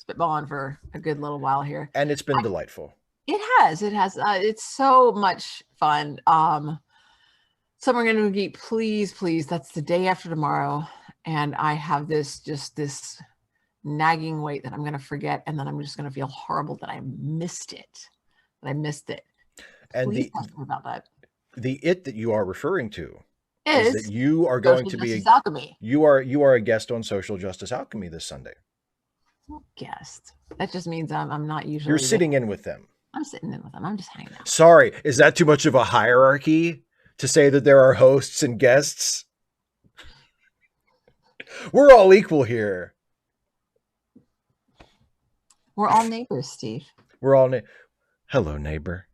spitballing for a good little while here. And it's been delightful. It has. It's so much fun. Summer Gonna Geek, please. That's the day after tomorrow, and I have this nagging weight that I'm going to forget, and then I'm just going to feel horrible that I missed it. And Please talk to me about that. the it that you are referring to Is that you are going to be alchemy. You are a guest on Social Justice Alchemy this Sunday. Guest. That just means I'm not usually. You're sitting in with them. I'm sitting in with them. I'm just hanging out. Sorry, is that too much of a hierarchy to say that there are hosts and guests? We're all equal here. We're all neighbors, Steve. We're all hello, neighbor.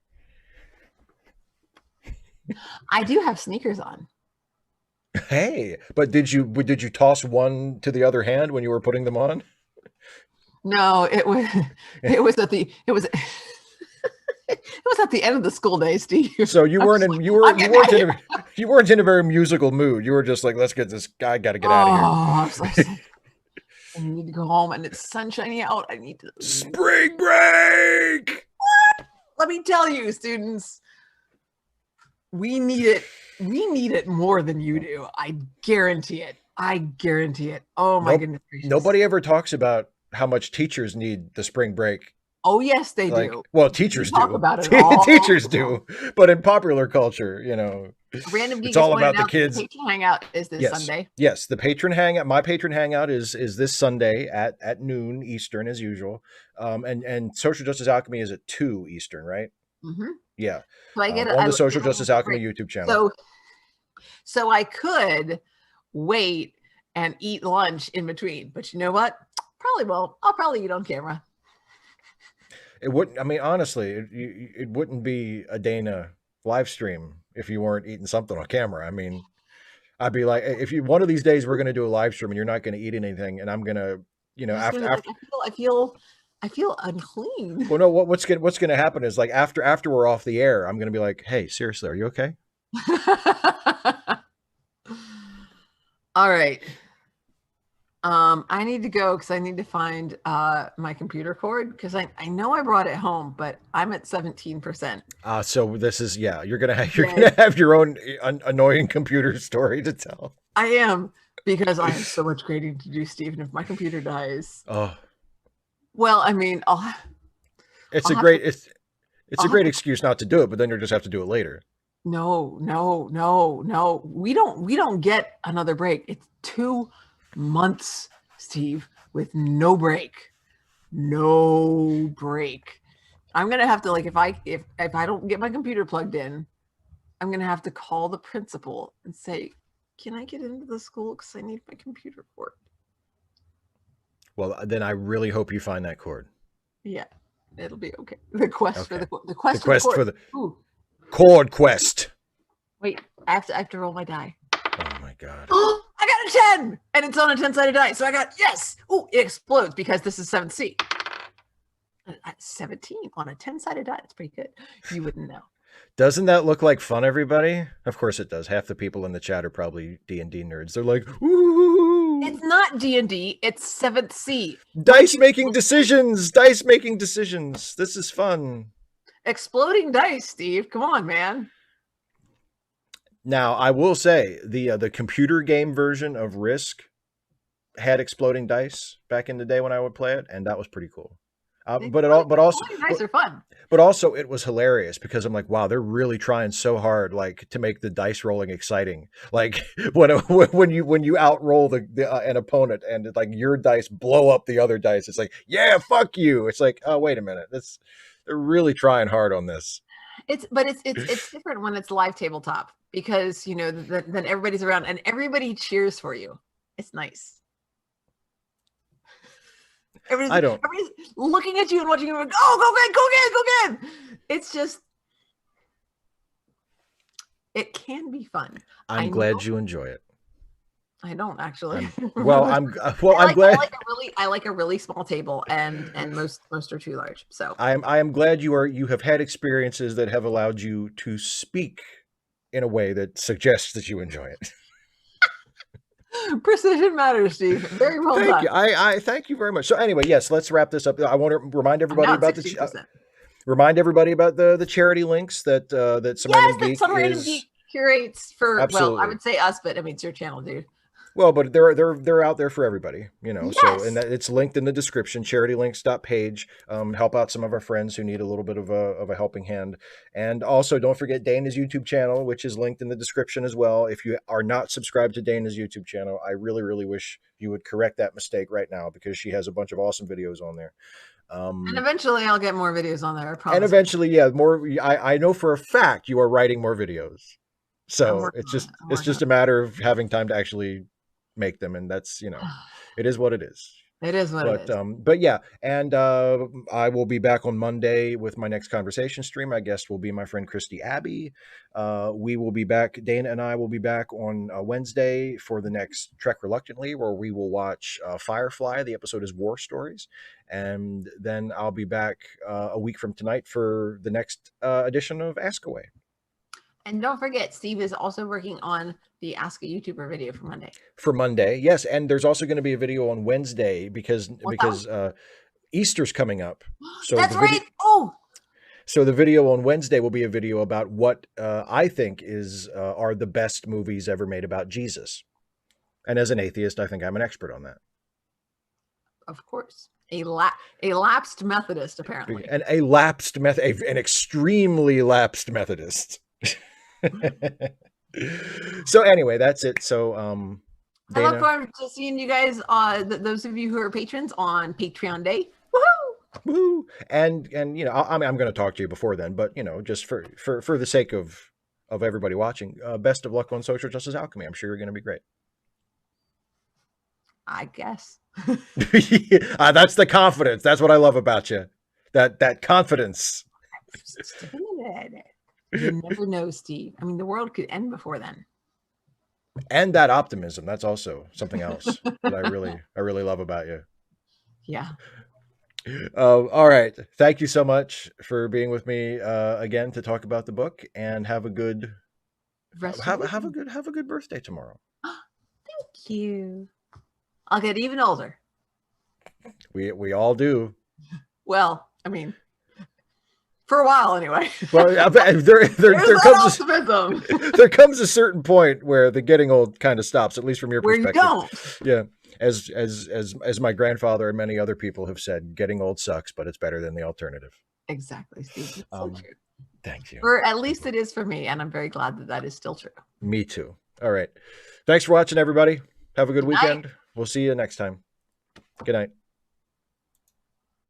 I do have sneakers on. Hey, but did you toss one to the other hand when you were putting them on? No, it was at the it was at the end of the school day, Steve. So you weren't in a very musical mood. You were just like, let's get this guy, got to get out of here. I need to go home, and it's sunshiny out. I need to spring break. Let me tell you, students, we need it. We need it more than you do. I guarantee it. Oh my goodness gracious. Nobody ever talks about how much teachers need the spring break. Oh yes, they do. Well, teachers do. Talk about it all. Teachers do, but in popular culture, Random Geek it's all about the kids. The patron hangout is this Sunday. Yes, the patron hangout. My patron hangout is this Sunday at noon Eastern as usual. And Social Justice Alchemy is at 2 Eastern, right? Mm-hmm. Yeah. So I get on the Social Justice Alchemy YouTube channel. So I could wait and eat lunch in between, but you know what? Probably won't. I'll probably eat on camera. It wouldn't. I mean, honestly, it wouldn't be a Dana live stream if you weren't eating something on camera. I mean, I'd be like, if you one of these days we're going to do a live stream and you're not going to eat anything, and I'm going to, after I feel unclean. Well, no. What's going to happen is like after we're off the air, I'm going to be like, hey, seriously, are you okay? All right. I need to go because I need to find my computer cord because I know I brought it home, but I'm at 17%. So this is you're gonna have your own annoying computer story to tell. I am, because I have so much grading to do, Stephen. If my computer dies, well, I mean, it's a great excuse not to do it, but then you'll just have to do it later. No. We don't get another break. It's 2 months, Steve, with no break. I'm gonna have to, like, if I don't get my computer plugged in, I'm gonna have to call the principal and say, can I get into the school because I need my computer cord? Well, then I really hope you find that cord. Yeah, it'll be okay. The quest for the cord quest. Wait, I have to roll my die. Oh my god. I got a 10, and it's on a 10-sided die. So I got, yes. Oh, it explodes because this is 7th C. 17 on a 10-sided die. That's pretty good. You wouldn't know. Doesn't that look like fun, everybody? Of course it does. Half the people in the chat are probably D&D nerds. They're like, ooh. It's not D&D. It's 7th C. Dice making decisions. This is fun. Exploding dice, Steve. Come on, man. Now, I will say the computer game version of Risk had exploding dice back in the day when I would play it, and that was pretty cool. But it all, Exploding dice are fun. but also it was hilarious because I'm like, wow, they're really trying so hard, like to make the dice rolling exciting. Like when you outroll an opponent and like your dice blow up the other dice, it's like, yeah, fuck you. It's like, oh wait a minute, they're really trying hard on this. It's different when it's live tabletop because then everybody's around and everybody cheers for you. It's nice. Everybody's looking at you and watching you. Like, oh, go again. It's just, it can be fun. I'm glad you enjoy it. I don't actually. I'm glad. I like a really small table, and most are too large. So I am glad you have had experiences that have allowed you to speak in a way that suggests that you enjoy it. Precision matters, Steve. Very well done. Thank you. I thank you very much. So anyway, yes, let's wrap this up. I want to remind everybody about the charity links that Some Random Geek curates for. Absolutely. Well, I would say us, but I mean it's your channel, dude. Well, but they're out there for everybody, Yes. So, and it's linked in the description. Charitylinks.page. Help out some of our friends who need a little bit of a helping hand, and also don't forget Dana's YouTube channel, which is linked in the description as well. If you are not subscribed to Dana's YouTube channel, I really, really wish you would correct that mistake right now because she has a bunch of awesome videos on there. And eventually, I'll get more videos on there. I promise. And eventually, yeah, more. I know for a fact you are writing more videos, so it's just a matter of having time to actually make them, and that's it is what it is. It is what it is. But yeah, and I will be back on Monday with my next conversation stream. My guest will be my friend Christy Abbey. We will be back. Dana and I will be back on Wednesday for the next Trek Reluctantly, where we will watch Firefly. The episode is War Stories, and then I'll be back a week from tonight for the next edition of Ask Away. And don't forget, Steve is also working on the Ask a YouTuber video for Monday. For Monday, yes. And there's also going to be a video on Wednesday because Easter's coming up. So that's right. Oh. So the video on Wednesday will be a video about what I think are the best movies ever made about Jesus. And as an atheist, I think I'm an expert on that. Of course. A lapsed Methodist, apparently. And an extremely lapsed Methodist. So anyway, that's it. So Dana, I look forward to seeing you guys, those of you who are patrons, on Patreon Day. Woohoo! And I'm going to talk to you before then, but just for the sake of everybody watching, best of luck on Social Justice Alchemy. I'm sure you're going to be great. I guess. That's the confidence. That's what I love about you. That confidence. You never know, Steve. I mean, the world could end before then. And that optimism. That's also something else that I really love about you. Yeah. All right. Thank you so much for being with me again to talk about the book, and have a good have a good birthday tomorrow. Thank you. I'll get even older. We all do. Well, I mean, for a while anyway. Well, there comes a certain point where the getting old kind of stops, at least from your perspective. Where you don't. Yeah. As my grandfather and many other people have said, getting old sucks, but it's better than the alternative. Exactly, Steve. So true. Thank you. Or at least it is for me, and I'm very glad that is still true. Me too. All right. Thanks for watching, everybody. Have a good weekend. We'll see you next time. Good night.